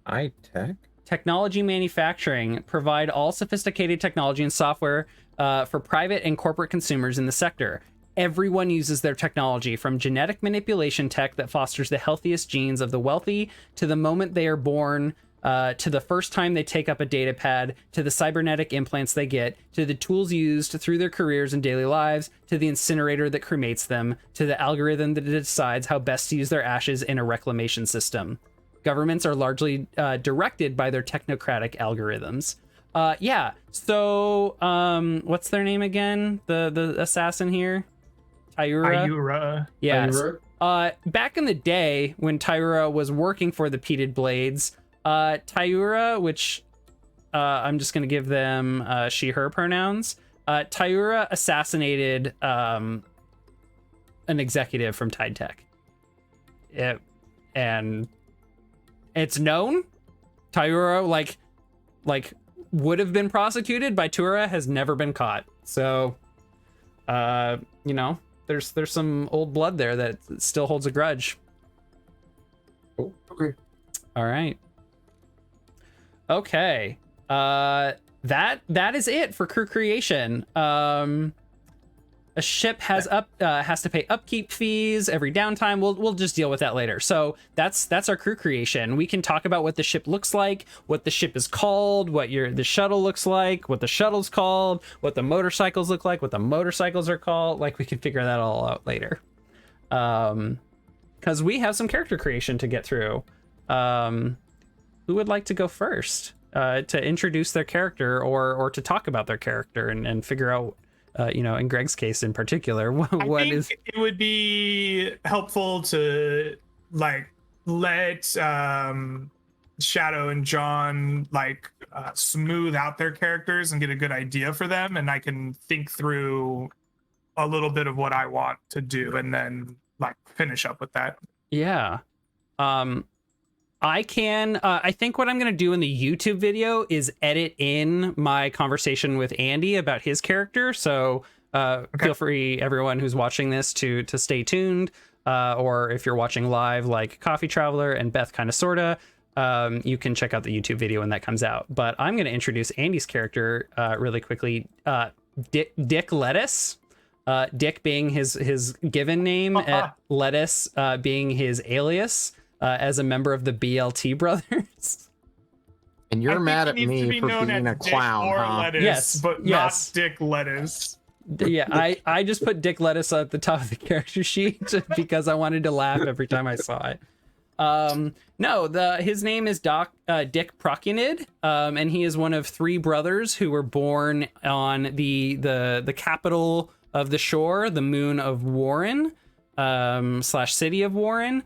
Tide Tech? Technology manufacturing provide all sophisticated technology and software for private and corporate consumers in the sector. Everyone uses their technology, from genetic manipulation tech that fosters the healthiest genes of the wealthy, to the moment they are born, to the first time they take up a data pad, to the cybernetic implants they get, to the tools used through their careers and daily lives, to the incinerator that cremates them, to the algorithm that decides how best to use their ashes in a reclamation system. Governments are largely directed by their technocratic algorithms. Yeah, so what's their name again? The assassin here? Tyura? Yes. Tyura? Back in the day when Tyura was working for the Peated Blades, Tyura, which I'm just going to give them she, her pronouns. Tyura assassinated an executive from Tide Tech. And it's known. Tyura, like would have been prosecuted by Tura, has never been caught. So, you know, there's some old blood there that still holds a grudge. Oh, okay. All right. Okay. That is it for crew creation. A ship has to pay upkeep fees every downtime. We'll just deal with that later. So that's our crew creation. We can talk about what the ship looks like, what the ship is called, what the shuttle looks like, what the shuttle's called, what the motorcycles look like, what the motorcycles are called. Like, we can figure that all out later. because we have some character creation to get through. Who would like to go first to introduce their character or to talk about their character and figure out, in Greg's case in particular, what is... It would be helpful to like let Shadow and John like smooth out their characters and get a good idea for them, and I can think through a little bit of what I want to do and then like finish up with that. Yeah. I think what I'm going to do in the YouTube video is edit in my conversation with Andy about his character. So feel free, everyone who's watching this, to stay tuned. Or if you're watching live, like Coffee Traveler and Beth Kinda Sorta, you can check out the YouTube video when that comes out. But I'm going to introduce Andy's character really quickly. Dick Lettuce. Dick being his given name, Lettuce being his alias. As a member of the BLT brothers. And you're mad at me for being a clown, huh? Lettuce, yes, but yes. not Dick Lettuce. Yeah, I just put Dick Lettuce at the top of the character sheet because I wanted to laugh every time I saw it. His name is Dick Procunid, and he is one of 3 brothers who were born on the capital of the shore, the moon of Warren, / city of Warren.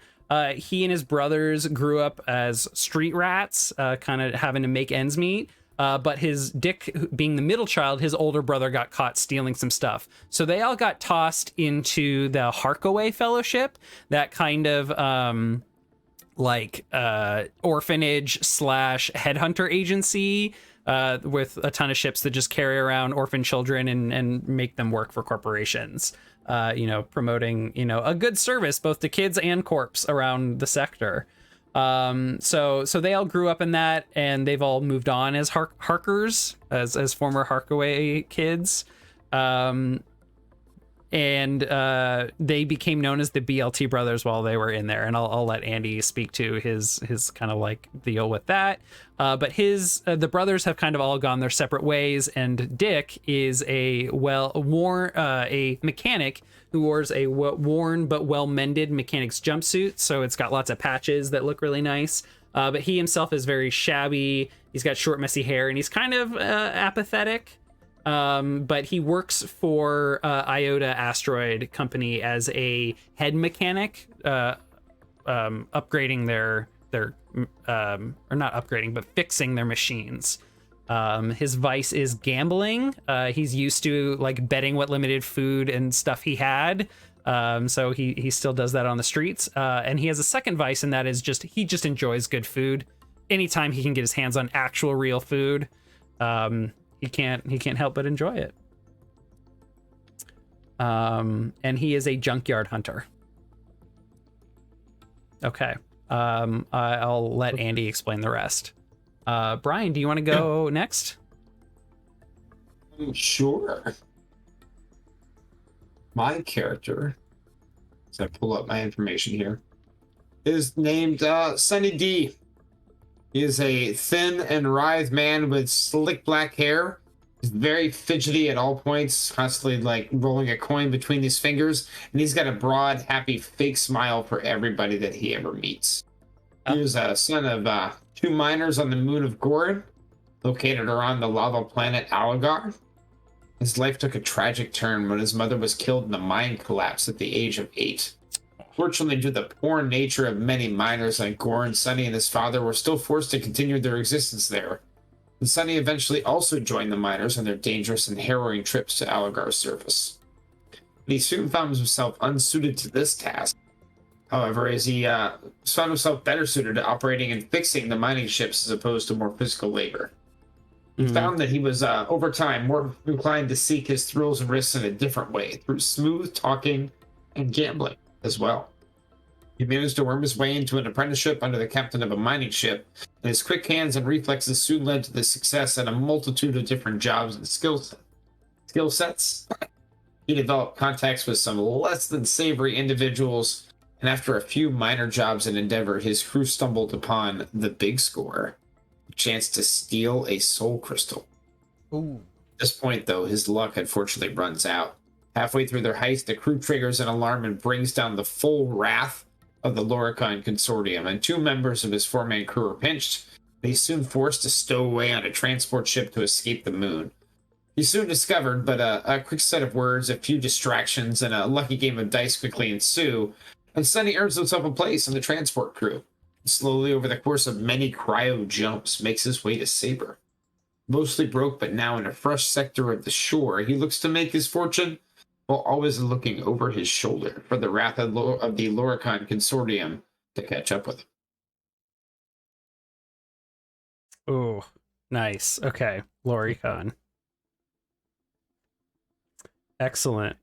He and his brothers grew up as street rats, kind of having to make ends meet. But his Dick, being the middle child, his older brother got caught stealing some stuff. So they all got tossed into the Harkaway Fellowship, that kind of orphanage / headhunter agency with a ton of ships that just carry around orphan children and make them work for corporations. Promoting, a good service both to kids and corps around the sector. So they all grew up in that, and they've all moved on as Harkers, as former Harkaway kids. And they became known as the BLT brothers while they were in there. And I'll let Andy speak to his kind of like deal with that. But the brothers have kind of all gone their separate ways, and Dick is a mechanic who wears a worn but well-mended mechanic's jumpsuit. So it's got lots of patches that look really nice. But he himself is very shabby. He's got short, messy hair, and he's kind of apathetic. But he works for Iota Asteroid Company as a head mechanic, upgrading their or not upgrading, but fixing their machines. His vice is gambling. He's used to like betting what limited food and stuff he had. So he still does that on the streets. And he has a second vice, and that is he just enjoys good food. Anytime he can get his hands on actual real food, he can't help but enjoy it. And he is a junkyard hunter. Okay. I'll let Andy explain the rest. Brian, do you want to go next? Sure. My character, as I pull up my information here, is named Sunny D. He is a thin and writhe man with slick black hair. He's very fidgety at all points, constantly like rolling a coin between his fingers. And he's got a broad, happy, fake smile for everybody that he ever meets. He was a son of 2 miners on the moon of Gorin, located around the lava planet Algar. His life took a tragic turn when his mother was killed in a mine collapse at the age of 8. Fortunately, due to the poor nature of many miners like Gorin, Sunny and his father were still forced to continue their existence there. And Sunny eventually also joined the miners on their dangerous and harrowing trips to Algar's surface. But he soon found himself unsuited to this task. However, as he found himself better suited to operating and fixing the mining ships as opposed to more physical labor. He found that he was, over time, more inclined to seek his thrills and risks in a different way, through smooth talking and gambling as well. He managed to worm his way into an apprenticeship under the captain of a mining ship, and his quick hands and reflexes soon led to the success at a multitude of different jobs and skill sets. He developed contacts with some less than savory individuals, and after a few minor jobs in Endeavor, his crew stumbled upon the big score, a chance to steal a soul crystal. Ooh. At this point, though, his luck unfortunately runs out. Halfway through their heist, the crew triggers an alarm and brings down the full wrath of the Loricon Consortium, and 2 members of his 4-man crew were pinched. He's soon forced to stow away on a transport ship to escape the moon. He's soon discovered, but a quick set of words, a few distractions, and a lucky game of dice quickly ensue, and suddenly earns himself a place in the transport crew. Slowly, over the course of many cryo jumps, makes his way to Saber. Mostly broke, but now in a fresh sector of the shore, he looks to make his fortune, while always looking over his shoulder for the wrath of the Loricon Consortium to catch up with him. Ooh, nice. Okay, Loricon. Excellent.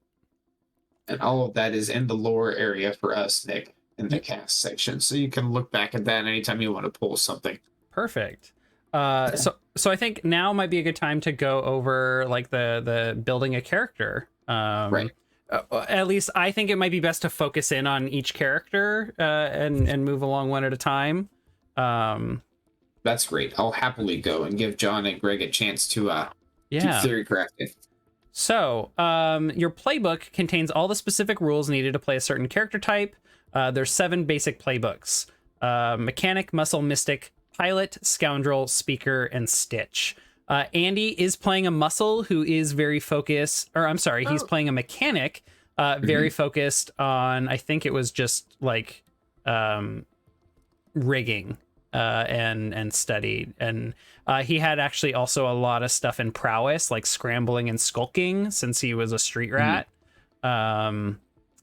And all of that is in the lore area for us, Nick, in the cast section. So you can look back at that anytime you want to pull something. Perfect. So I think now might be a good time to go over like the building a character. Right. At least I think it might be best to focus in on each character and move along one at a time. That's great. I'll happily go and give John and Greg a chance to do theory crafting. So, your playbook contains all the specific rules needed to play a certain character type. There's 7 basic playbooks. Mechanic, Muscle, Mystic, Pilot, Scoundrel, Speaker, and Stitch. Andy is playing a Muscle who is very focused, or I'm sorry, he's playing a Mechanic, very focused on, I think it was just like rigging and studied. And he had actually also a lot of stuff in prowess, like scrambling and skulking, since he was a street rat. And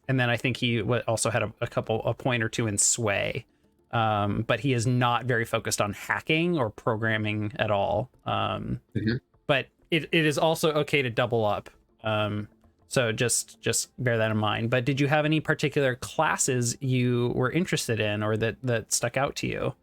then I think he also had a point or two in sway. But he is not very focused on hacking or programming at all. But it is also okay to double up. So just bear that in mind. But did you have any particular classes you were interested in or that stuck out to you?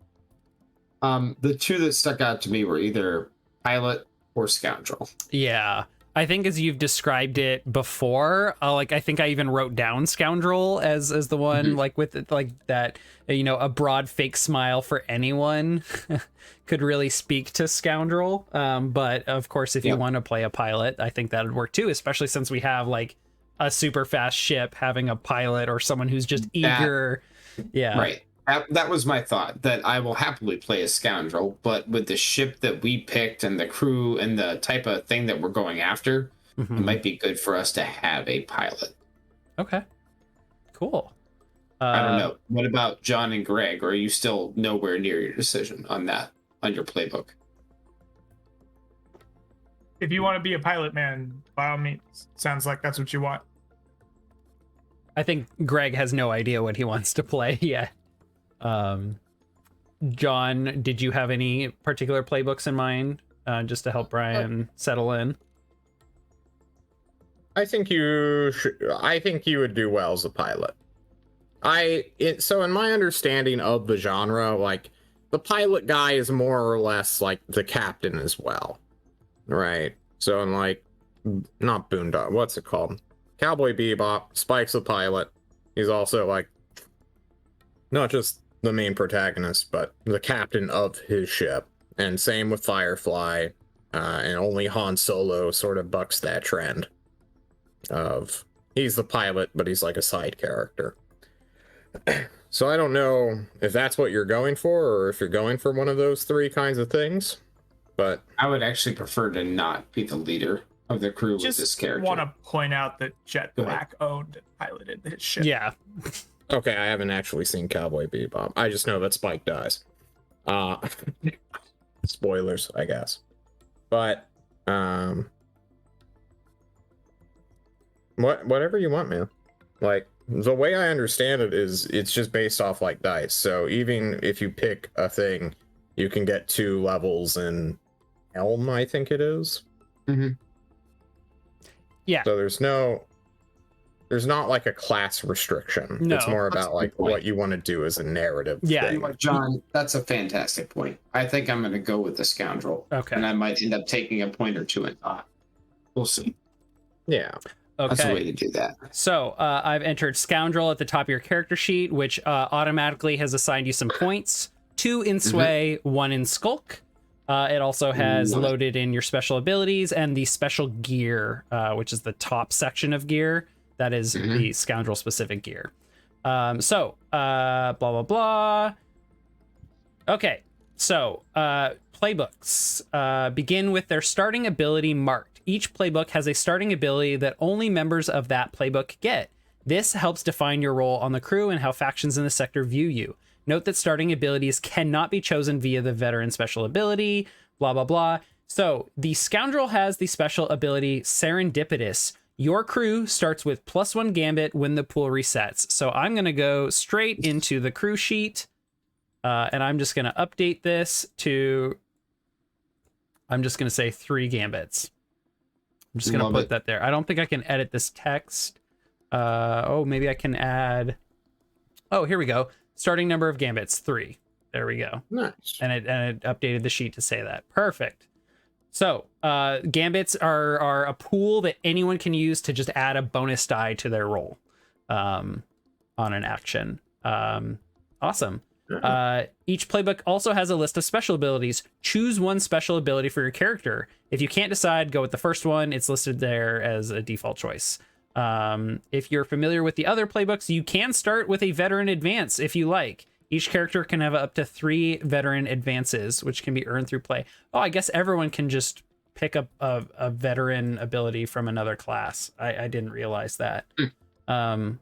The 2 that stuck out to me were either Pilot or Scoundrel. Yeah. I think as you've described it before, I think I even wrote down Scoundrel as the one like with like that, a broad fake smile for anyone could really speak to Scoundrel. But of course, if you want to play a Pilot, I think that would work too, especially since we have like a super fast ship having a pilot or someone who's just eager. Yeah. Right. That was my thought, that I will happily play a Scoundrel, but with the ship that we picked and the crew and the type of thing that we're going after, it might be good for us to have a pilot. Okay. Cool. I don't know. What about John and Greg? Or are you still nowhere near your decision on that, on your playbook? If you want to be a pilot, man, by all means. Sounds like that's what you want. I think Greg has no idea what he wants to play yet. John, did you have any particular playbooks in mind, just to help Brian settle in? I think you would do well as a pilot. So in my understanding of the genre, like the pilot guy is more or less like the captain as well, right? So in like, not Boondock, what's it called? Cowboy Bebop, Spike's the pilot. He's also like not just the main protagonist, but the captain of his ship. And same with Firefly, and only Han Solo sort of bucks that trend of he's the pilot, but he's like a side character. So I don't know if that's what you're going for, or if you're going for one of those 3 kinds of things, but I would actually prefer to not be the leader of the crew with this character. Just want to point out that Jet Black owned and piloted his ship. Yeah. Okay, I haven't actually seen Cowboy Bebop. I just know that Spike dies. Spoilers, I guess. But whatever you want, man. Like, the way I understand it is it's just based off like dice. So even if you pick a thing, you can get 2 levels in Helm, I think it is. Yeah. So there's not like a class restriction. No, it's more about like what you want to do as a narrative. Yeah. thing. John, that's a fantastic point. I think I'm going to go with the Scoundrel. Okay. And I might end up taking a point or 2 in thought. We'll see. Yeah. Okay. That's the way to do that. So I've entered Scoundrel at the top of your character sheet, which automatically has assigned you some points. 2 in Sway, 1 in Skulk. It also has loaded in your special abilities and the special gear, which is the top section of gear. That is the Scoundrel specific gear. Blah, blah, blah. Okay, so playbooks begin with their starting ability marked. Each playbook has a starting ability that only members of that playbook get. This helps define your role on the crew and how factions in the sector view you. Note that starting abilities cannot be chosen via the veteran special ability, blah, blah, blah. So the Scoundrel has the special ability Serendipitous. Your crew starts with +1 Gambit when the pool resets. So I'm going to go straight into the crew sheet. And I'm just going to update this to, I'm just going to say 3 Gambits. I'm just going to put that there. I don't think I can edit this text. Maybe I can add. Oh, here we go. Starting number of Gambits, 3. There we go. Nice. And it updated the sheet to say that. Perfect. So Gambits are a pool that anyone can use to just add a bonus die to their roll on an action. Awesome. Each playbook also has a list of special abilities. Choose one special ability for your character. If you can't decide, go with the first one. It's listed there as a default choice. If you're familiar with the other playbooks, you can start with a veteran advance if you like. Each character can have up to 3 veteran advances, which can be earned through play. Oh, I guess everyone can just pick up a veteran ability from another class. I didn't realize that. Yeah,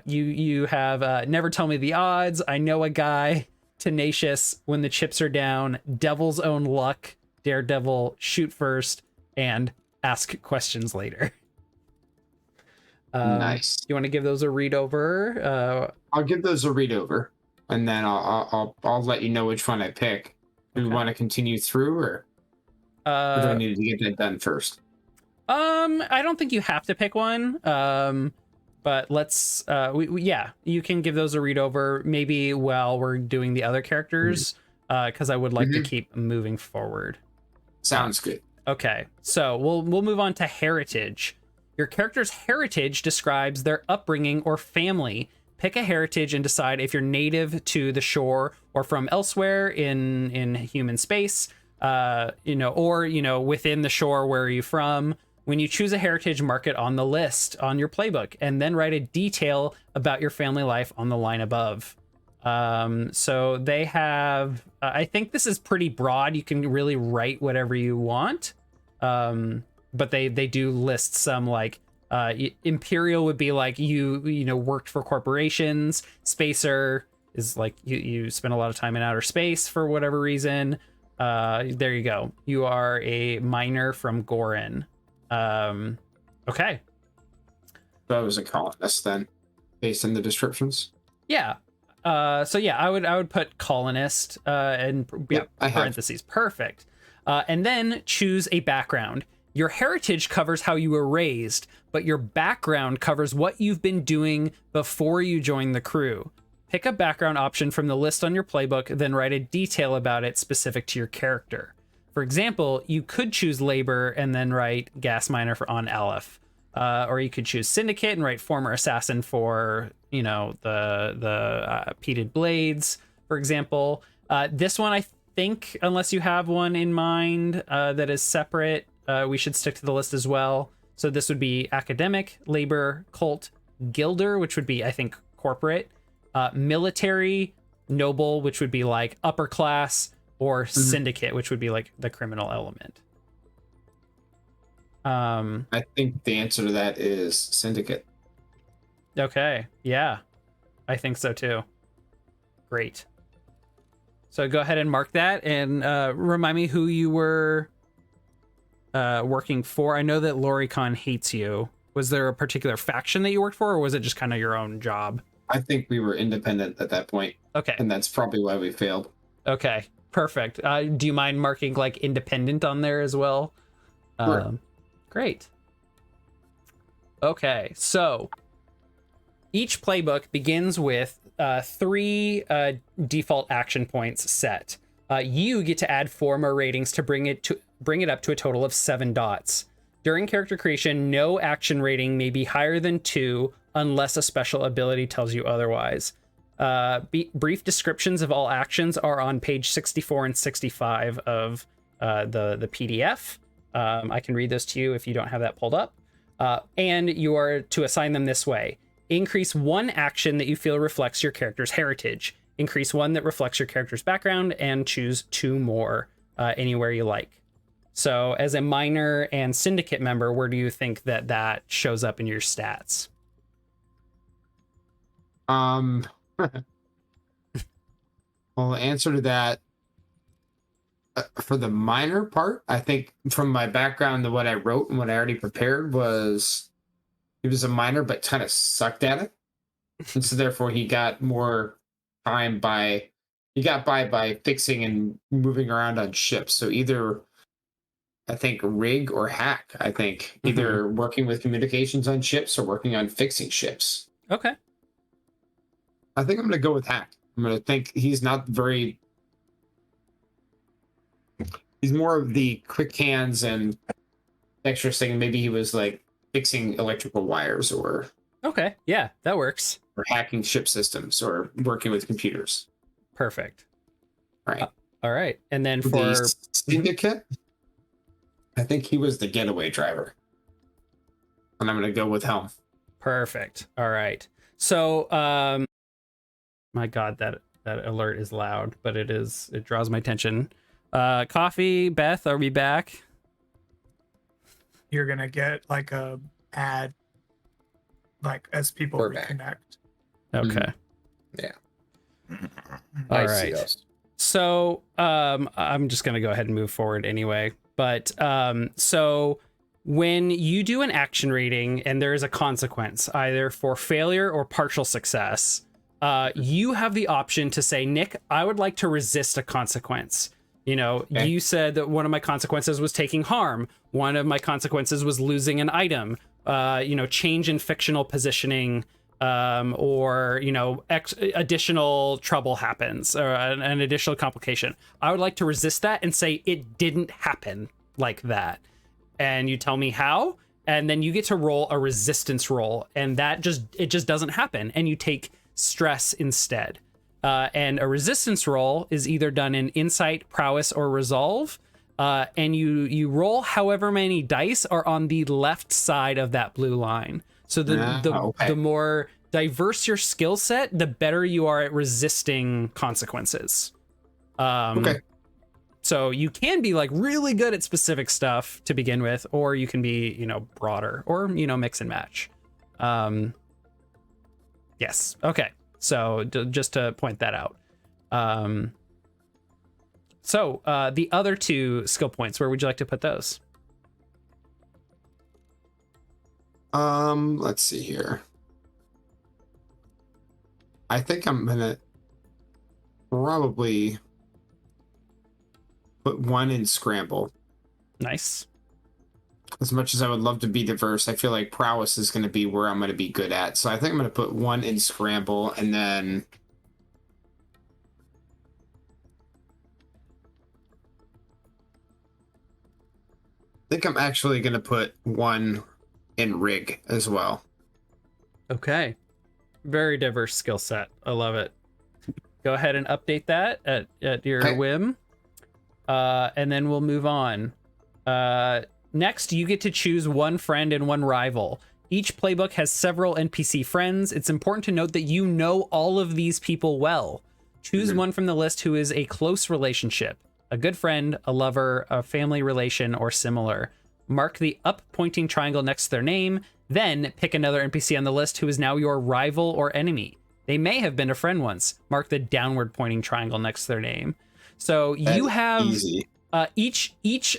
you have Never Tell Me the Odds, I Know a Guy, Tenacious, When the Chips Are Down, Devil's Own Luck, Daredevil, Shoot First, and Ask Questions Later. Nice. You want to give those a read over? I'll give those a read over, and then I'll let you know which one I pick. Do we want to continue through, or do I need to get that done first? I don't think you have to pick one. But let's you can give those a read over maybe while we're doing the other characters, because I would like to keep moving forward. Sounds good. Okay, so we'll move on to heritage. Your character's heritage describes their upbringing or family. Pick a heritage and decide if you're native to the shore or from elsewhere in human space, or within the shore. Where are you from? When you choose a heritage, mark it on the list on your playbook, and then write a detail about your family life on the line above. So they have, I think this is pretty broad. You can really write whatever you want. But they do list some, like, Imperial would be like you worked for corporations. Spacer is like you spend a lot of time in outer space for whatever reason. There you go. You are a miner from Gorin. Okay. So I was a colonist then, based on the descriptions. Yeah. I would put colonist in parentheses. Perfect. And then choose a background. Your heritage covers how you were raised, but your background covers what you've been doing before you joined the crew. Pick a background option from the list on your playbook, then write a detail about it specific to your character. For example, you could choose labor and then write gas miner on Aleph. Or you could choose syndicate and write former assassin for, the peated blades, for example. This one, I think, unless you have one in mind that is separate, we should stick to the list as well. So this would be academic, labor, cult, gilder, which would be, I think, corporate, military, noble, which would be like upper class, or syndicate, which would be like the criminal element. I think the answer to that is syndicate. Okay, yeah, I think so too. Great. So go ahead and mark that, and remind me who you were working for. I know that Loricon hates you. Was there a particular faction that you worked for, or was it just kind of your own job? I think we were independent at that point. Okay. And that's probably why we failed. Okay, perfect. Do you mind marking like independent on there as well? Sure. Great. Okay, so each playbook begins with 3 default action points set. You get to add 4 more ratings to bring it up to a total of 7 dots. During character creation, no action rating may be higher than 2 unless a special ability tells you otherwise. Brief descriptions of all actions are on page 64 and 65 of the PDF. I can read those to you if you don't have that pulled up. And you are to assign them this way. Increase one action that you feel reflects your character's heritage. Increase one that reflects your character's background, and choose 2 more anywhere you like. So as a minor and syndicate member, where do you think that shows up in your stats? Well, the answer to that, for the minor part, I think from my background, what I wrote and what I already prepared was he was a minor but kind of sucked at it, and so therefore he got more time by fixing and moving around on ships. So either I think rig or hack. I think either working with communications on ships or working on fixing ships. Okay. I think I'm going to go with hack. I'm going to think he's not very. He's more of the quick hands and dexterous thing. Maybe he was like fixing electrical wires or. Okay. Yeah, that works. Or hacking ship systems or working with computers. Perfect. Right. All right. And then for the syndicate, I think he was the getaway driver. And I'm going to go with Helm. Perfect. All right. So, my God, that alert is loud, but it draws my attention. Coffee, Beth, are we back? You're going to get like a ad, like as people reconnect. Okay. Yeah. All right. So I'm just going to go ahead and move forward anyway. But so when you do an action rating and there is a consequence, either for failure or partial success, you have the option to say, Nick, I would like to resist a consequence. You know, okay. You said that one of my consequences was taking harm. One of my consequences was losing an item, change in fictional positioning, or, additional trouble happens or an additional complication. I would like to resist that and say it didn't happen like that. And you tell me how, and then you get to roll a resistance roll, and it just doesn't happen. And you take stress instead. And a resistance roll is either done in insight, prowess, or resolve. And you roll however many dice are on the left side of that blue line. So the more diverse your skill set, the better you are at resisting consequences. Okay. So you can be like really good at specific stuff to begin with, or you can be, broader, or, mix and match. Yes. Okay. So just to point that out. So the other 2 skill points, where would you like to put those? Let's see here. I think I'm gonna probably put 1 in scramble. Nice. As much as I would love to be diverse, I feel like prowess is going to be where I'm going to be good at. So I think I'm going to put 1 in scramble, and then I think I'm actually going to put 1 in rig as well. Okay. Very diverse skill set. I love it. Go ahead and update that at your whim. And then we'll move on. Next, you get to choose 1 friend and 1 rival. Each playbook has several NPC friends. It's important to note that you know all of these people well. Choose one from the list who is a close relationship, a good friend, a lover, a family relation, or similar. Mark the up pointing triangle next to their name, then pick another NPC on the list who is now your rival or enemy. They may have been a friend once. Mark the downward pointing triangle next to their name. So you have easy. Each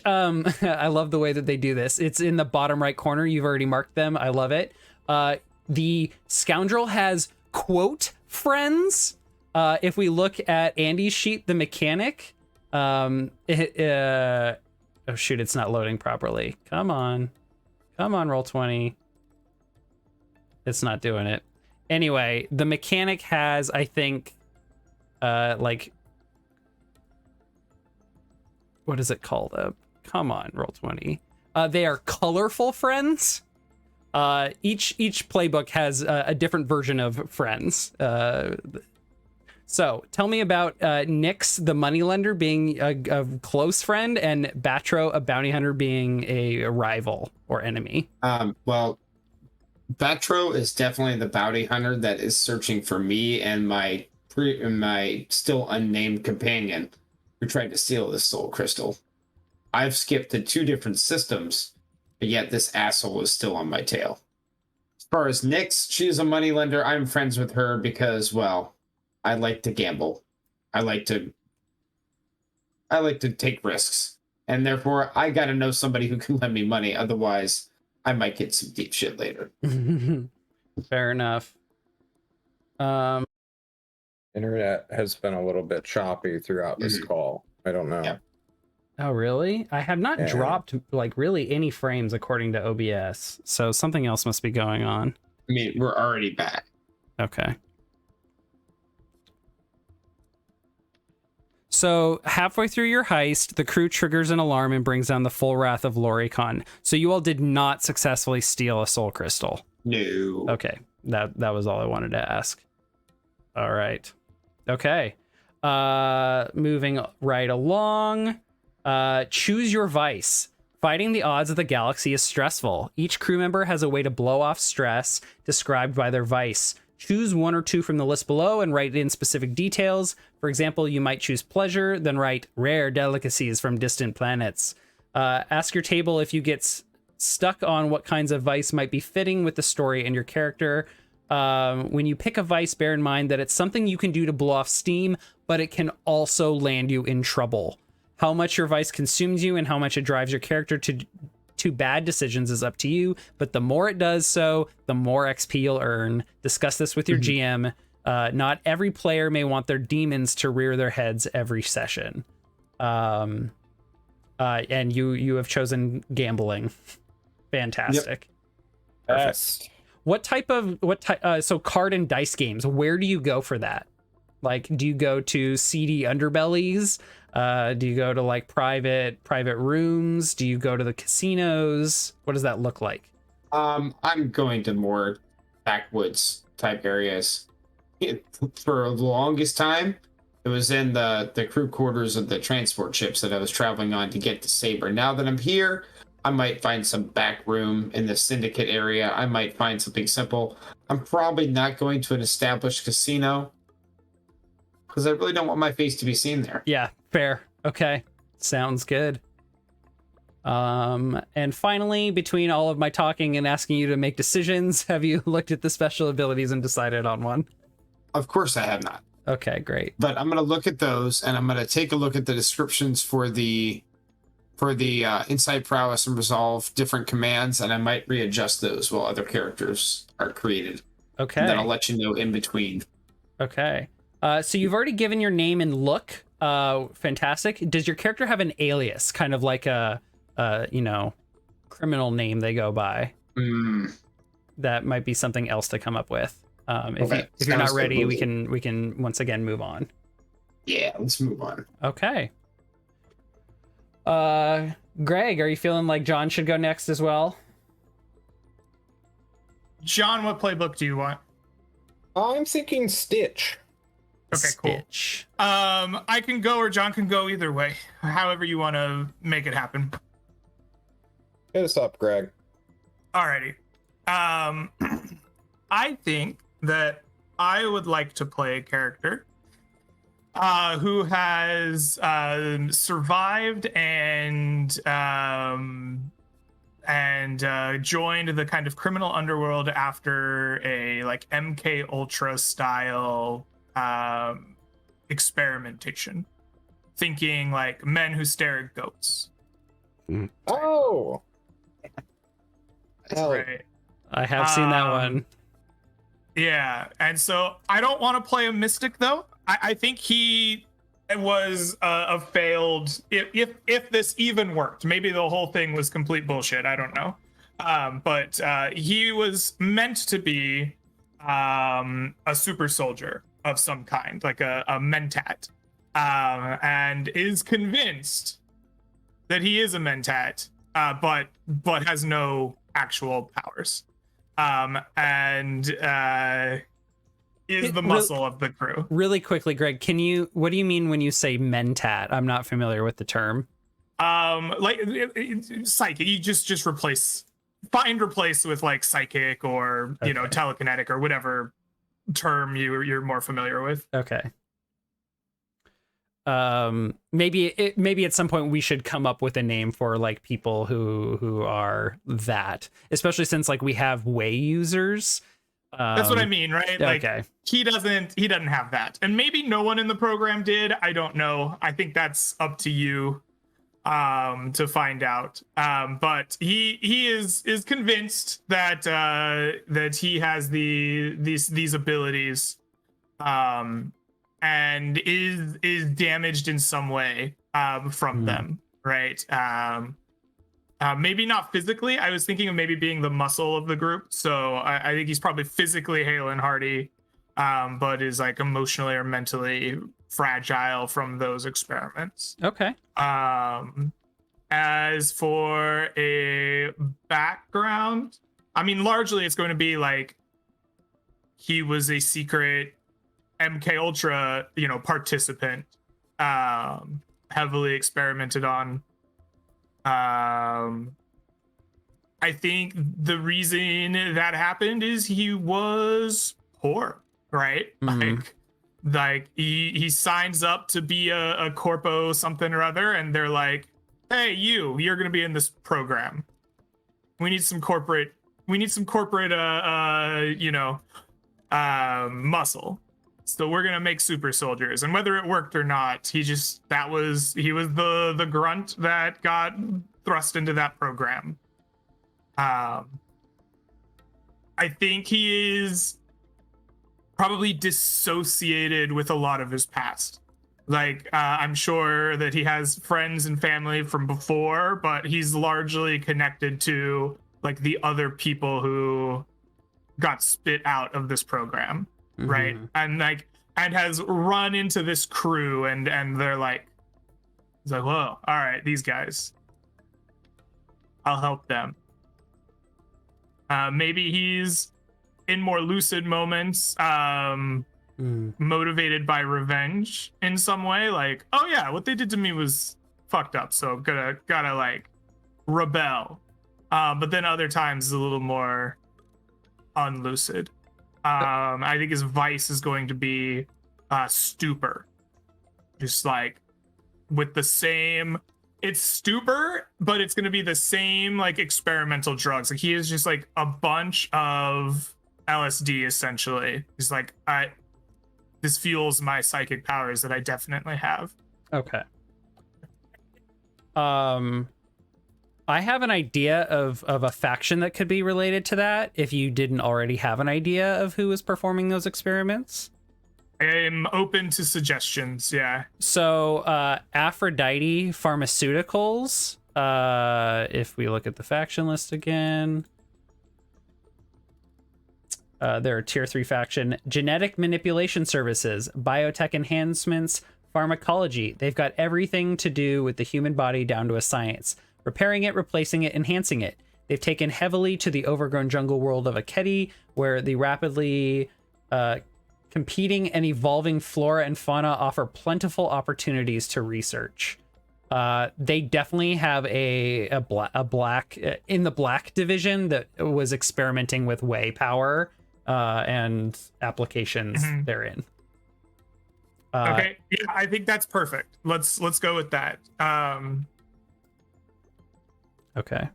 I love the way that they do this. It's in the bottom right corner. You've already marked them. I love it. The scoundrel has quote friends. If we look at Andy's sheet, the mechanic, oh shoot, it's not loading properly. Come on, roll 20. It's not doing it. Anyway, the mechanic has, I think, like, what is it called? Come on, roll 20. They are colorful friends. Each playbook has a different version of friends. So tell me about Nyx, the moneylender, being a close friend, and Batro, a bounty hunter, being a rival or enemy. Well, Batro is definitely the bounty hunter that is searching for me and my still unnamed companion who tried to steal this soul crystal. I've skipped to 2 different systems, but yet this asshole is still on my tail. As far as Nyx, she's a moneylender. I'm friends with her because, well, I like to gamble. I like to take risks. And therefore, I got to know somebody who can lend me money. Otherwise, I might get some deep shit later. Fair enough. Internet has been a little bit choppy throughout this call. I don't know. Yeah. Oh, really? I have not dropped like really any frames according to OBS. So something else must be going on. I mean, we're already back. Okay. So halfway through your heist, the crew triggers an alarm and brings down the full wrath of Loricon. So you all did not successfully steal a soul crystal. No. Okay. That was all I wanted to ask. All right. Okay. Moving right along. Choose your vice. Fighting the odds of the galaxy is stressful. Each crew member has a way to blow off stress described by their vice. Choose 1 or 2 from the list below and write in specific details. For example, you might choose pleasure, then write rare delicacies from distant planets. Ask your table if you get stuck on what kinds of vice might be fitting with the story and your character. When you pick a vice, bear in mind that it's something you can do to blow off steam, but it can also land you in trouble. How much your vice consumes you and how much it drives your character to bad decisions is up to you, but the more it does so, the more XP you'll earn. Discuss this with your GM. Not every player may want their demons to rear their heads every session. And you have chosen gambling. Fantastic. Yep. Best. What type so card and dice games, where do you go for that? Like, do you go to seedy underbellies? Do you go to like private rooms? Do you go to the casinos? What does that look like? I'm going to more backwoods type areas. For the longest time, it was in the crew quarters of the transport ships that I was traveling on to get to Saber. Now that I'm here, I might find some back room in the syndicate area. I might find something simple. I'm probably not going to an established casino because I really don't want my face to be seen there. Yeah, fair. Okay. Sounds good. And finally, between all of my talking and asking you to make decisions, have you looked at the special abilities and decided on one? Of course I have not. Okay, great. But I'm going to look at those, and I'm going to take a look at the descriptions for the insight, prowess, and resolve different commands, and I might readjust those while other characters are created. Okay. And then I'll let you know in between. Okay. So you've already given your name and look. Fantastic. Does your character have an alias, kind of like a criminal name they go by? That might be something else to come up with. If you're not ready, we can once again move on. Yeah, let's move on. Okay. Greg, are you feeling like John should go next as well? John, what playbook do you want? I'm thinking Stitch. Okay, Stitch. Cool. I can go or John can go either way. However you want to make it happen. Hit us up, Greg. Alrighty. I think that I would like to play a character who has survived and joined the kind of criminal underworld after a like MK Ultra style experimentation, thinking like Men Who Stare at Goats. Oh, right. I have seen that one. Yeah, and so I don't want to play a mystic though. I think he was a failed. If this even worked, maybe the whole thing was complete bullshit. I don't know. But he was meant to be a super soldier of some kind, like a mentat, and is convinced that he is a mentat, but has no actual powers, and is the muscle of the crew. Really quickly, Greg, what do you mean when you say mentat? I'm not familiar with the term. Like psychic. You just replace replace with like psychic or telekinetic or whatever term you're more familiar with. Okay. Maybe at some point we should come up with a name for like people who are that, especially since like we have way users. That's what I mean, right? Like, okay. He doesn't have that, and maybe no one in the program did. I don't know. I think that's up to you to find out. But he is convinced that that he has these abilities, and is damaged in some way from them, right? Maybe not physically. I was thinking of maybe being the muscle of the group. So I think he's probably physically hale and hearty, but is like emotionally or mentally fragile from those experiments. Okay. As for a background, I mean, largely it's going to be like he was a secret MK Ultra, participant, heavily experimented on. I think the reason that happened is he was poor, right? Like he signs up to be a corpo something or other, and they're like, hey, you're gonna be in this program. We need some corporate muscle. So we're gonna make super soldiers, and whether it worked or not, he was the grunt that got thrust into that program. I think he is probably dissociated with a lot of his past. Like, I'm sure that he has friends and family from before, but he's largely connected to like the other people who got spit out of this program. Right. And has run into this crew, and they're like, he's like, whoa, all right, these guys, I'll help them. Maybe he's in more lucid moments, motivated by revenge in some way, like, oh yeah, what they did to me was fucked up, so gotta like rebel. But then other times is a little more unlucid. I think his vice is going to be stupor. Just like with the same, it's stupor, but it's going to be the same like experimental drugs. Like he is just like a bunch of LSD essentially. He's like, this fuels my psychic powers that I definitely have. Okay. I have an idea of a faction that could be related to that, if you didn't already have an idea of who was performing those experiments. I'm open to suggestions, yeah. So, Aphrodite Pharmaceuticals, if we look at the faction list again, they're a tier 3 faction. Genetic manipulation services, biotech enhancements, pharmacology. They've got everything to do with the human body down to a science. Repairing it, replacing it, enhancing it. They've taken heavily to the overgrown jungle world of Aketi, where the rapidly competing and evolving flora and fauna offer plentiful opportunities to research. They definitely have a black in the black division that was experimenting with way power and applications therein. Okay, yeah, I think that's perfect. Let's go with that. Okay.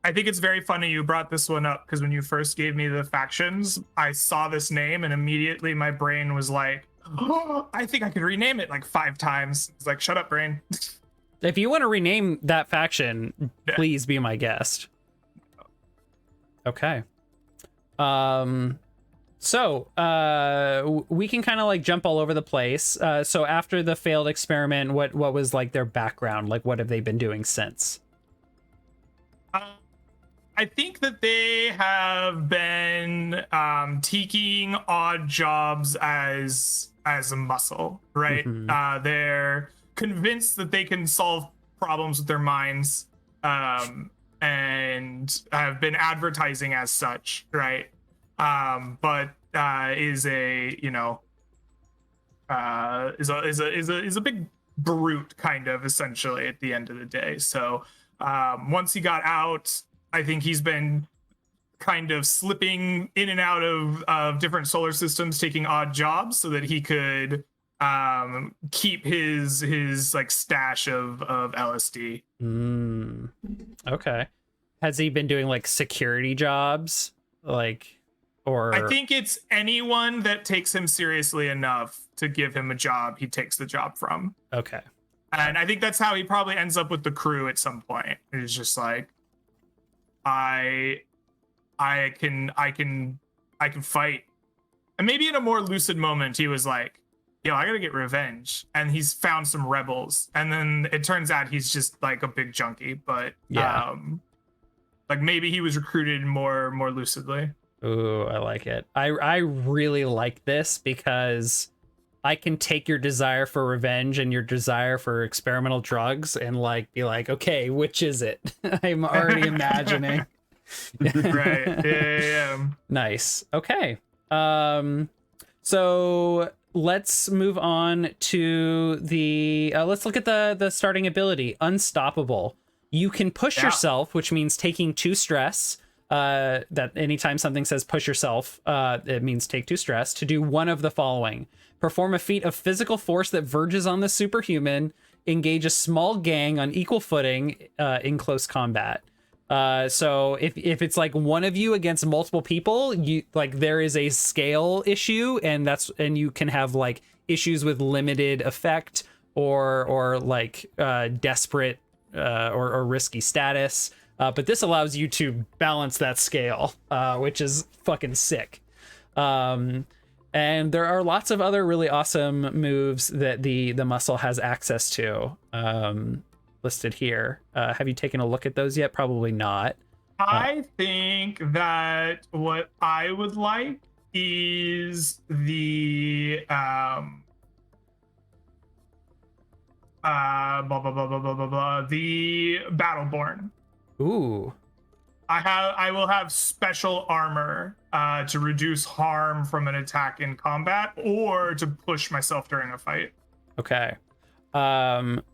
I think it's very funny you brought this one up, because when you first gave me the factions, I saw this name and immediately my brain was like, oh, I think I could rename it like 5 times. It's like, shut up, brain. If you want to rename that faction, please be my guest. Okay. So we can kind of like jump all over the place. So after the failed experiment, what was like their background? Like, what have they been doing since? I think that they have been taking odd jobs as a muscle, right? They're convinced that they can solve problems with their minds, and have been advertising as such, right? But is a big brute, kind of, essentially, at the end of the day. So once he got out, I think he's been kind of slipping in and out of different solar systems, taking odd jobs so that he could keep his like stash of LSD. Okay. Has he been doing like security jobs? Like, or I think it's anyone that takes him seriously enough to give him a job, he takes the job from. Okay. And I think that's how he probably ends up with the crew at some point. It's just like, I can fight. And maybe in a more lucid moment, he was like, yo, I gotta get revenge. And he's found some rebels. And then it turns out he's just like a big junkie. But yeah, like maybe he was recruited more lucidly. Ooh, I like it. I really like this because I can take your desire for revenge and your desire for experimental drugs and like be like, okay, which is it? I'm already imagining. Right. Yeah. Nice. Okay. So let's move on to the let's look at the starting ability, Unstoppable. You can push yourself, which means taking 2 stress. That anytime something says push yourself, it means take 2 stress, to do one of the following: perform a feat of physical force that verges on the superhuman, engage a small gang on equal footing in close combat. So if it's like one of you against multiple people, you like there is a scale issue, and you can have like issues with limited effect or like desperate or risky status. But this allows you to balance that scale, which is fucking sick. And there are lots of other really awesome moves that the muscle has access to, listed here. Have you taken a look at those yet? Probably not. I think that what I would like is the the Battleborn. Ooh. I will have special armor to reduce harm from an attack in combat or to push myself during a fight. Okay.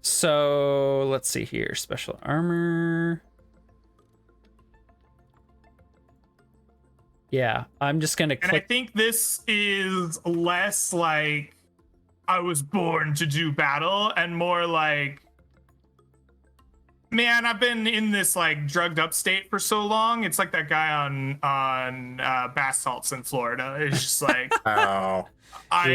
So let's see here. Special armor. Yeah, I'm just gonna click. And I think this is less like I was born to do battle and more like, man, I've been in this like drugged up state for so long. It's like that guy on bath salts in Florida. It's just like, Oh, I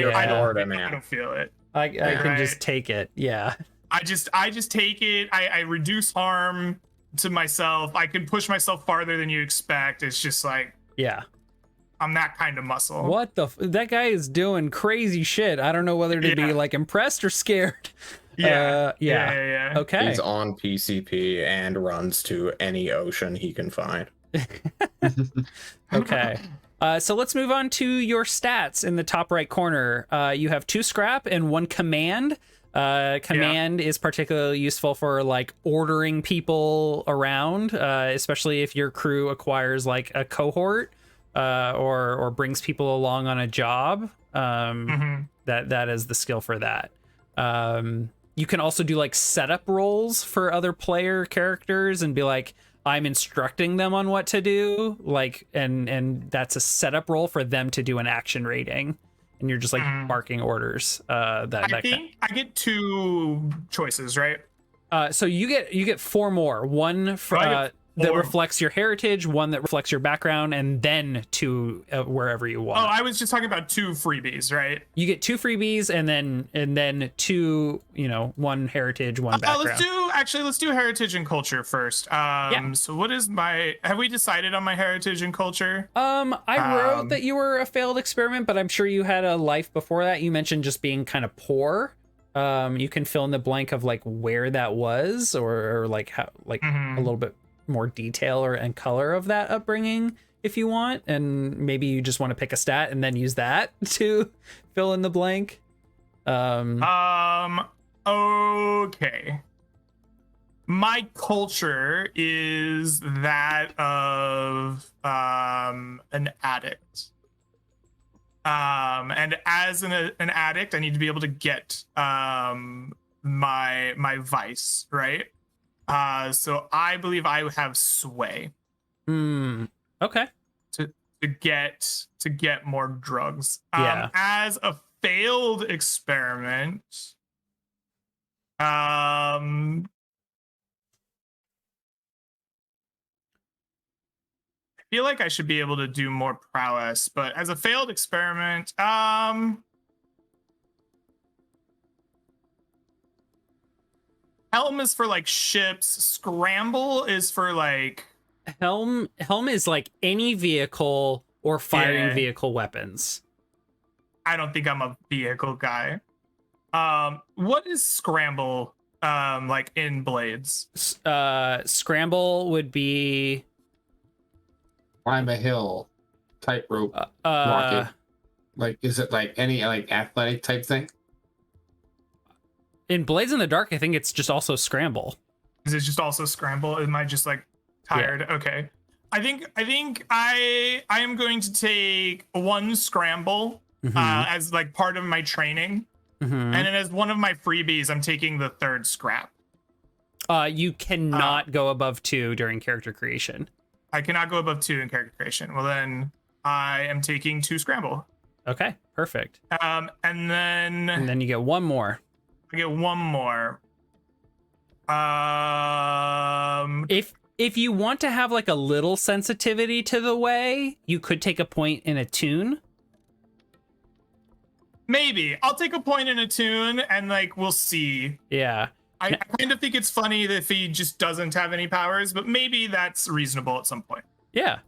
man. don't feel it. I can just take it. Yeah. I just take it. I reduce harm to myself. I can push myself farther than you expect. It's just like, Yeah. I'm that kind of muscle. What that guy is doing crazy shit. I don't know whether to be like impressed or scared. Yeah. Okay. He's on PCP and runs to any ocean he can find. Okay. So let's move on to your stats in the top right corner. You have 2 scrap and 1 command. Command is particularly useful for like ordering people around, especially if your crew acquires like a cohort or brings people along on a job. That is the skill for that. You can also do like setup roles for other player characters and be like, I'm instructing them on what to do, like, and that's a setup role for them to do an action rating, and you're just like barking orders. I get 2 choices, right? So you get 4 more. One for that reflects your heritage, one that reflects your background, and then 2 wherever you want. Oh, I was just talking about 2 freebies, right? You get 2 freebies, and then 2, 1 heritage, 1 background. Let's do heritage and culture first. So what is have we decided on my heritage and culture? I wrote that you were a failed experiment, but I'm sure you had a life before that. You mentioned just being kind of poor. You can fill in the blank of like where that was, or like how, like a little bit more detail and color of that upbringing if you want, and maybe you just want to pick a stat and then use that to fill in the blank. Okay. My culture is that of an addict. And as an addict, I need to be able to get my vice, right? So I believe I have sway. Okay. To get more drugs. Yeah. As a failed experiment, I feel like I should be able to do more prowess, but as a failed experiment, helm is for like ships, scramble is for like Helm is like any vehicle or firing vehicle weapons. I don't think I'm a vehicle guy. What is scramble like in Blades? Scramble would be climb a hill, tightrope, rocket. Like, is it like any like athletic type thing? In Blades in the Dark, I think it's just also scramble. Is it just also scramble? Am I just like tired? Yeah. Okay. I think I am going to take one scramble as like part of my training. And then as one of my freebies, I'm taking the third scrap. You cannot go above 2 during character creation. I cannot go above 2 in character creation. Well, then I am taking 2 scramble. Okay, perfect. And then you get one more. I get one more. If you want to have like a little sensitivity to the way, you could take a point in attune. Maybe I'll take a point in attune, and like we'll see. Yeah. I kind of think it's funny that if he just doesn't have any powers, but maybe that's reasonable at some point. Yeah.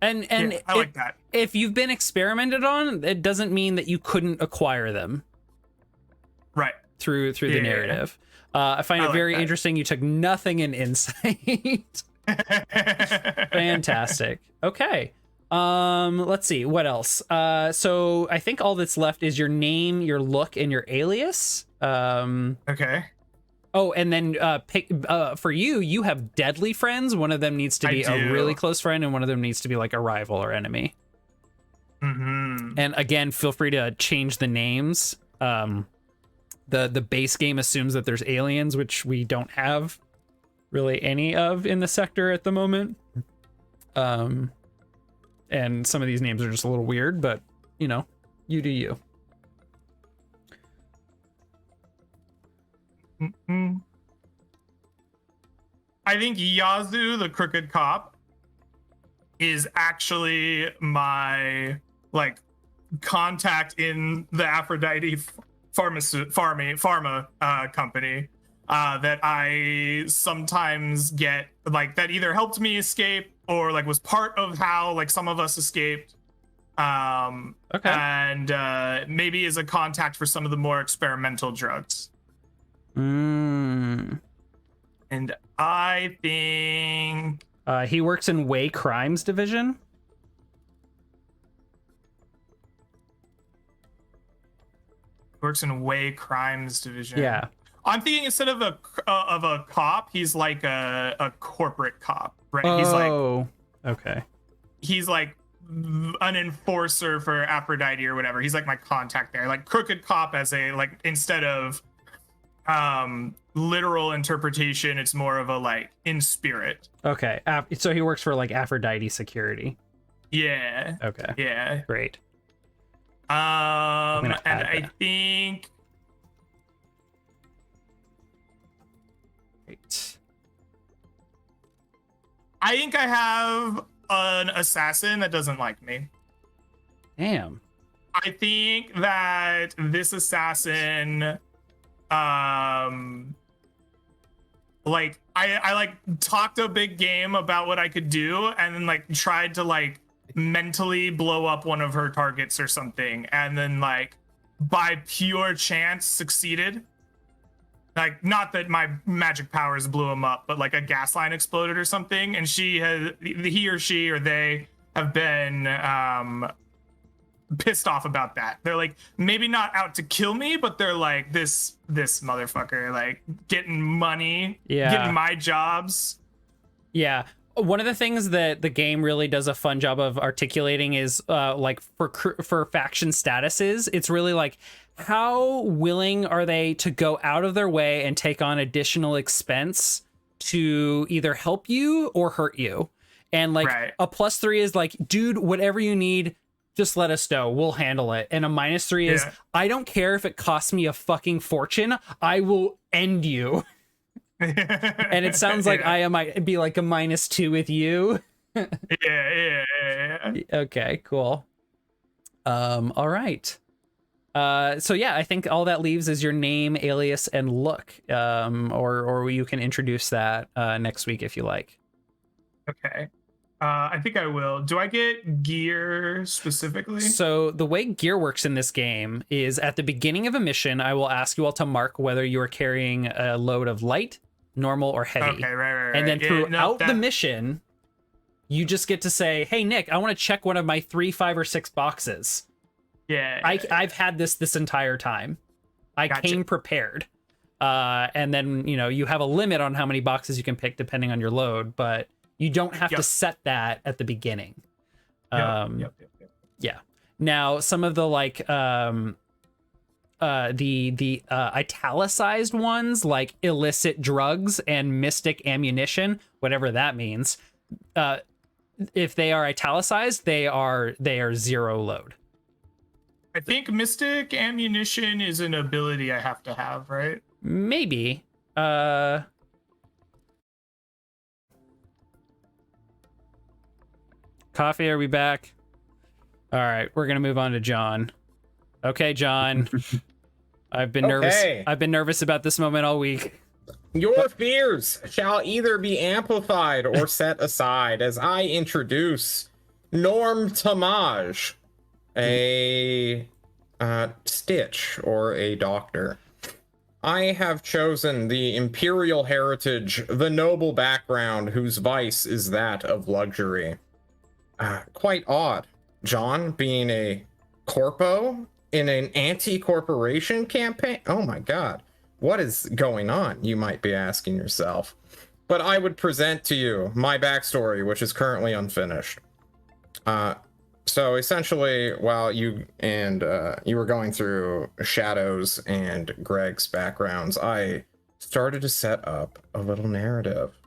And yeah, I like that. If you've been experimented on, it doesn't mean that you couldn't acquire them. Right. Through the narrative. I find it very interesting. You took nothing in insight. Fantastic. Okay. Let's see what else. So I think all that's left is your name, your look, and your alias. Okay. Oh, and then pick for you have deadly friends. One of them needs to be a really close friend, and one of them needs to be like a rival or enemy. And again, feel free to change the names. The base game assumes that there's aliens, which we don't have really any of in the sector at the moment. And some of these names are just a little weird, but you know, you do you. I think Yazoo, the crooked cop, is actually my like contact in the Aphrodite pharma company that I sometimes get, like, that either helped me escape or like was part of how like some of us escaped. Okay. And maybe is a contact for some of the more experimental drugs. And I think he works in Way Crimes Division. Works in Way Crimes Division. Yeah. I'm thinking instead of a cop, he's like a corporate cop, right? Oh, he's like, okay. He's like an enforcer for Aphrodite or whatever. He's like my contact there. Like crooked cop as a like instead of literal interpretation, it's more of a like in spirit. Okay. So he works for like Aphrodite security. Yeah. Okay. Yeah. Great. And I think Great. I have an assassin that doesn't like me. Damn. I think that this assassin like I like talked a big game about what I could do and then like tried to like mentally blow up one of her targets or something, and then like by pure chance succeeded. Like, not that my magic powers blew him up, but like a gas line exploded or something, and he or she or they have been pissed off about that. They're like, maybe not out to kill me, but they're like, this motherfucker, like getting money, getting my jobs. Yeah. One of the things that the game really does a fun job of articulating is like for faction statuses, it's really like, how willing are they to go out of their way and take on additional expense to either help you or hurt you? And like Right. a +3 is like, dude, whatever you need, just let us know. We'll handle it. And a -3 is, I don't care if it costs me a fucking fortune. I will end you. And it sounds like I might be like a -2 with you. Yeah. Okay, cool. All right. So yeah, I think all that leaves is your name, alias, and look. Or you can introduce that next week if you like. Okay. I think I will. Do I get gear specifically? So the way gear works in this game is at the beginning of a mission, I will ask you all to mark whether you are carrying a load of light, normal, or heavy. Okay, right. And then throughout the mission, you just get to say, hey, Nick, I want to check one of my 3, 5, or 6 boxes. Yeah. I've had this entire time. I came prepared. And then, you have a limit on how many boxes you can pick depending on your load, but you don't have to set that at the beginning. Yep. Yeah. Now, some of the the italicized ones, like illicit drugs and mystic ammunition, whatever that means, if they are italicized, they are 0 load. I think mystic ammunition is an ability I have to have, right? Maybe. Coffee, are we back? All right, we're gonna move on to John. Okay, John. I've been nervous. I've been nervous about this moment all week. Your fears shall either be amplified or set aside as I introduce Norm Tamaj, a Stitch or a doctor. I have chosen the imperial heritage, the noble background whose vice is that of luxury. Quite odd, John being a corpo in an anti-corporation campaign. Oh my god, what is going on, you might be asking yourself. But I would present to you my backstory, which is currently unfinished. So essentially, while you were going through Shadow's and Greg's backgrounds, I started to set up a little narrative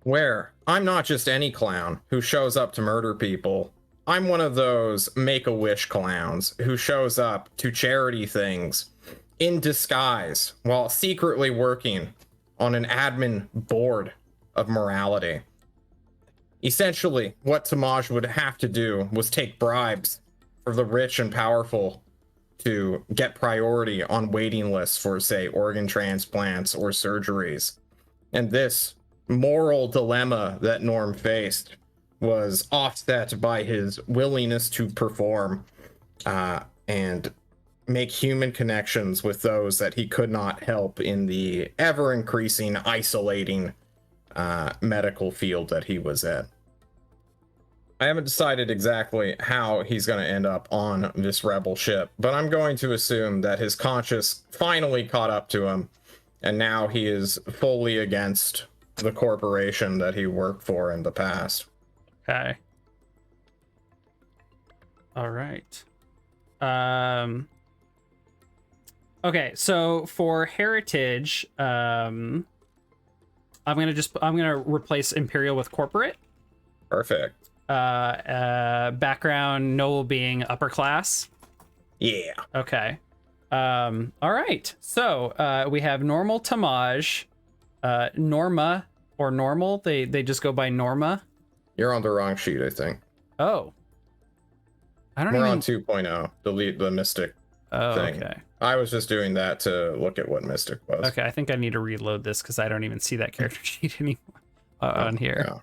where I'm not just any clown who shows up to murder people. I'm one of those Make-A-Wish clowns who shows up to charity things in disguise while secretly working on an admin board of morality. Essentially, what Tamaj would have to do was take bribes for the rich and powerful to get priority on waiting lists for, say, organ transplants or surgeries. And this moral dilemma that Norm faced was offset by his willingness to perform and make human connections with those that he could not help in the ever-increasing, isolating medical field that he was in. I haven't decided exactly how he's going to end up on this rebel ship, but I'm going to assume that his conscience finally caught up to him, and now he is fully against the corporation that he worked for in the past. Okay. All right. Okay, so for heritage, I'm gonna replace Imperial with corporate. Perfect. Background noble being upper class. Yeah. Okay. All right. So we have normal Tamaj, Norma or normal. They just go by Norma. You're on the wrong sheet, I think. Oh. We're on 2.0. Delete the Mystic thing. Okay. I was just doing that to look at what Mystic was. Okay, I think I need to reload this because I don't even see that character sheet anymore on here. Yeah.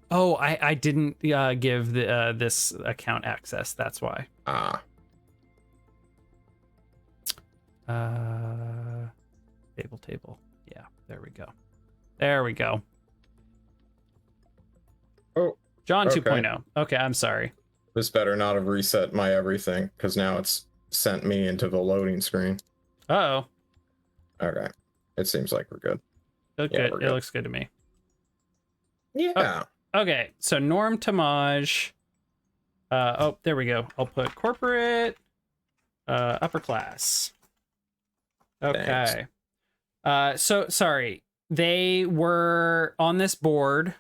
Oh, I didn't give the this account access. That's why. Table. Yeah, there we go. There we go. Oh, John okay. 2.0. Okay, I'm sorry. This better not have reset my everything, because now it's sent me into the loading screen. Uh-oh. Okay. It seems like we're good. Look Yeah, good. we're It good. looks good to me. Yeah. Okay, so Norm Tamaj. Oh, there we go. I'll put corporate, upper class. Okay. So sorry. they were on this board,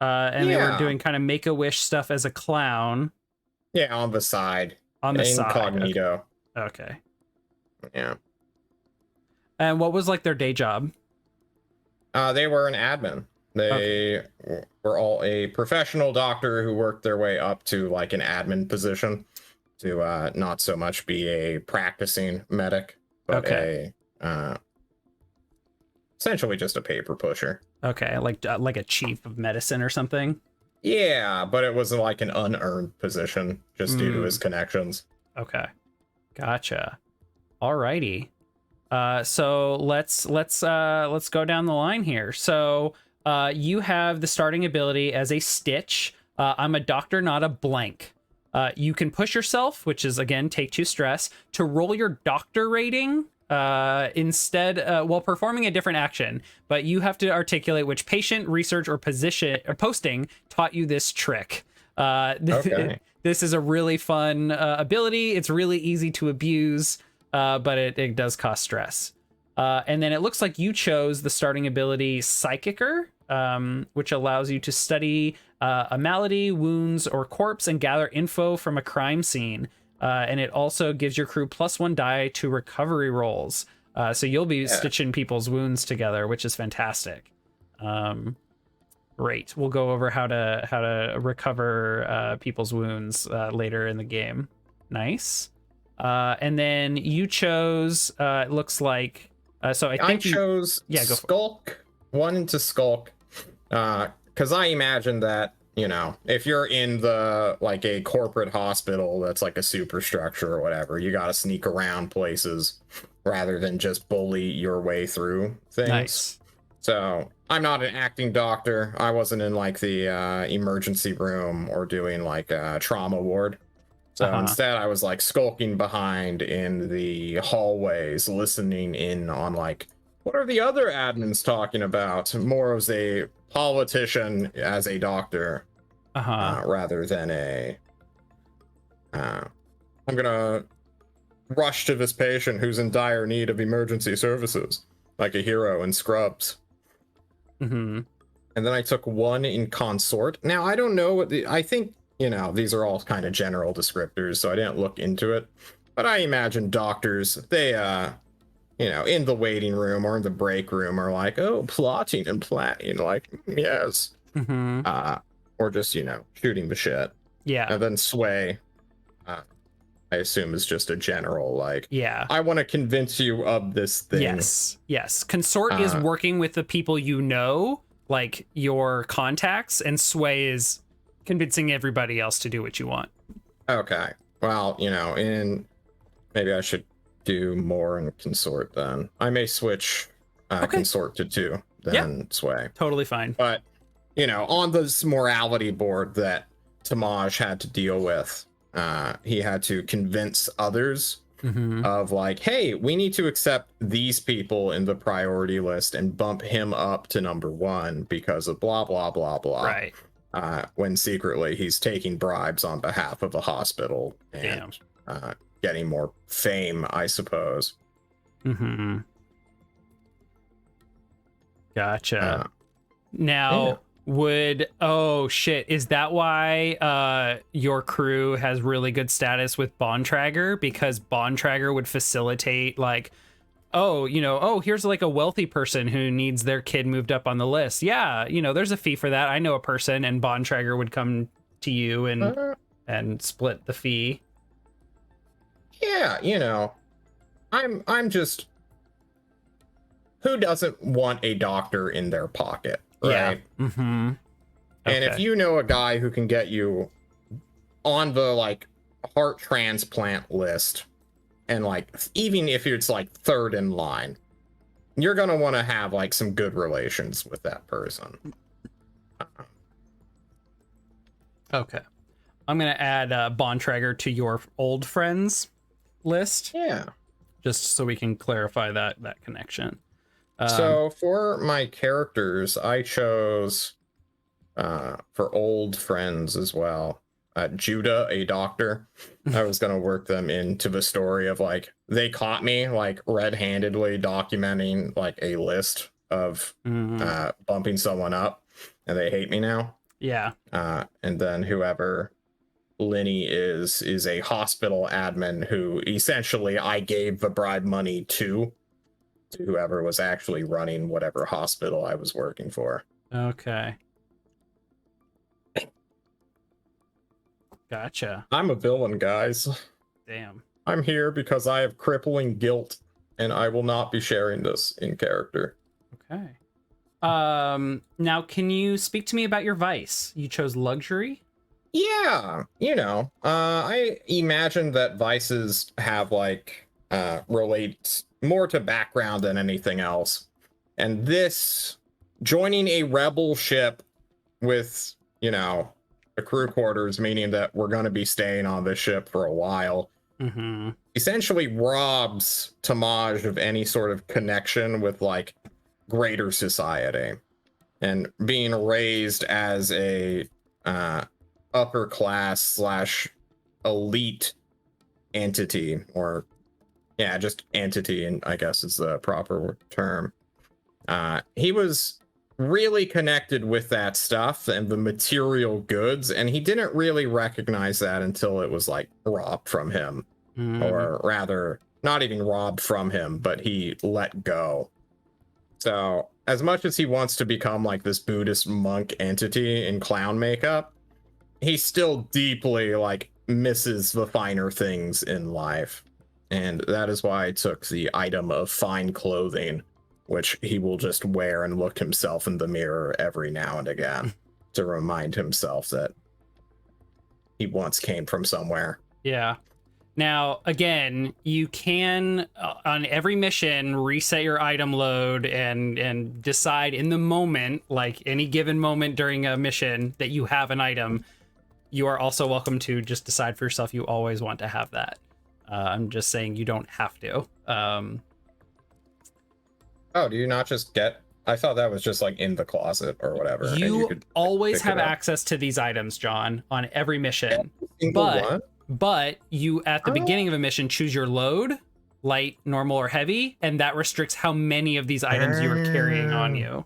and they were doing kind of Make-A-Wish stuff as a clown. Yeah, on the side. On the Incognito. side. Okay. Yeah. And what was like their day job? They were an admin. They were all a professional doctor who worked their way up to like an admin position to not so much be a practicing medic, but essentially just a paper pusher. Okay, like a chief of medicine or something. Yeah, but it was like an unearned position just due to his connections. Okay, gotcha. Alrighty. So let's go down the line here. So you have the starting ability as a Stitch. I'm a doctor, not a blank. You can push yourself, which is again take 2 stress, to roll your doctor rating instead while performing a different action, but you have to articulate which patient, research, or position or posting taught you this trick. This is a really fun ability. It's really easy to abuse, but it does cost stress. And then it looks like you chose the starting ability Psychicer, which allows you to study a malady, wounds, or corpse and gather info from a crime scene. And it also gives your crew +1 die to recovery rolls. So you'll be stitching people's wounds together, which is fantastic. Great. We'll go over how to recover people's wounds later in the game. Nice. And then you chose, it looks like, so I think I chose Skulk, wanted to Skulk, because I imagine that, you know, if you're in the like a corporate hospital that's like a superstructure or whatever, you got to sneak around places rather than just bully your way through things. Nice. So I'm not an acting doctor. I wasn't in like the emergency room or doing like a trauma ward. So instead I was like skulking behind in the hallways, listening in on like, what are the other admins talking about? More as a politician as a doctor, rather than a I'm gonna rush to this patient who's in dire need of emergency services, like a hero in Scrubs. And then I took 1 in Consort. Now I don't know what I think, you know, these are all kind of general descriptors, so I didn't look into it, but I imagine doctors, they you know, in the waiting room or in the break room are like, oh, plotting and planning, like, yes. Or just, you know, shooting the shit. Yeah. And then Sway, I assume, is just a general, like, I want to convince you of this thing. Yes. Consort is working with the people you know, like your contacts, and Sway is convincing everybody else to do what you want. Okay. Well, you know, maybe I should do more in Consort then. I may switch Consort to 2 then Sway. Totally fine. But, you know, on this morality board that Tamaj had to deal with, he had to convince others of like, hey, we need to accept these people in the priority list and bump him up to number 1 because of blah, blah, blah, blah. Right. When secretly he's taking bribes on behalf of the hospital and getting more fame, I suppose. Gotcha. Now, is that why your crew has really good status with Bontrager? Because Bontrager would facilitate, like, here's like a wealthy person who needs their kid moved up on the list. Yeah, you know, there's a fee for that. I know a person, and Bontrager would come to you and split the fee. Yeah, you know, I'm just, who doesn't want a doctor in their pocket, right? Yeah. And if you know a guy who can get you on the like heart transplant list, and like even if it's like 3rd in line, you're gonna want to have like some good relations with that person. Okay, I'm gonna add Bontrager to your old friends list. Yeah, just so we can clarify that connection. So for my characters, I chose for old friends as well, Judah, a doctor. I was gonna work them into the story of like, they caught me like red-handedly documenting like a list of bumping someone up, and they hate me now. Yeah. And then whoever Lenny is a hospital admin who essentially I gave the bribe money to whoever was actually running whatever hospital I was working for. Okay. Gotcha. I'm a villain, guys. Damn. I'm here because I have crippling guilt, and I will not be sharing this in character. Okay. Now, can you speak to me about your vice? You chose luxury? Yeah, I imagine that vices have relate more to background than anything else. And this, joining a rebel ship with, the crew quarters, meaning that we're going to be staying on this ship for a while, essentially robs Tamaj of any sort of connection with greater society. And being raised as a upper class / elite entity, or just entity, and I guess is the proper term. He was really connected with that stuff and the material goods, and he didn't really recognize that until it was robbed from him, or rather not even robbed from him, but he let go. So as much as he wants to become this Buddhist monk entity in clown makeup, he still deeply misses the finer things in life. And that is why I took the item of fine clothing, which he will just wear and look himself in the mirror every now and again to remind himself that he once came from somewhere. Yeah. Now, again, you can, on every mission, reset your item load and decide in the moment, any given moment during a mission, that you have an item. You are also welcome to just decide for yourself you always want to have that. I'm just saying you don't have to. Oh, do you not just get... I thought that was just in the closet or whatever. You always have access to these items, John, on every mission. But you, at the beginning of a mission, choose your load, light, normal, or heavy, and that restricts how many of these items you are carrying on you.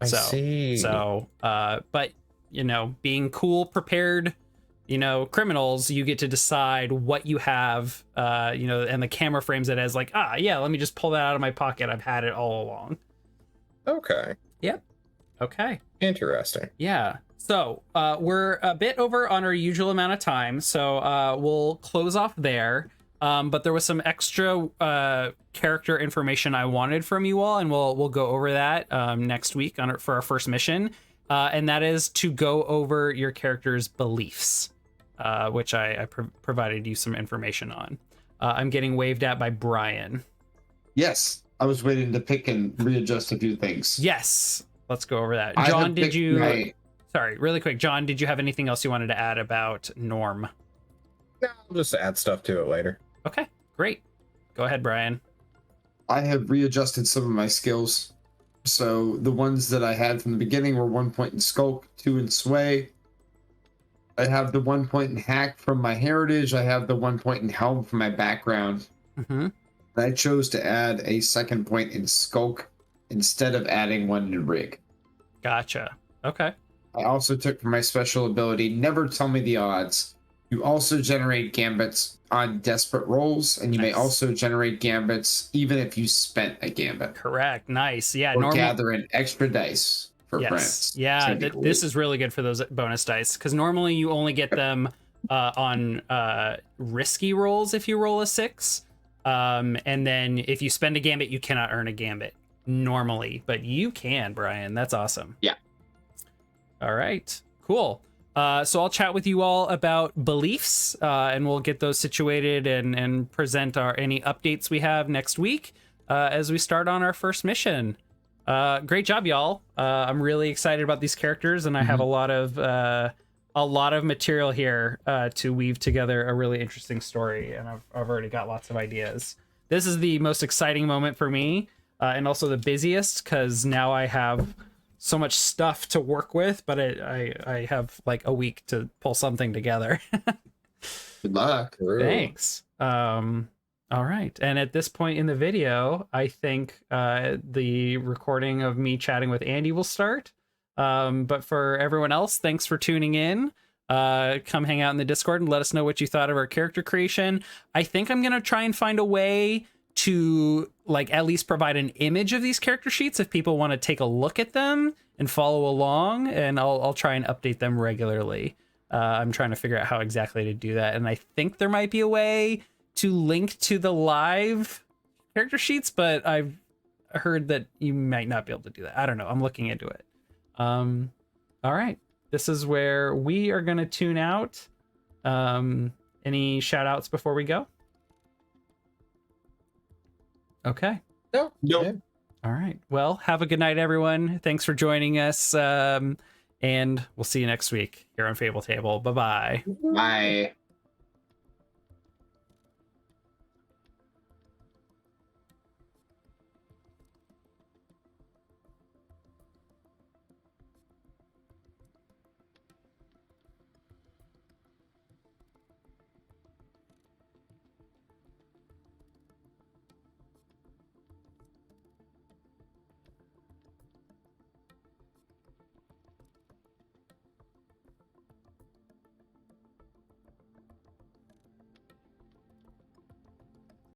I see. So, but, being cool, prepared, criminals, you get to decide what you have, and the camera frames it as let me just pull that out of my pocket. I've had it all along. Okay. Yep. Okay. Interesting. Yeah. So we're a bit over on our usual amount of time, so we'll close off there. But there was some extra character information I wanted from you all, and we'll go over that next week for our first mission. And that is to go over your character's beliefs, which I provided you some information on. I'm getting waved at by Brian. Yes, I was waiting to pick and readjust a few things. Yes, let's go over that. John, did you... Sorry, really quick. John, did you have anything else you wanted to add about Norm? No, I'll just add stuff to it later. Okay, great. Go ahead, Brian. I have readjusted some of my skills. So the ones that I had from the beginning were 1 point in Skulk, 2 in Sway. I have the 1 point in Hack from my heritage. I have the 1 point in Helm from my background. I chose to add a 2nd point in Skulk instead of adding 1 in Rig. Gotcha. Okay. I also took for my special ability, Never Tell Me the Odds. You also generate gambits on desperate rolls, and you may also generate gambits even if you spent a gambit. Correct. Nice. Yeah. Or gather an extra dice for friends. Yeah. This is really good for those bonus dice, because normally you only get them on risky rolls if you roll a 6. And then if you spend a gambit, you cannot earn a gambit normally, but you can, Brian. That's awesome. Yeah. All right, cool. So I'll chat with you all about beliefs, and we'll get those situated and present any updates we have next week as we start on our first mission. Great job, y'all. I'm really excited about these characters, and I have a lot of material here to weave together a really interesting story, and I've already got lots of ideas. This is the most exciting moment for me, and also the busiest, because now I have so much stuff to work with, but I have a week to pull something together. Good luck. Thanks. All right. And at this point in the video, I think the recording of me chatting with Andy will start. But for everyone else, thanks for tuning in. Come hang out in the Discord and let us know what you thought of our character creation. I think I'm going to try and find a way to like at least provide an image of these character sheets if people want to take a look at them and follow along, and I'll try and update them regularly. I'm trying to figure out how exactly to do that, and I think there might be a way to link to the live character sheets, but I've heard that you might not be able to do that. I don't know. I'm looking into it. All right. This is where we are going to tune out. Any shout outs before we go? Okay. Nope. All right. Well, have a good night, everyone. Thanks for joining us. And we'll see you next week here on Fable Table. Bye-bye. Bye.